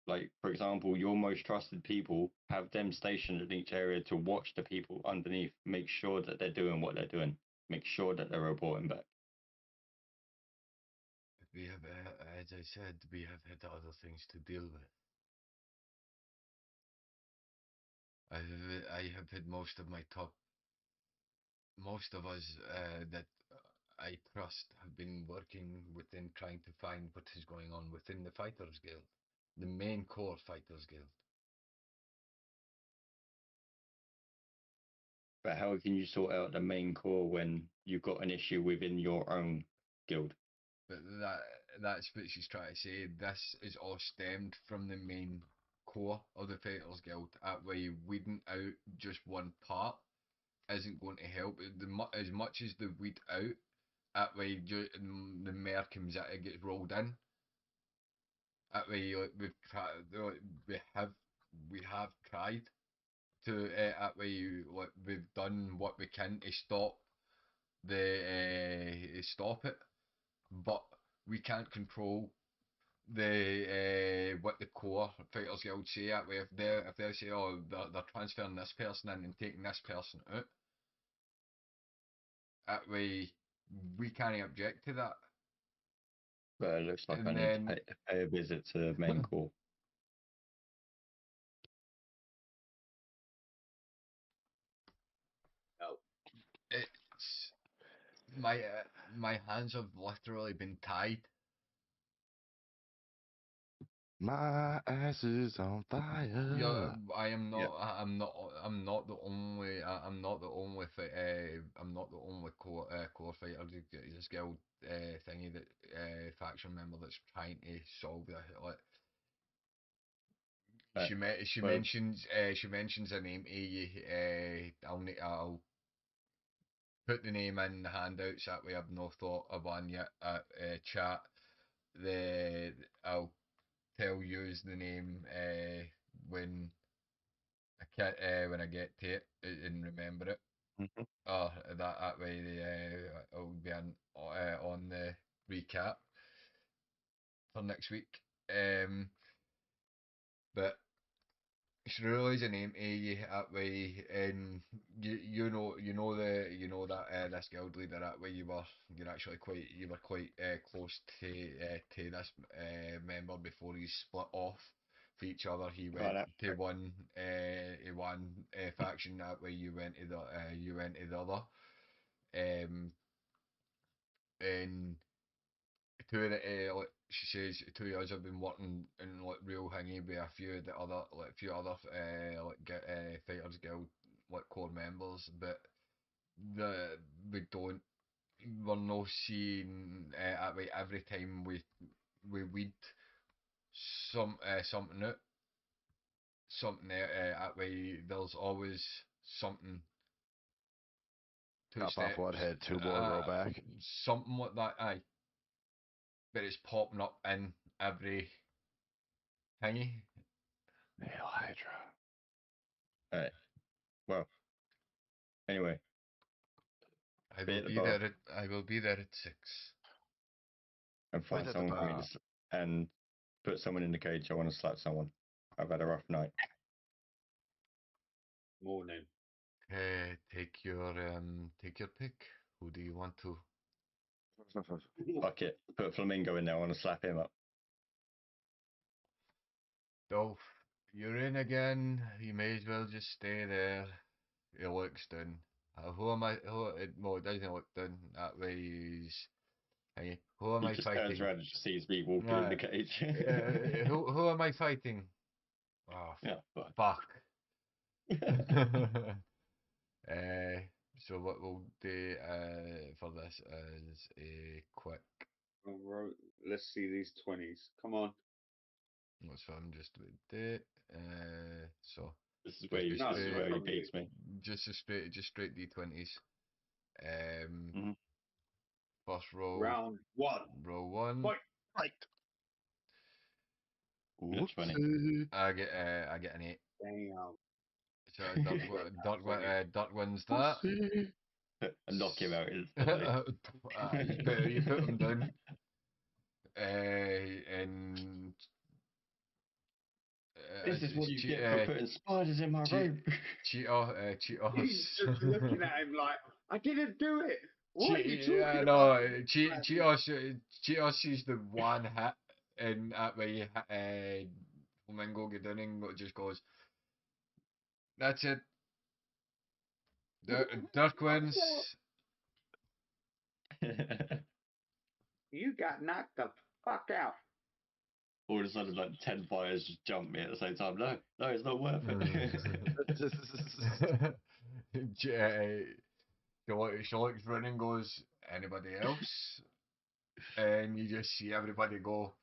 Like, for example, your most trusted people, have them stationed in each area to watch the people underneath, make sure that they're doing what they're doing, make sure that they're reporting back. We have, as I said, we have had other things to deal with. I have had most of us that I trust have been working within trying to find what is going on within the Fighters Guild, the main core Fighters Guild. But how can you sort out the main core when you've got an issue within your own guild? But that's what she's trying to say. This is all stemmed from the main core of the Fighters Guild. That way, weeding out just one part isn't going to help. As much as the weed out, that way the mare comes out, it gets rolled in. That way, we've tried. We have tried to. That way, we've done what we can to stop it, but we can't control the what the core fighters guild say. That way, if they say, oh, they're transferring this person in and taking this person out, that way we can't object to that. But it looks like And I need to then pay a visit to the main core. my hands have literally been tied. My ass is on fire. Yeah, I am Yeah. not. I'm not the only. I'm not the only. I'm not the only core fighter. This girl thingy that faction member that's trying to solve the like. Right. She Well, mentions a name to you. I'll put the name in the handouts. That way, I've no thought of one yet. Chat. I'll tell you the name when when I get to it and remember it. Mhm. That way it'll be on the recap for next week. But she realize a name to you that way, and you know that this guild leader that way you were quite close to this member before he split off for each other. He went right, to one faction, that way you went to the other, and two of the she says 2 years I've been working in like real hangy with a few of the other fighters guild like core members, but the we don't we're no seeing that way every time we weed something out something that way there's always something two Chop off steps one head, two more grow back. something like that, aye, but it's popping up in every thingy. Hail Hydra. all right. Well, anyway, I be will at the be bar there I will be there at 6. and Wait find at the someone for me bar. and put someone in the cage. I want to slap someone. I've had a rough night. Morning. Take your pick. Who do you want to? Fuck it. Put Flamingo in there. I want to slap him up. Dolph, you're in again. You may as well just stay there. It looks done. Who am I? No, it doesn't look done. That way he's. Hey, who am He I just turns fighting? around and just sees me walking in the cage. Who am I fighting? Oh, Yeah, fuck. fuck. Uh, so what we'll do for this is a quick. Let's see these 20s. Come on. So I'm just with it. So This is just be No, this is not where he from you. beats me. just straight D20s. Mhm. First roll, Round one. roll one. Fight. Right. That's funny. Whoopsie. I get an 8. Damn. So Dirk wins that. Whoopsie. And knock him out instantly. You put him down. And This is what you che- get for putting spiders in my room. Cheetos. He's just looking at him like, I didn't do it. What are you talking No, about? Cheetos is the one hit, and that way Flamingo Goodoning just goes, that's it. Dirk wins. You got knocked the fuck out. All of a sudden, like 10 fires just jump me at the same time. No, no, it's not worth it. She looks running and goes, anybody else? And you just see everybody go,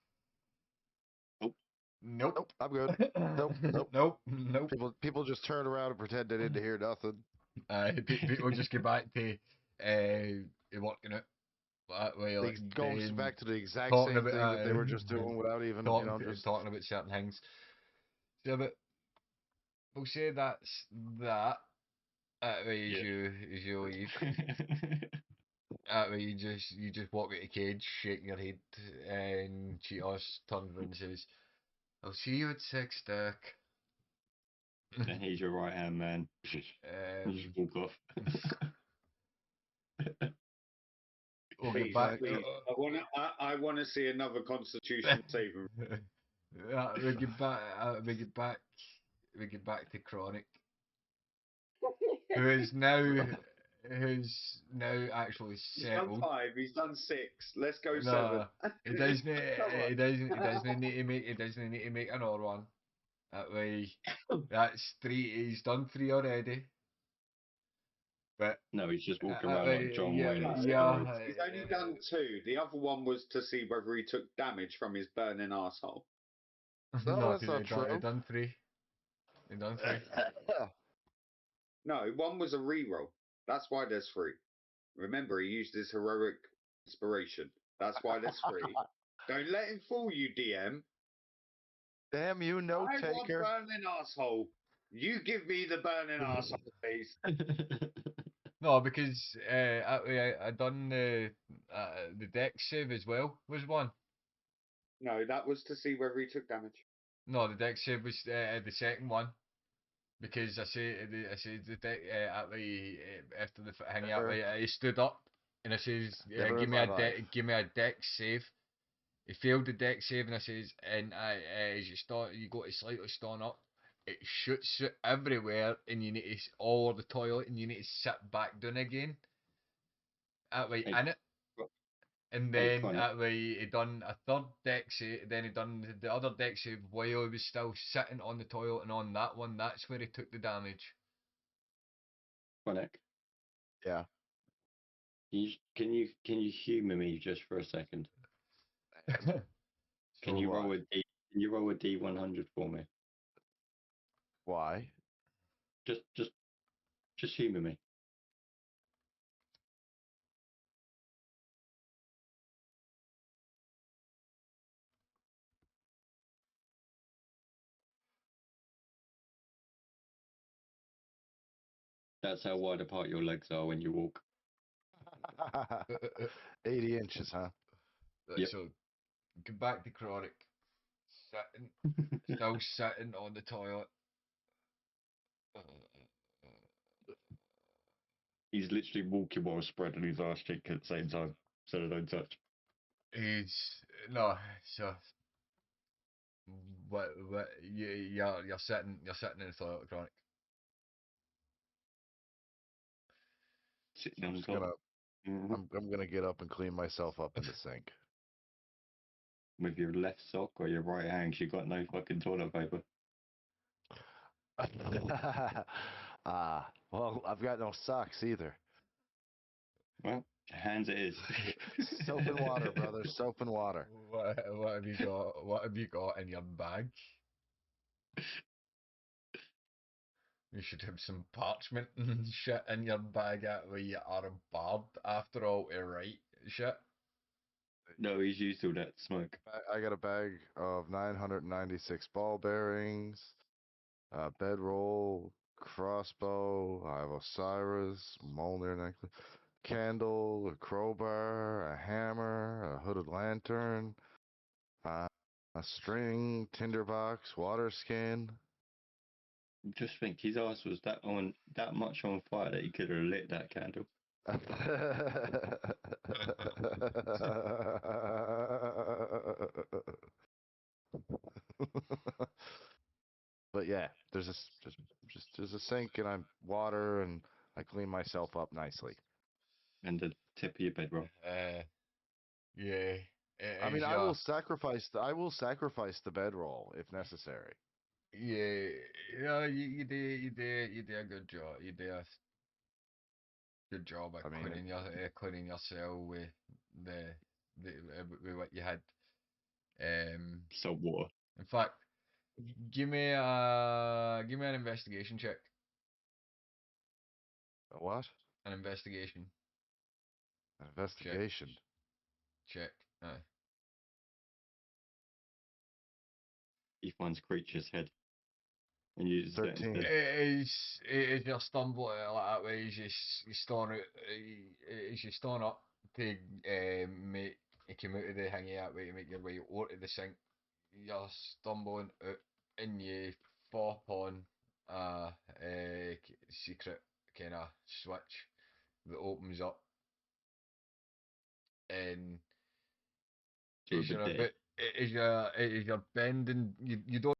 Nope. nope. Nope, I'm good. Nope, nope. Nope. People just turn around and pretend they didn't hear nothing. People just get back to working it that way, They like go then back to the exact talking same about thing that they were just doing without even, just talking about certain things. So, but we'll say that's that. That way, Yeah. as you leave. That way, you just walk out the cage, shaking your head, and Cheetos turns around and says, "I'll see you at 6, Dirk." And he's your right hand man. Just walk off. We'll get Please, back. please. I wanna see another Constitution saving. We get back. We get back to Chronic, who is now who's now actually He's done settled. 5. He's done 6. Let's go 7. No, he doesn't. Come on. He doesn't. He doesn't need to make. He doesn't need to make another one. That way, that's 3. He's done 3 already. But No, he's just walking that around way, like John yeah, Wayne on yeah. steroids. He's only done 2. The other one was to see whether he took damage from his burning asshole. No, No, that's not he true. done 3. He done 3. No, one was a reroll. That's why there's 3. Remember, he used his heroic inspiration. That's why there's 3. Don't let him fool you, DM. Damn you, no I want taker. burning asshole. You give me the burning asshole, please. No, because I done the deck save as well was one. No, that was to see whether he took damage. No, the deck save was the second one. Because I said the deck after the hanging out, Never- he stood up and I says, Never give in me my a deck, life. give me a deck save. He failed the deck save and I says, and as you start, you go to slightly stand up, it shoots it everywhere and you need to all over the toilet and you need to sit back down again. That way Hey, in it. And Hey, then Connor. that way he done a third deck save, then he done the other deck save while he was still sitting on the toilet, and on that one, that's where he took the damage. Chronic. Yeah. Can you humour me just for a second? Can For you what? roll a D? Can you roll a D100 for me? Why? Just humour me. That's how wide apart your legs are when you walk. 80 inches, huh? Yep. So, get back to Chronic. Sitting, still sitting on the toilet. He's literally walking while spreading his arse cheek at the same time, so they don't touch. He's no, so what you're sitting in the toilet, Chronic. Sitting I'm on just top. gonna Mhm. I'm gonna get up and clean myself up in the sink. With your left sock or your right hand, 'cause you got no fucking toilet paper. Well, I've got no socks either. Well, hands it is. Soap and water, brother. Soap and water. What have you got? What have you got in your bag? You should have some parchment and shit in your bag where you are a bard after all to write shit. No, he's used all that smoke. I got a bag of 996 ball bearings, bedroll, crossbow. I have Osiris, Mjolnir necklace, candle, a crowbar, a hammer, a hooded lantern, uh, a string, tinderbox, water skin. Just think, his ass was that much on fire that he could have lit that candle. But yeah, there's there's a sink and I'm water and I clean myself up nicely. And the tip of your bedroll. Yeah. I mean, Is your I will sacrifice the bedroll if necessary. yeah, you do a good job. You do a good job at I mean, cleaning yourself with the with what you had. Salt water. In fact, give me an investigation check. a what? An investigation An investigation. check. He finds creature's head and uses that 13. instead. Is your stumble like that way? Is you storm out? Is you storm up to make you come out of the hangy that way to make your way over to the sink? You're stumbling out and you fall upon a secret kind of switch that opens up, and To a as you're a bidet. bit, as you're bending, you don't